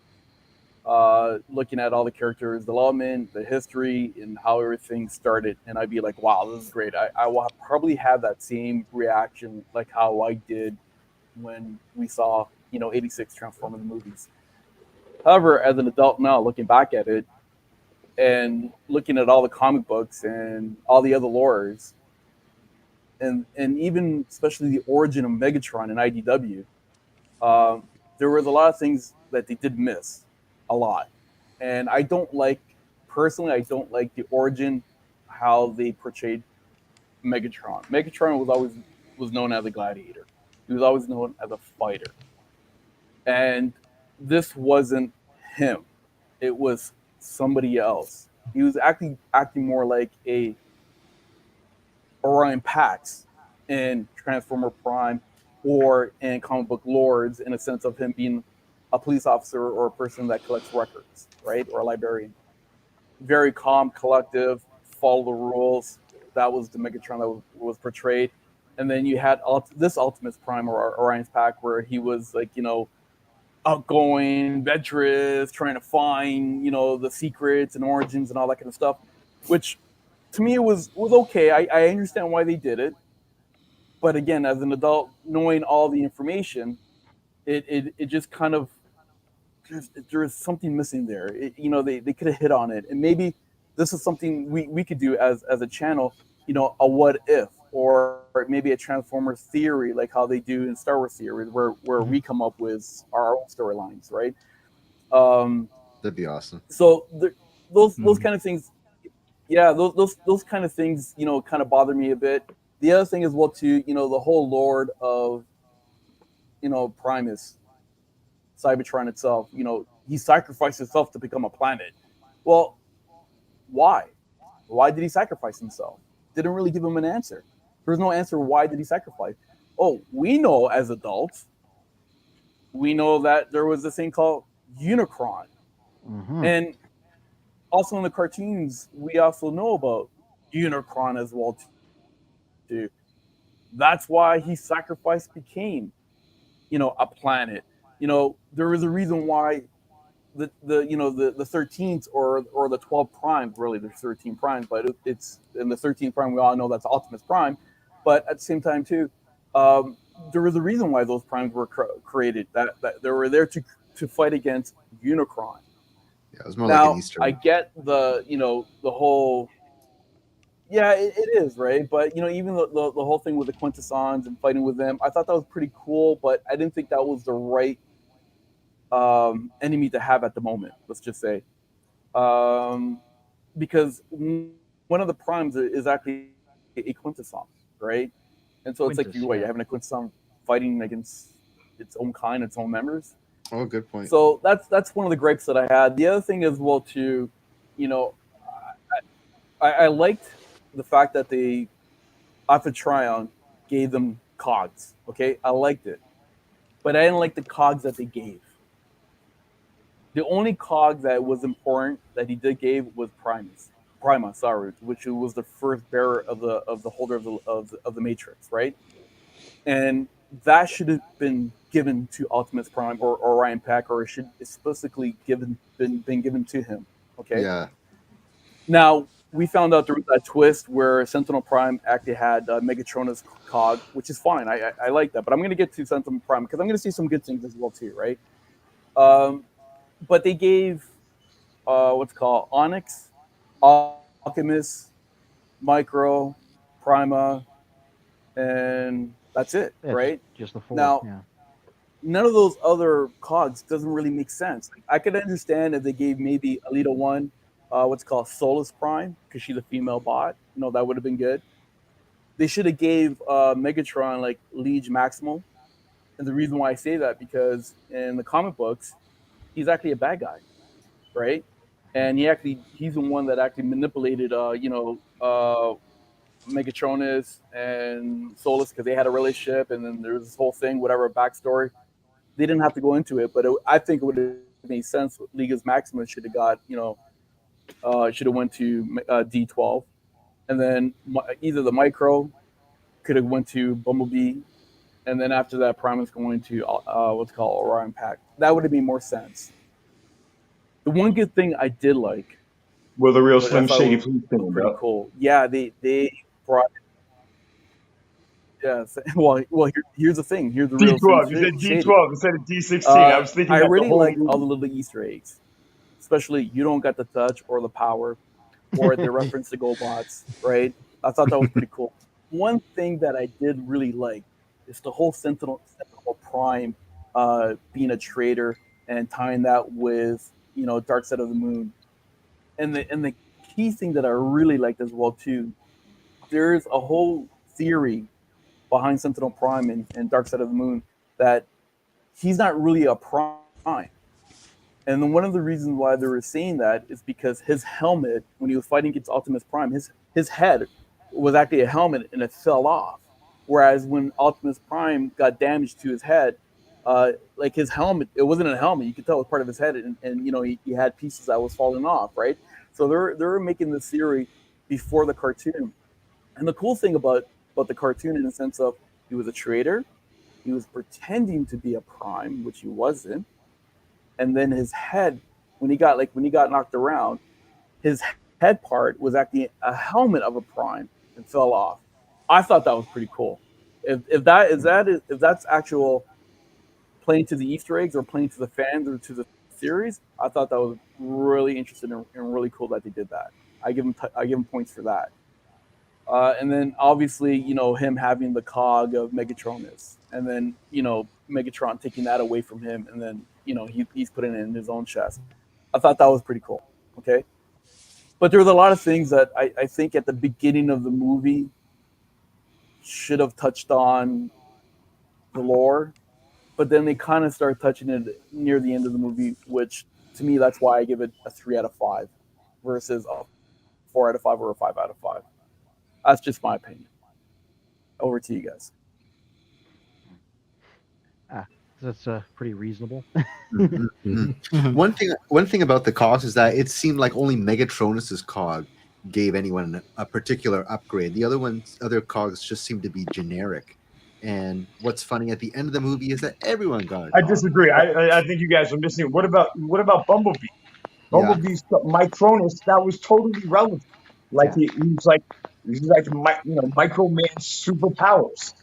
Looking at all the characters' development, the history, and how everything started, and I'd be like, wow, this is great. I will probably have that same reaction like how I did when we saw, 86 Transformers movies. However, as an adult now, looking back at it, and looking at all the comic books and all the other lores, and even especially the origin of Megatron and IDW, there was a lot of things that they did miss, a lot. And I don't like the origin, how they portrayed Megatron. Megatron was known as a gladiator. He was always known as a fighter. And this wasn't him. It was somebody else. He was acting more like a Orion Pax in Transformer Prime, or in comic book lords, in a sense of him being a police officer or a person that collects records, right? Or a librarian. Very calm, collective, follow the rules. That was the Megatron that was portrayed. And then you had this Optimus Prime, or Orion's Pack, where he was like, outgoing, adventurous, trying to find, the secrets and origins and all that kind of stuff, which to me was okay. I understand why they did it. But again, as an adult, knowing all the information, it just kind of, there is something missing there. They could have hit on it. And maybe this is something we could do as a channel, a what if, or maybe a Transformers theory, like how they do in Star Wars theory, where we come up with our own storylines, right? That'd be awesome. So those kind of things, yeah, those kind of things, kind of bother me a bit. The other thing as well too, the whole lore of, Primus, Cybertron itself, he sacrificed himself to become a planet. Well, why? Why did he sacrifice himself? Didn't really give him an answer. There's no answer. Why did he sacrifice? Oh, we know as adults, we know that there was this thing called Unicron. And also in the cartoons, we also know about Unicron as well too. That's why his sacrifice became, a planet. There was a reason why the 13th or the 12 primes, really there's 13 primes, but it's in the 13th prime we all know that's Optimus Prime, but at the same time too, there was a reason why those primes were created, that they were there to fight against Unicron. Yeah, it was more Now, like an Easter I egg. get the whole, yeah, it is, right? But even the whole thing with the Quintessons and fighting with them, I thought that was pretty cool, but I didn't think that was the right enemy to have at the moment. Let's just say, because one of the primes is actually a Quintesson, right? And so it's like Quintus, you're yeah. having a Quintesson fighting against its own kind, its own members. Oh, good point. So that's one of the gripes that I had. The other thing as well too, I liked the fact that they, after Tryon, gave them cogs. Okay, I liked it, but I didn't like the cogs that they gave. The only cog that was important that he did give was Primus, sorry, which was the first bearer of the holder of the Matrix, right? And that should have been given to Optimus Prime or Ryan Pack, or it should specifically been given to him. Okay. Yeah. Now we found out there was that twist where Sentinel Prime actually had Megatronus cog, which is fine. I like that, but I'm going to get to Sentinel Prime because I'm going to see some good things as well too, right? But they gave what's called Onyx, Alchemist, Micro, Prima, and that's it, Yeah, right? just the four. Now, yeah. none of those other cogs doesn't really make sense. I could understand if they gave maybe Alita 1, what's called Solus Prime, because she's a female bot. That would have been good. They should have gave Megatron like Liege Maximal. And the reason why I say that, because in the comic books, he's actually a bad guy, right? And he's the one that actually manipulated, Megatronus and Solus, because they had a relationship, and then there's this whole thing, whatever backstory. They didn't have to go into it, but I think it would have made sense. Ligas Maximus should have got, should have went to D12, and then either the Micro could have went to Bumblebee, and then after that, Primus going to what's called Orion Pack. That would have made more sense. The one good thing I did like, Will the real which Slim I thought Shady was please stand pretty up? cool. Yeah, they brought. Yeah, well. Here's the thing. Here's the real D12. You Slim said Shady. D12 instead of D16. I was thinking I that the really whole like all movie. the little Easter eggs, especially you don't got the touch or the power, or the reference to GoBots, right? I thought that was pretty cool. One thing that I did really like is the whole Sentinel Prime being a traitor and tying that with Dark Side of the Moon, and the key thing that I really liked as well too. There's a whole theory behind Sentinel Prime and Dark Side of the Moon that he's not really a prime. And then one of the reasons why they were saying that is because his helmet, when he was fighting against Optimus Prime, his head was actually a helmet and it fell off. Whereas when Optimus Prime got damage to his head, like his helmet, it wasn't a helmet. You could tell it was part of his head, and he had pieces that was falling off, right? So they're making this theory before the cartoon. And the cool thing about the cartoon, in the sense of he was a traitor, he was pretending to be a prime, which he wasn't, and then his head, when he got knocked around, his head part was actually a helmet of a prime and fell off. I thought that was pretty cool. If that's actual playing to the Easter eggs or playing to the fans or to the series, I thought that was really interesting and really cool that they did that. I give him points for that. And then obviously, him having the cog of Megatronus, and then Megatron taking that away from him, and then he's putting it in his own chest. I thought that was pretty cool. Okay, but there was a lot of things that I think at the beginning of the movie should have touched on the lore, but then they kind of start touching it near the end of the movie, which to me, that's why I give it a 3 out of 5 versus a 4 out of 5 or a 5 out of 5. That's just my opinion. Over to you guys. that's pretty reasonable. One thing about the cogs is that it seemed like only Megatronus's cog gave anyone a particular upgrade. The other cogs just seemed to be generic. And what's funny at the end of the movie is that everyone got a I cog. disagree. I think you guys are missing. What about Bumblebee? Bumblebee's Micronus, that was totally relevant. Like he was like Micro Man's superpowers,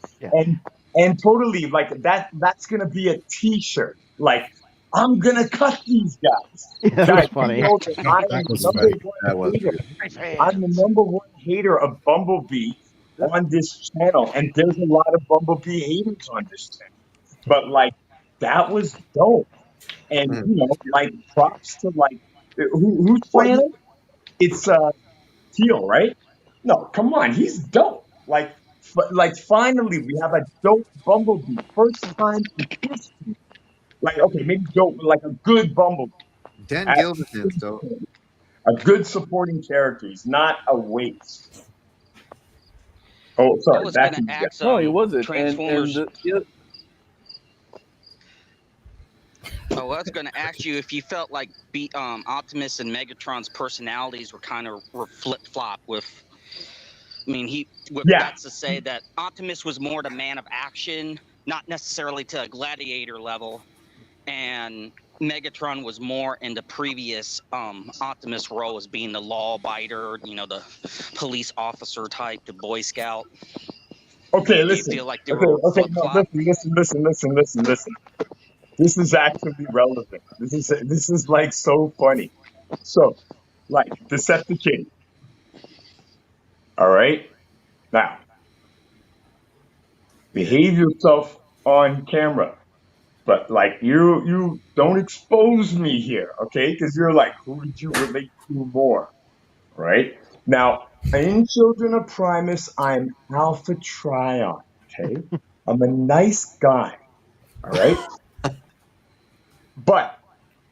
and totally like that's gonna be a T-shirt. Like I'm gonna cut these guys. That Guys, was funny. you know that I'm the number one hater of Bumblebee on this channel, and there's a lot of Bumblebee haters on this channel. But like that was dope, and you know, like props to like who's playing it? It's Teal, right? No, come on, he's dope. Like finally we have a dope Bumblebee, first time in history. Like okay, maybe dope, but like a good Bumblebee. Dan Gilbert's dope. A good supporting character. He's not a waste. Oh, sorry. No, he wasn't. Transformers. And Oh, I was going to ask you if you felt like Optimus and Megatron's personalities were kind of flip-flop with. I mean, that's to say that Optimus was more the man of action, not necessarily to a gladiator level, and Megatron was more in the previous Optimus role as being the law-abiter, you know, the police officer type, the Boy Scout. Okay, listen. Do you feel like they were flip-flop? Listen. This is actually relevant. This is like so funny. So, like Decepticon. All right, now behave yourself on camera, but like you don't expose me here, okay? Because you're like, who did you relate to more, right? Now in Children of Primus, I'm Alpha Trion. Okay, I'm a nice guy. All right. But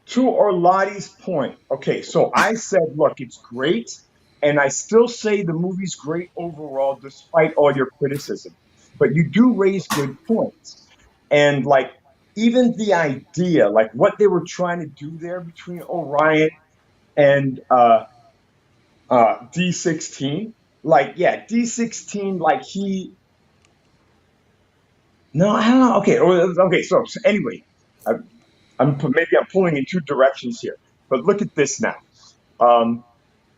to Orlati's point, okay, so I said, look, it's great, and I still say the movie's great overall, despite all your criticism. But you do raise good points. And, like, even the idea, like, what they were trying to do there between Orion and D16, like, yeah, D16, like, No, I don't know. Okay, so anyway, I'm pulling in two directions here, but look at this now.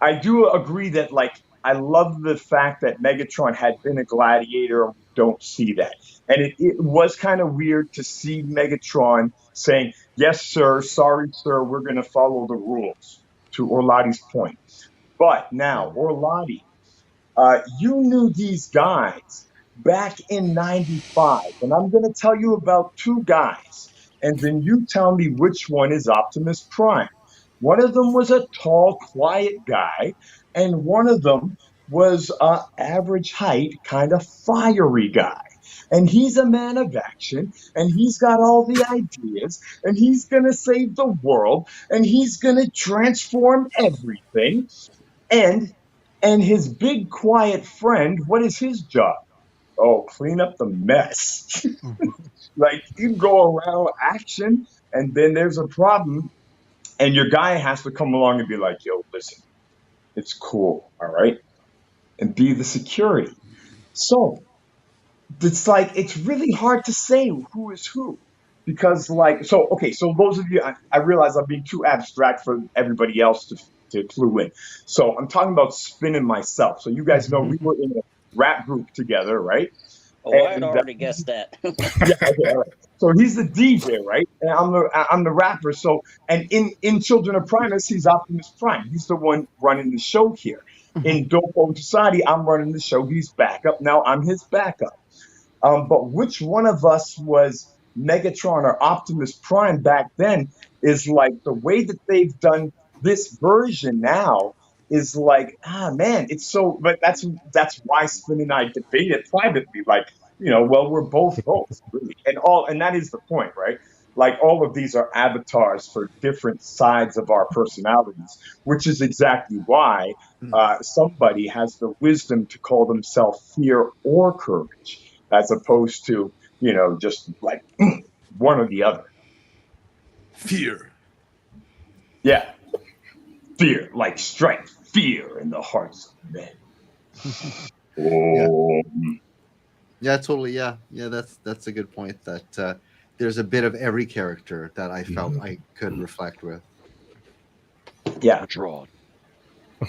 I do agree that like I love the fact that Megatron had been a gladiator. And we don't see that, and it was kind of weird to see Megatron saying, "Yes, sir. Sorry, sir. We're going to follow the rules." To Orlati's point, but now Orlati, you knew these guys back in '95, and I'm going to tell you about two guys. And then you tell me which one is Optimus Prime. One of them was a tall, quiet guy, and one of them was average height, kind of fiery guy. And he's a man of action, and he's got all the ideas, and he's going to save the world, and he's going to transform everything. And his big, quiet friend, what is his job? Oh, clean up the mess. Like you go around action and then there's a problem and your guy has to come along and be like, yo, listen, it's cool. All right. And be the security. So it's like, it's really hard to say who is who because like, so those of you, I realize I'm being too abstract for everybody else to clue in. So I'm talking about spinning myself. So you guys know we were in a rap group together, right? Oh, I'd already guessed that. All right. So he's the DJ, right? And I'm the rapper. So and in Children of Primus, he's Optimus Prime. He's the one running the show here. In Dopo Society, I'm running the show. He's backup. Now I'm his backup. But which one of us was Megatron or Optimus Prime back then is like the way that they've done this version now is like, man, it's so, but that's why Spin and I debated privately, like, well, we're both really. And that is the point, right? Like all of these are avatars for different sides of our personalities, which is exactly why somebody has the wisdom to call themselves fear or courage, as opposed to, just like one or the other. Fear. Yeah. Fear, like strength. Fear in the hearts of men. Yeah, totally. Yeah, that's a good point. That there's a bit of every character that I felt I could reflect with. Yeah, drawn. I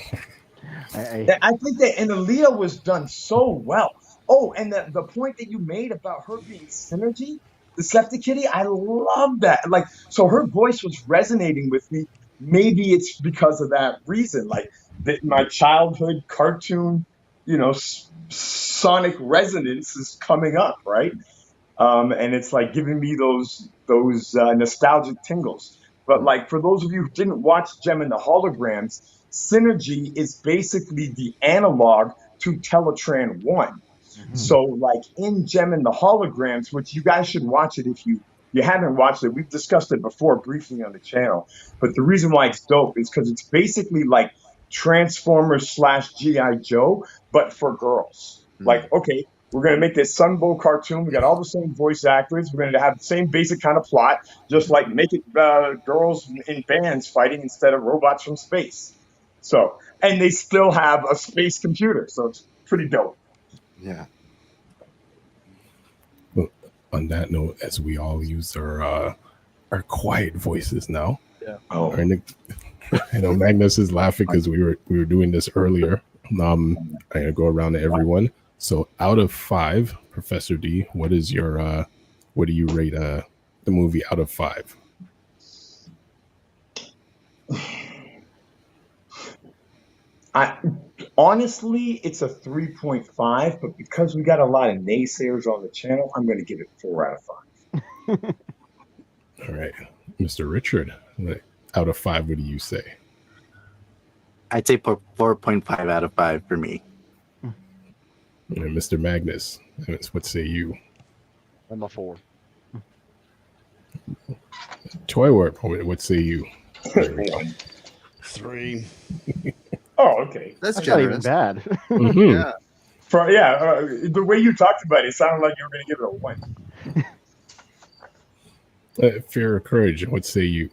think that and Aaliyah was done so well. Oh, and the point that you made about her being Synergy, Deceptikitty, I love that. Like, so her voice was resonating with me. Maybe it's because of that reason. Like, my childhood cartoon, sonic resonance is coming up, right? And it's like giving me those nostalgic tingles. But like for those of you who didn't watch Gem and the Holograms, Synergy is basically the analog to Teletran 1. So like in Gem and the Holograms, which you guys should watch it if you haven't watched it. We've discussed it before briefly on the channel. But the reason why it's dope is because it's basically like Transformers / G.I. Joe, but for girls. Like, okay, we're going to make this Sunbow cartoon. We got all the same voice actors. We're going to have the same basic kind of plot, just like make it girls in bands fighting instead of robots from space. So, and they still have a space computer. So it's pretty dope. Yeah. Well, on that note, as we all use our quiet voices now. Yeah. Oh. I know Magnus is laughing because we were doing this earlier. I'm gonna go around to everyone. So out of 5, Professor D, what do you rate the movie out of 5? Honestly, it's a 3.5, but because we got a lot of naysayers on the channel, I'm going to give it 4 out of 5. All right, Mr. Richard, out of 5, what do you say? I'd say 4.5 out of 5 for me. And Mr. Magnus, what say you? I'm a 4. Toy Warp, what say you? 3. Oh, okay. That's not even bad. Mm-hmm. Yeah. The way you talked about it sounded like you were going to give it a 1. Fear or Courage, what say you?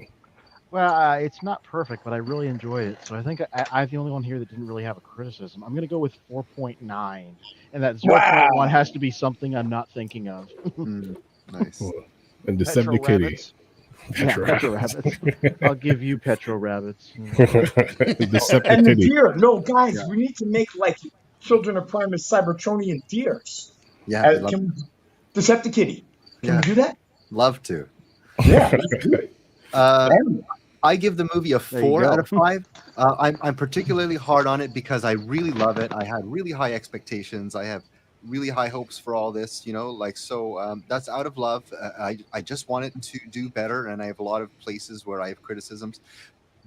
Well, it's not perfect, but I really enjoyed it. So I think I'm the only one here that didn't really have a criticism. I'm going to go with 4.9. And that 0.1 has to be something I'm not thinking of. Nice. And Deceptikitty. Petro Rabbits. I'll give you Petro Rabbits. And the deer. No, guys, we need to make like Children of Primus Cybertronian deers. Yeah. Deceptikitty. Can we do that? Love to. Yeah. I give the movie a 4 out of 5. I'm particularly hard on it because I really love it. I had really high expectations. I have really high hopes for all this, that's out of love. I just want it to do better, and I have a lot of places where I have criticisms.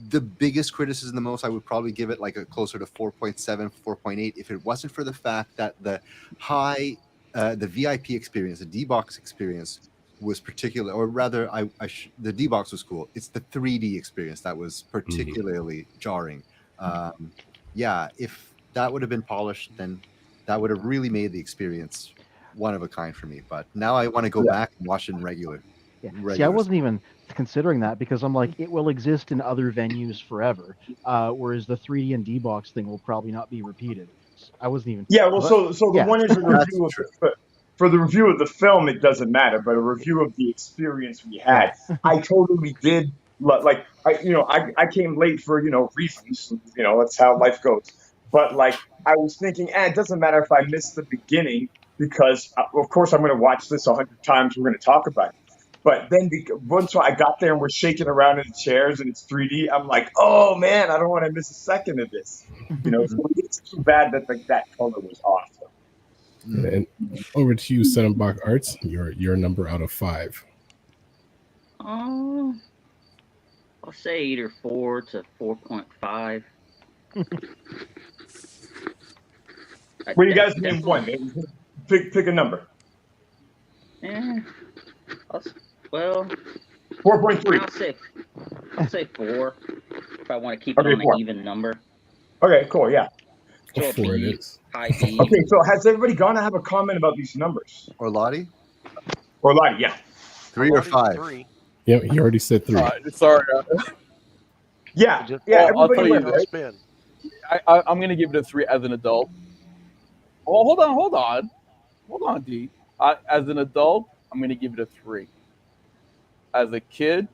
The biggest criticism, the most, I would probably give it like a closer to 4.7, 4.8 if it wasn't for the fact that the VIP experience, the D-Box experience was particular, or rather the D-Box was cool. It's the 3D experience that was particularly jarring. If that would have been polished, then that would have really made the experience one of a kind for me. But now I want to go back and watch it in regular. See, I wasn't even considering that because I'm like, it will exist in other venues forever, whereas the 3D and D-Box thing will probably not be repeated. I wasn't even. Yeah, well, so the one is a review for the review of the film, it doesn't matter, but a review of the experience we had, I totally did. Like, I came late for reasons. That's how life goes. But like, I was thinking, it doesn't matter if I missed the beginning because, of course, I'm going to watch this 100 times. We're going to talk about it. But then once I got there and we're shaking around in the chairs and it's 3D, I'm like, oh man, I don't want to miss a second of this. So it's too bad that that color was off. And over to you, Sennenbach Arts. Your number out of 5. I'll say either 4 to 4.5. Well, you guys name one. Pick a number. 4.3. I'll say 4 if I want to keep it on an even number. Okay, cool. Yeah. So 4 it is. Okay, so has everybody gone to have a comment about these numbers? Or Lottie? Or Lottie, yeah. 3 or 5? 3. Yeah, he already said 3. Sorry. Yeah, Just- yeah. I'll Everybody tell you, went, no right? spin. I'm gonna give it a 3 as an adult. Oh, hold on, D. As an adult, I'm gonna give it a 3. As a kid,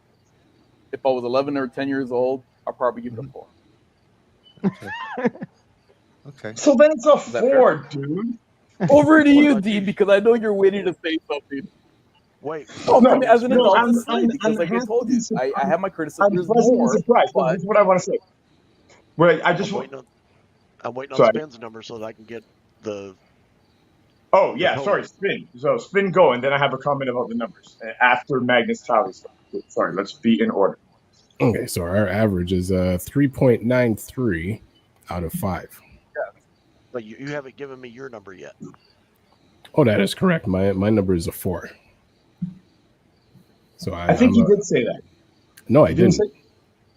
if I was 11 or 10 years old, I'll probably give it a 4. Okay. So then it's a that 4, dude. Over to What you, about D, you? because I know you're waiting to say something. Wait. Oh, No, for me, as an no, adult, it's 3 because, like I happy told you, I have my I'm criticisms pleasantly more. surprised. But This is what I want to say. Wait, I I'm just want. waiting on Sorry. Spin's number so that I can get the. Oh yeah, total. sorry, Spin. So Spin, go, and then I have a comment about the numbers after Magnus tally stuff. Sorry, let's be in order. Okay, so our average is 3.93 out of 5. But you haven't given me your number yet. Oh, that is correct. My number is a 4. So I think you did say that. No, I didn't. Say?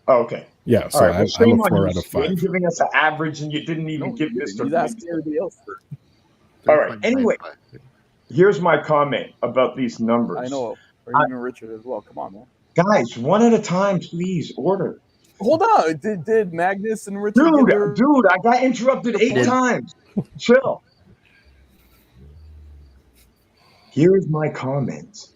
Oh, okay. Yeah, so All right, well, I'm shame a on 4 you, out of Spin, 5. giving us an average, and you didn't even give Mr. He's asking everybody else first. All right. Anyway, here's my comment about these numbers. I know, or even Richard as well. Come on, man. Guys, one at a time, please. Order. Hold on. Did Magnus and Richard give their... Dude, I got interrupted 8 times. Chill. Here's my comment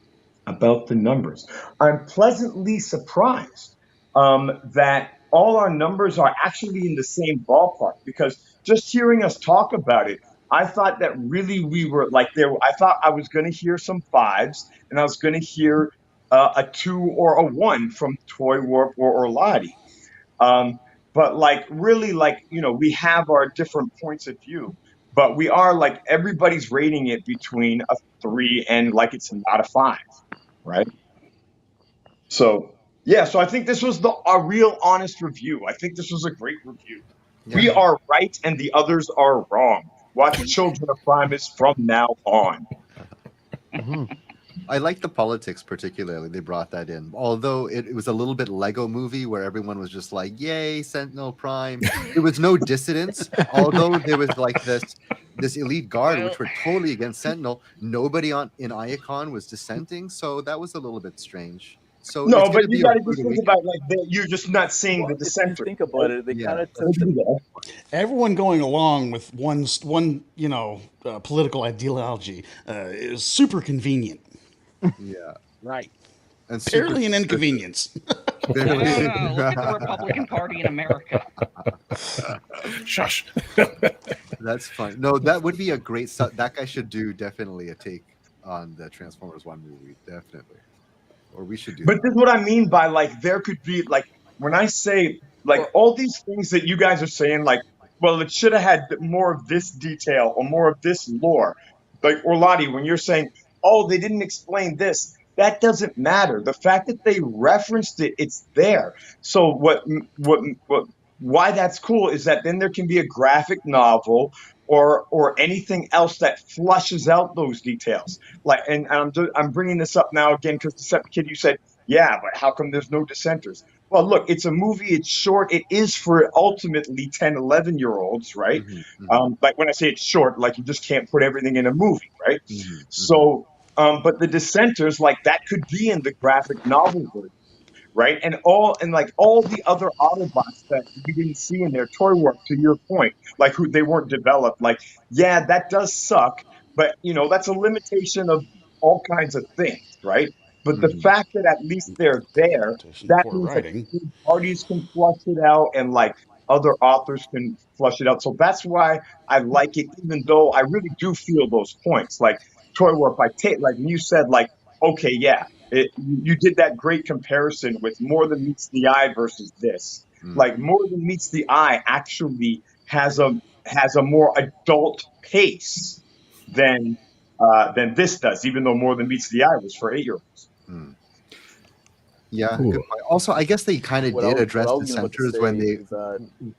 about the numbers. I'm pleasantly surprised that all our numbers are actually in the same ballpark, because just hearing us talk about it, I thought that really we were like there. I thought I was going to hear some 5s, and I was going to hear a 2 or a 1 from Toy Warp or Lottie. But like really, like, you know, we have our different points of view, but we are like everybody's rating it between a 3 and like it's not a 5, right? So yeah, so I think this was a real honest review. I think this was a great review. Yeah. We are right and the others are wrong. Watch Children of Primus from now on. I like the politics particularly. They brought that in. Although it was a little bit Lego movie where everyone was just like, yay, Sentinel Prime. There was no dissidence. Although there was like this elite guard, which were totally against Sentinel. Nobody in Iacon was dissenting. So that was a little bit strange. So No, it's but gonna you be got a to just brutal think about like you're just not seeing the dissenter. Think about it. They kind of Everyone going along with one political ideology is super convenient. Yeah. Right. And Barely an inconvenience. Look at the Republican Party in America. Shush. That's fine. No, that would be a great. That guy should do definitely a take on the Transformers 1 movie. Definitely. Or we should do But that. this is what I mean by like there could be like when I say like all these things that you guys are saying, like, well, it should have had more of this detail or more of this lore. Like Orlati, when you're saying, oh, they didn't explain this, that doesn't matter. The fact that they referenced it, it's there. So why that's cool is that then there can be a graphic novel or anything else that flushes out those details. Like, and I'm bringing this up now again because Deceptikitty, you said, yeah, but how come there's no dissenters? Well, look, it's a movie. It's short. It is for ultimately 10, 11-year-olds, right? Like when I say it's short, like you just can't put everything in a movie, right? So, but the dissenters, like that could be in the graphic novel version. Right. And all the other Autobots that we didn't see in their toy work, to your point, like who they weren't developed. Like, yeah, that does suck. But, you know, that's a limitation of all kinds of things. Right. But the fact that at least they're there, that means that parties can flush it out and like other authors can flush it out. So that's why I like it, even though I really do feel those points. Like toy work, like when you said, like, OK, yeah. You did that great comparison with More Than Meets the Eye versus this. Like More Than Meets the Eye actually has a more adult pace than this does, even though More Than Meets the Eye was for 8-year-olds. Yeah. Good point. Also, I guess they kind of did address dissenters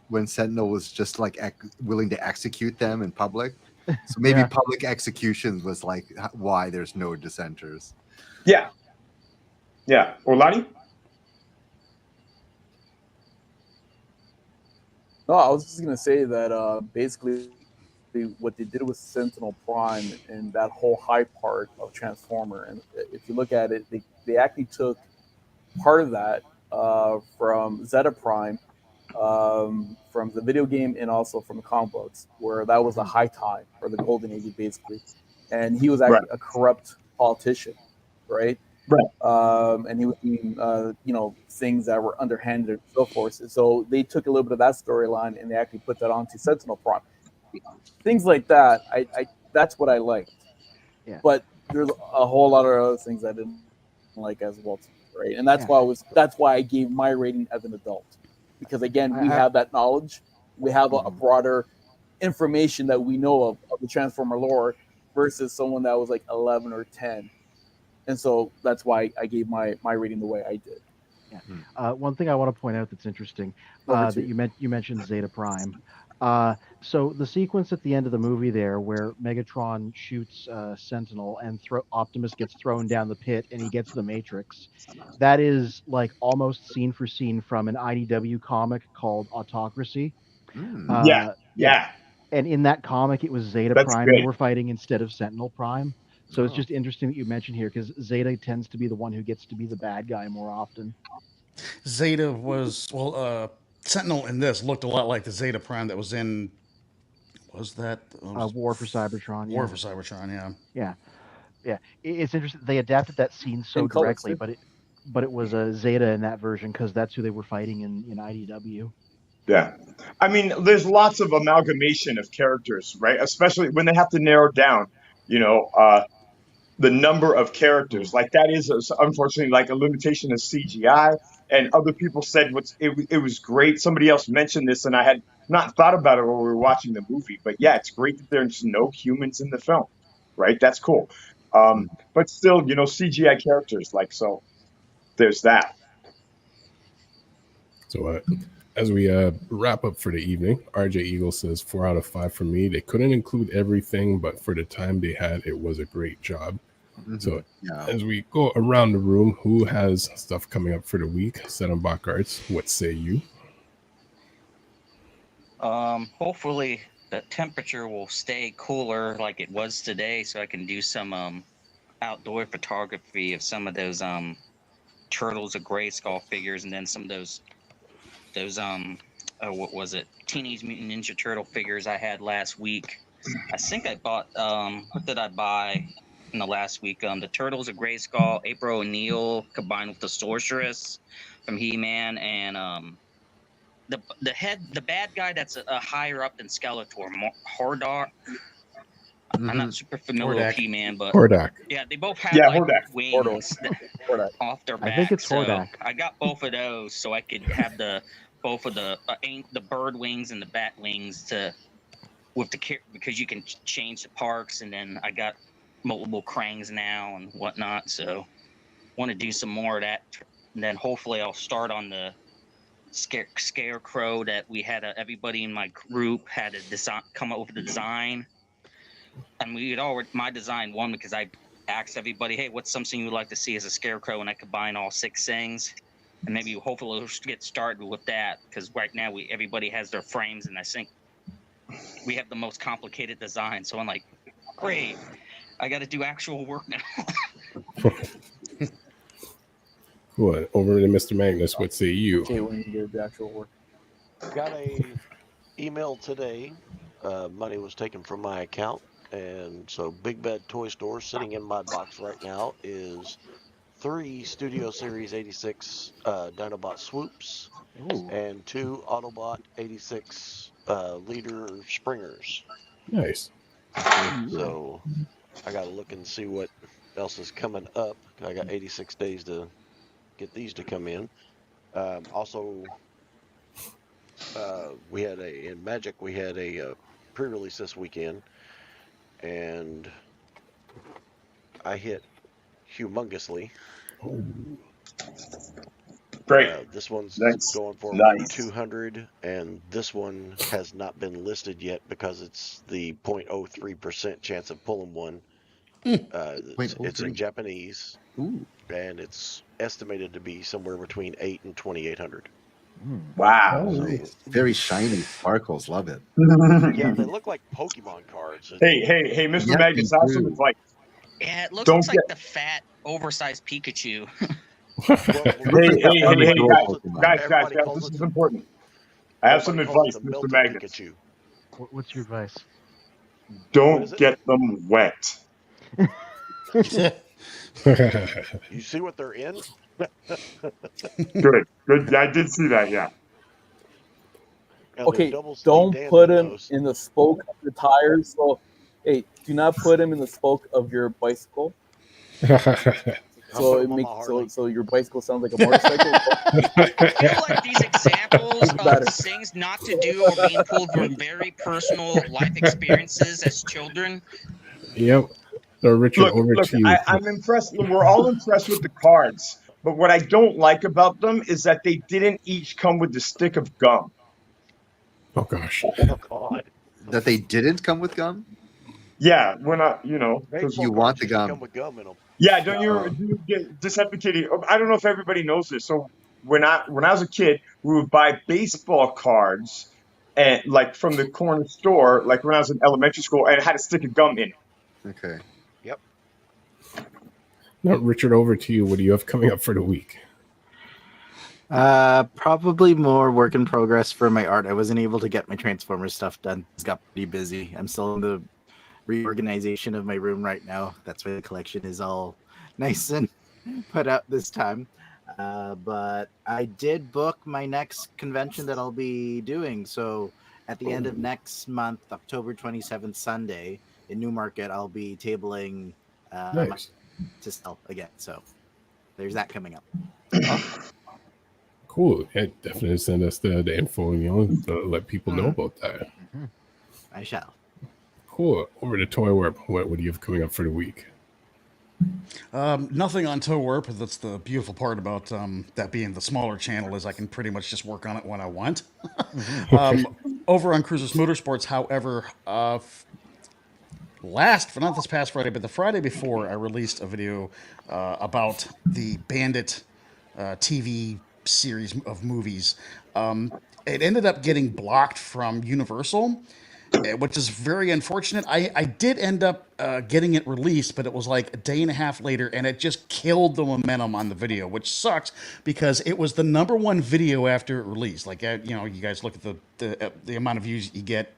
when Sentinel was just like willing to execute them in public. So maybe public executions was like why there's no dissenters. Yeah. Yeah. Orlati? No, I was just gonna say that basically what they did with Sentinel Prime and that whole high part of Transformer, and if you look at it, they they actually took part of that from Zeta Prime, from the video game and also from the comic books, where that was the high time or the golden age, basically. And he was actually a corrupt politician, right? And he was doing, things that were underhanded and so forth. So they took a little bit of that storyline and they actually put that onto Sentinel Prime. Things like that, I that's what I liked. Yeah. But there's a whole lot of other things I didn't like as well, right? And that's why I gave my rating as an adult, because again, we have that knowledge, we have a broader information that we know of the Transformer lore versus someone that was like 11 or 10. And so that's why I gave my rating the way I did. Yeah. One thing I want to point out that's interesting, that you mentioned Zeta Prime. So the sequence at the end of the movie there, where Megatron shoots Sentinel and Optimus gets thrown down the pit and he gets the Matrix, that is like almost scene for scene from an IDW comic called Autocracy. Yeah. And in that comic, it was Zeta Prime they were fighting instead of Sentinel Prime. So it's just interesting that you mentioned here, because Zeta tends to be the one who gets to be the bad guy more often. Zeta was Sentinel in this looked a lot like the Zeta Prime that was in. Was that War for Cybertron? War for Cybertron, yeah. It's interesting they adapted that scene so directly, but it was a Zeta in that version because that's who they were fighting in IDW. Yeah. I mean, there's lots of amalgamation of characters, right? Especially when they have to narrow down, the number of characters. Like that is unfortunately like a limitation of CGI. And other people said it was great. Somebody else mentioned this, and I had not thought about it while we were watching the movie. But yeah, it's great that there's no humans in the film, right? That's cool. But still, CGI characters, like, so there's that. So as we wrap up for the evening, RJ Eagle says 4 out of 5 for me. They couldn't include everything, but for the time they had, it was a great job. So as we go around the room, who has stuff coming up for the week? SETTOM Bach Arts, what say you? Hopefully the temperature will stay cooler like it was today, so I can do some outdoor photography of some of those Turtles of Grayskull figures, and then some of those what was it, Teenage Mutant Ninja Turtle figures I had last week. I think I bought what did I buy in the last week? The Turtles of Grayskull, April O'Neil combined with the Sorceress from He-Man, and the bad guy that's a higher up than Skeletor, Hordak. I'm not super familiar with He-Man, but Hordak. Yeah, they both have wings off their back. I think it's Hordak. So I got both of those so I could have both of the bird wings and the bat wings because you can change the parks, and then I got multiple Krangs now and whatnot. So want to do some more of that, and then hopefully I'll start on the Scarecrow that we had. Everybody in my group had a come up with the design. And my design won because I asked everybody, hey, what's something you would like to see as a Scarecrow? And I combine all 6 things. And maybe hopefully we'll get started with that, because right now everybody has their frames, and I think we have the most complicated design. So I'm like, great, I got to do actual work now. Cool. Over to Mr. Magnus, what say you? Okay, when you do the actual work. Got a email today. Money was taken from my account. And so Big Bad Toy Store sitting in my box right now is 3 Studio Series 86 Dinobot Swoops and 2 Autobot 86 Leader Springers. Nice. So I got to look and see what else is coming up. I got 86 days to get these to come in. Also, in Magic, we had a pre-release this weekend. And I hit humongously. Great. This one's Nice. going for 200, and this one has not been listed yet because it's the 0.03% chance of pulling one. It's in Japanese, and it's estimated to be somewhere between 8 and 2,800. Wow. Very shiny sparkles. Love it. Yeah, they look like Pokemon cards. Hey, Mr. Magnus, I also would like Yeah, it looks Don't like get- the fat, oversized Pikachu. Hey, guys, this is important. I have some Everybody calls advice, it the Mr. melted Magnus. Pikachu. What's your advice? Don't get them wet. You see what they're in? Good. I did see that. Yeah. And Okay, they're double sleeve don't Dan put him those. in the spoke of the tires. So, hey, do not put him in the spoke of your bicycle. So it makes so your bicycle sounds like a motorcycle. I feel like these examples of things not to do are being pulled from very personal life experiences as children. Yep. So Richard, over to you. I'm impressed. We're all impressed with the cards, but what I don't like about them is that they didn't each come with the stick of gum. Oh gosh. Oh God. That they didn't come with gum? Yeah, we're not. Because you want the gum. Come with gum in them. Yeah, don't you get Decepticitty? I don't know if everybody knows this. So when I was a kid, we would buy baseball cards and like from the corner store, like when I was in elementary school, and it had a stick of gum in it. Okay. Yep. Now, Richard, over to you. What do you have coming up for the week? Probably more work in progress for my art. I wasn't able to get my Transformers stuff done. It's got pretty busy. I'm still in the reorganization of my room right now. That's why the collection is all nice and put out this time. But I did book my next convention that I'll be doing. So at the end of next month, October 27th, Sunday in Newmarket, I'll be tabling Nice. to sell again. So there's that coming up. Cool. Yeah, definitely send us the info, to let people know about that. I shall. Cool. Over to Toy Warp. What do you have coming up for the week? Nothing on Toe Warp. That's the beautiful part about that being the smaller channel is I can pretty much just work on it when I want. Over on Cruisers Motorsports, however, not this past Friday, but the Friday before, I released a video about the Bandit TV series of movies. It ended up getting blocked from Universal, which is very unfortunate. I did end up getting it released, but it was like a day and a half later, and it just killed the momentum on the video, which sucks because it was the #1 video after it released. Like, you guys look at the amount of views you get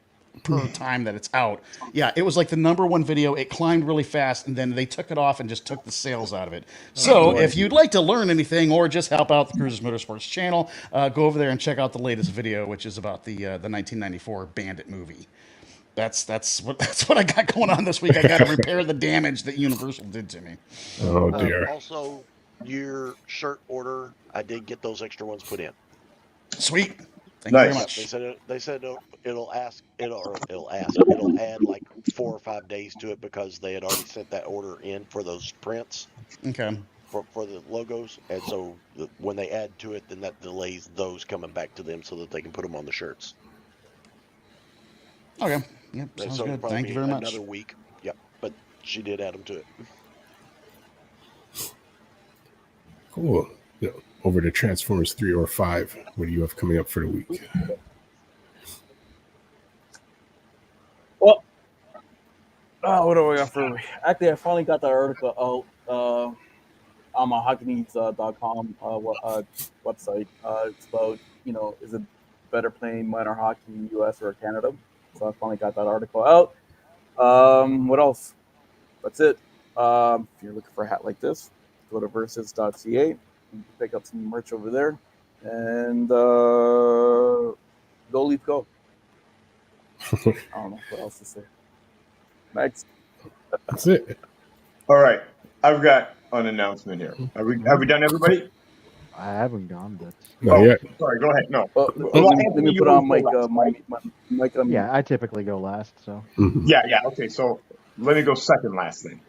per time that it's out. Yeah, it was like the #1 video. It climbed really fast, and then they took it off and just took the sales out of it. So if you'd like to learn anything or just help out the Cruisers Motorsports channel, go over there and check out the latest video, which is about the 1994 Bandit movie. That's what I got going on this week. I got to repair the damage that Universal did to me. Oh dear. Also, your shirt order, I did get those extra ones put in. Sweet. Thank you very much. They said it'll add like 4 or 5 days to it because they had already sent that order in for those prints. Okay. For the logos, and so when they add to it, then that delays those coming back to them so that they can put them on the shirts. Okay. Yep. And Sounds so it'll good. probably Thank you be very much. Another week. Yep. But she did add them to it. Cool. Over to Transformers 3 or 5. What do you have coming up for the week? Well, what do I got for? Actually, I finally got that article out on my hockeyneeds.com website. It's about, is it better playing minor hockey in the U.S. or Canada? So I finally got that article out. What else? That's it. If you're looking for a hat like this, go to versus.ca. You can pick up some merch over there. And go Leaf Go. I don't know what else to say. Next. That's it. All right, I've got an announcement here. Have we done everybody? I haven't gone, but Not yet. Sorry, go ahead. No. Let me put on Mike. Yeah, I typically go last. So Yeah. Okay, so let me go second last then.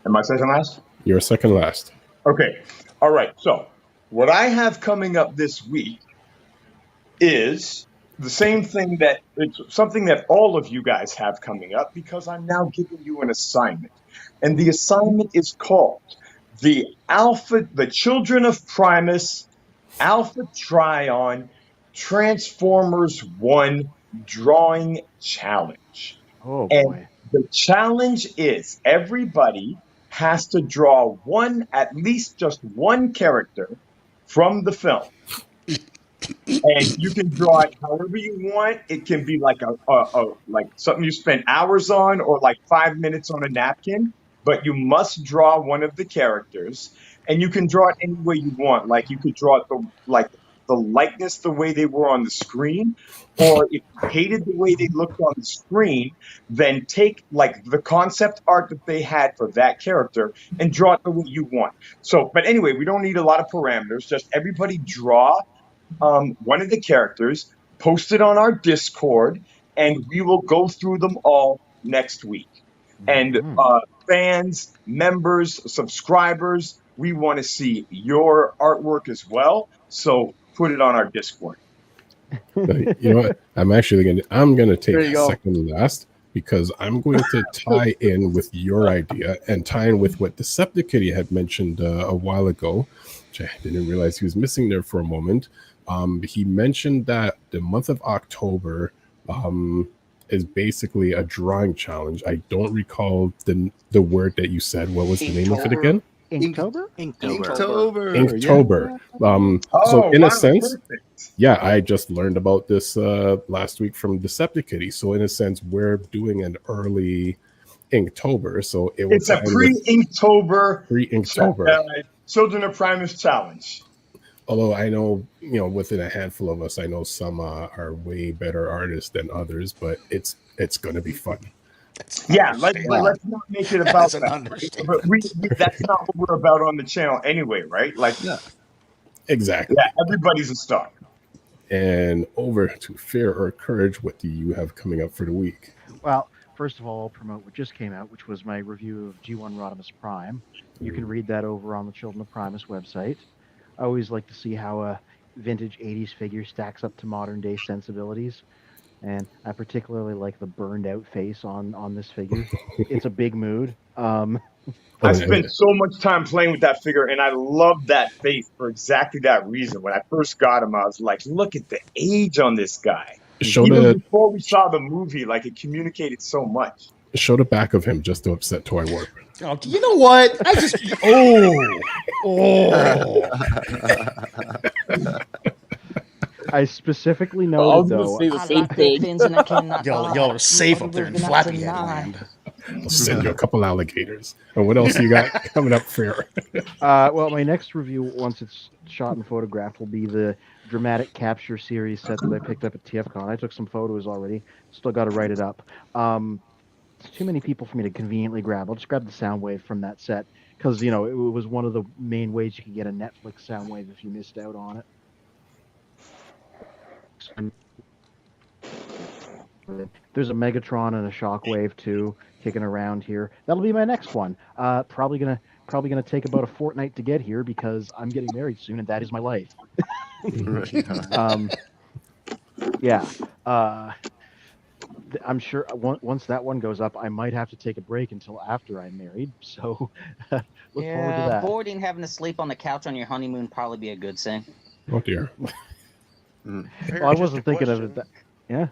Am I second last? You're second last. Okay. All right. So what I have coming up this week is the same thing that it's something that all of you guys have coming up because I'm now giving you an assignment. And the assignment is called the Children of Primus Alpha Trion Transformers 1 Drawing Challenge. Oh and boy. The challenge is everybody has to draw at least just one character from the film. And you can draw it however you want. It can be like like something you spend hours on, or like 5 minutes on a napkin. But you must draw one of the characters, and you can draw it any way you want. Like you could draw it the likeness the way they were on the screen, or if you hated the way they looked on the screen, then take like the concept art that they had for that character and draw it the way you want. So, but anyway, we don't need a lot of parameters. Just everybody draw one of the characters, post it on our Discord, and we will go through them all next week. And fans, members, subscribers, we want to see your artwork as well. So put it on our Discord. You know what? I'm gonna take second last, because I'm going to tie in with your idea and tie in with what Deceptikitty had mentioned a while ago, which I didn't realize he was missing there for a moment. He mentioned that the month of October is basically a drawing challenge. I don't recall the word that you said. What was the name of it again? Inktober? Inktober. Yeah. So in a sense, yeah, I just learned about this last week from Deceptikitty. So in a sense, we're doing an early Inktober. So It's a pre-Inktober Children of Primus challenge. Although I know, within a handful of us, I know some are way better artists than others, but it's going to be fun. Yeah, let's not make it about that. But that's not what we're about on the channel anyway, right? Exactly. Yeah, everybody's a star. And over to Fear or Courage, what do you have coming up for the week? Well, first of all, I'll promote what just came out, which was my review of G1 Rodimus Prime. You can read that over on the Children of Primus website. I always like to see how a vintage 80s figure stacks up to modern day sensibilities. And I particularly like the burned out face on this figure. It's a big mood. I spent so much time playing with that figure, and I love that face for exactly that reason. When I first got him, I was like, look at the age on this guy. Even before we saw the movie, it communicated so much. Show the back of him just to upset Toy Warp. Oh, you know what? I just I specifically noted though. Y'all are safe up there in Flappy Head Land. I'll send you a couple alligators. And what else you got coming up for? Well, my next review, once it's shot and photographed, will be the dramatic capture series set that I picked up at TFCon. I took some photos already. Still got to write it up. It's too many people for me to conveniently grab. I'll just grab the Soundwave from that set because, it was one of the main ways you could get a Netflix Soundwave if you missed out on it. There's a Megatron and a Shockwave too kicking around here. That'll be my next one. Probably gonna take about a fortnight to get here because I'm getting married soon and that is my life. I'm sure once that one goes up, I might have to take a break until after I'm married. So look forward to that. Avoiding having to sleep on the couch on your honeymoon probably be a good thing. Oh dear. Well, I wasn't thinking of it. Yeah.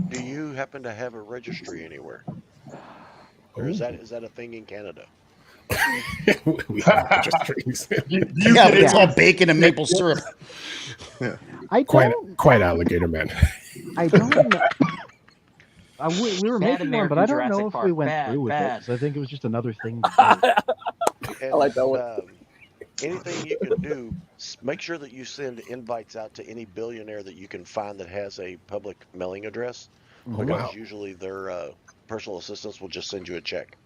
Do you happen to have a registry anywhere, or is that a thing in Canada? We have registries. Yeah, but it's all bacon and maple syrup. I quite alligator man. I don't know. We were making one, but I don't know if we went through with it. Because I think it was just another thing to do. I like that one. Anything you can do, make sure that you send invites out to any billionaire that you can find that has a public mailing address, because usually their personal assistants will just send you a check.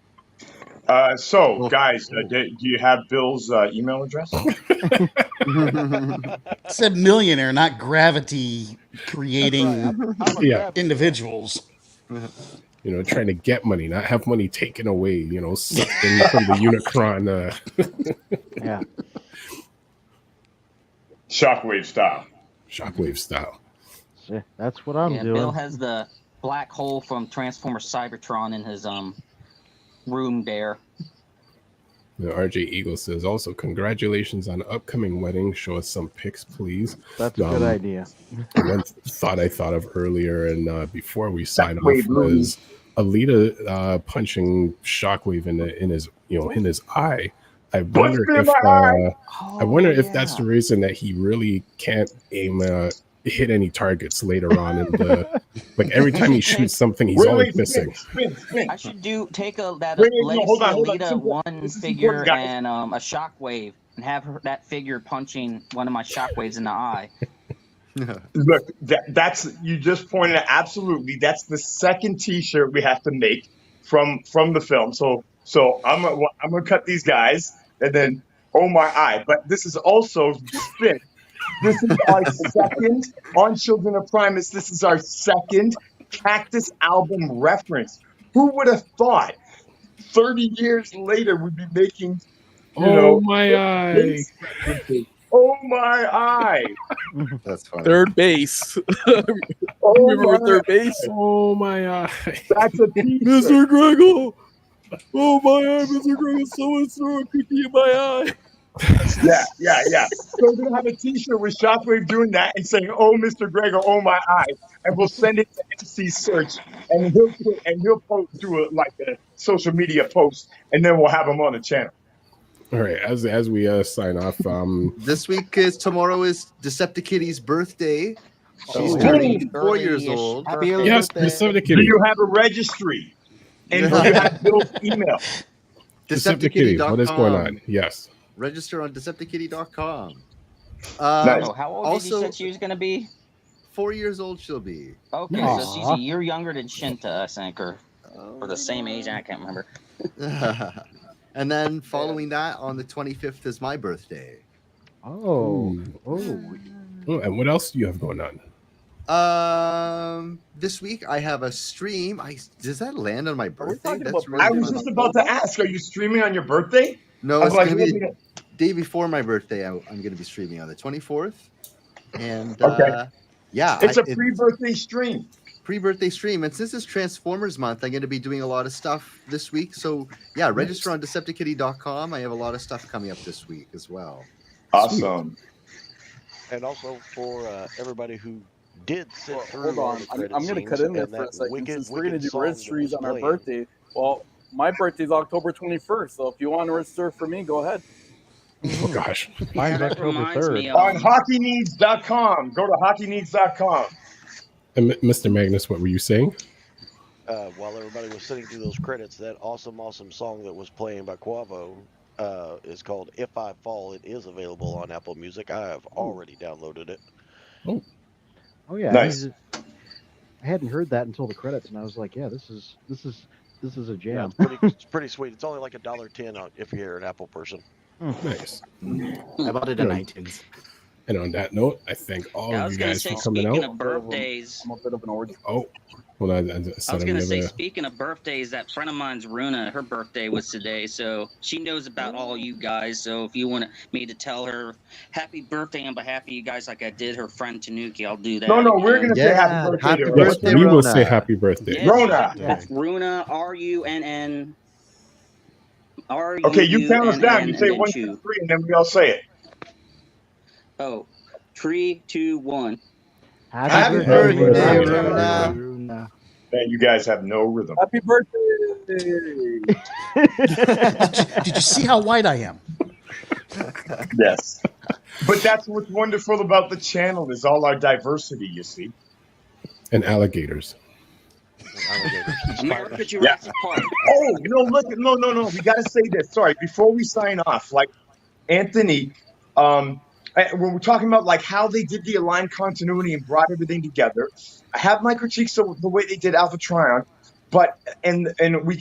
So, guys, do you have Bill's email address? It said millionaire, not gravity creating individuals. Trying to get money, not have money taken away, sucked in from the Unicron. Yeah. Shockwave style. Shockwave style. So, that's what I'm doing. Bill has the black hole from Transformercybertron in his room there. RJ Eagle says also, congratulations on upcoming wedding. Show us some pics, please. That's a good idea. One thought I thought of earlier and before we sign off was Alita punching Shockwave in his eye. I Punch wonder me in if my eye! I wonder if that's the reason that he really can't hit any targets later on in the like every time he shoots something he's always missing. Spin. I should take that Wait, Legacy hold on. Alita one This is figure important, guys. and a Shockwave and have that figure punching one of my Shockwaves in the eye. Look, that's you just pointed out. Absolutely, that's the second T-shirt we have to make from the film. So I'm gonna cut these guys and then oh my eye. But this is also spin. This is our second on Children of Primus. This is our second Cactus album reference. Who would have thought 30 years later we'd be making my eye. Oh my eye. That's funny. Third base. Oh Remember my third base? Oh my eye. That's a piece. Mr. Gregor. Oh my eye, Mr. Gregor. Someone's throwing a cookie in my eye. Yeah. So we're gonna have a T-shirt with Shockwave doing that and saying, "Oh, Mr. Gregor, oh my eye," and we'll send it to MC Search, and he'll do a social media post, and then we'll have him on the channel. All right, as we sign off, tomorrow is Deceptikitty's birthday. She's Oh. turning 4 years old. Happy early yes, birthday. Deceptikitty. Do you have a registry? And do you have Bill's email? Deceptikitty, what is going on? Yes. Register on Deceptikitty.com. Nice. Oh, how old did you say she was going to be? 4 years old she'll be. Okay, so she's a year younger than Shinta, I think, or the same age. I can't remember. And then following that, on the 25th is my birthday. Oh, and what else do you have going on? This week I have a stream. Does that land on my birthday? That's really I was just about to ask, are you streaming on your birthday? No, it's going to be the day before my birthday. I'm going to be streaming on the 24th. And okay. Yeah. It's a pre-birthday stream. Pre-birthday stream. And since it's Transformers month, I'm going to be doing a lot of stuff this week. So yeah, register on Deceptikitty.com. I have a lot of stuff coming up this week as well. Awesome. And also for everybody who did sit through. Hold on, I'm going to cut in there for a second. Since we're going to do registries on our birthday, well, my birthday is October 21st, so if you want to register for me, go ahead. Oh gosh. Mine's October 3rd. On hockeyneeds.com. Go to hockeyneeds.com. And Mr. Magnus, what were you saying? While everybody was sitting through those credits, that awesome song that was playing by Quavo is called If I Fall. It is available on Apple Music. I have already downloaded it. Oh yeah. Nice. I hadn't heard that until the credits, and I was like, yeah, this is a jam. Yeah, it's pretty sweet. It's only like $1.10 if you're an Apple person. Nice. I bought it in iTunes. And on that note, I thank all of you guys for coming speaking out. of birthdays, I'm a bit of an orgy. Oh, well, I was going to say, speaking of birthdays, that friend of mine's Runa, her birthday was today, so she knows about all you guys. So if you want me to tell her happy birthday on behalf of you guys, like I did her friend Tanuki, I'll do that. No, we're going to say happy birthday. Happy to her. birthday, we will Rona. say happy birthday. Yeah, Rona. That's Runa, RUNN. Okay, you count us down. You say 1, 2, 3, and then we all say it. Oh, 3, 2, 1. Happy birthday, Runa. Man, you guys have no rhythm. Happy birthday! Did you see how white I am? Yes. But that's what's wonderful about the channel is all our diversity, you see. And alligators. America Jurassic Park. Oh, no, look, no. We got to say this. Sorry, before we sign off, like Anthony, when we're talking about like how they did the aligned continuity and brought everything together, I have my critiques of the way they did Alpha Trion, but and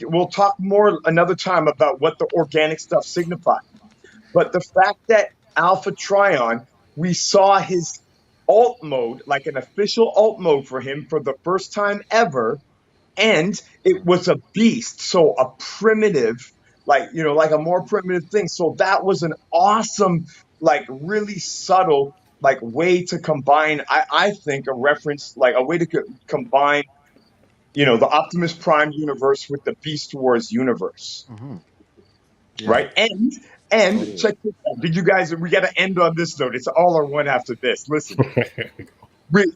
we'll talk more another time about what the organic stuff signified. But the fact that Alpha Trion, we saw his alt mode, like an official alt mode for him for the first time ever, and it was a beast, so a primitive, like a more primitive thing. So that was an awesome, like really subtle, like way to combine. I think a reference, like a way to combine, the Optimus Prime universe with the Beast Wars universe, right? And check this out. Did you guys? We got to end on this note. It's all or one after this. Listen.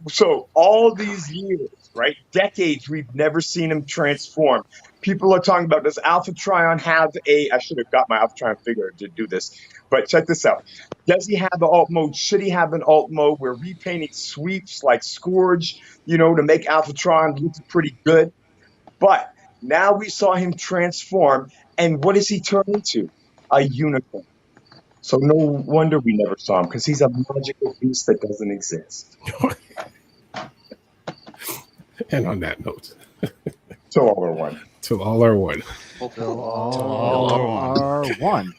So all these years, right? Decades we've never seen him transform. People are talking about, does Alpha Trion have I should have got my Alpha Trion figure to do this, but check this out. Does he have an alt mode? Should he have an alt mode? We're repainting sweeps like Scourge, to make Alpha Trion look pretty good. But now we saw him transform, and what does he turn into? A unicorn. So no wonder we never saw him, because he's a magical beast that doesn't exist. And on that note, till all are one. Till all are one. Till all are one.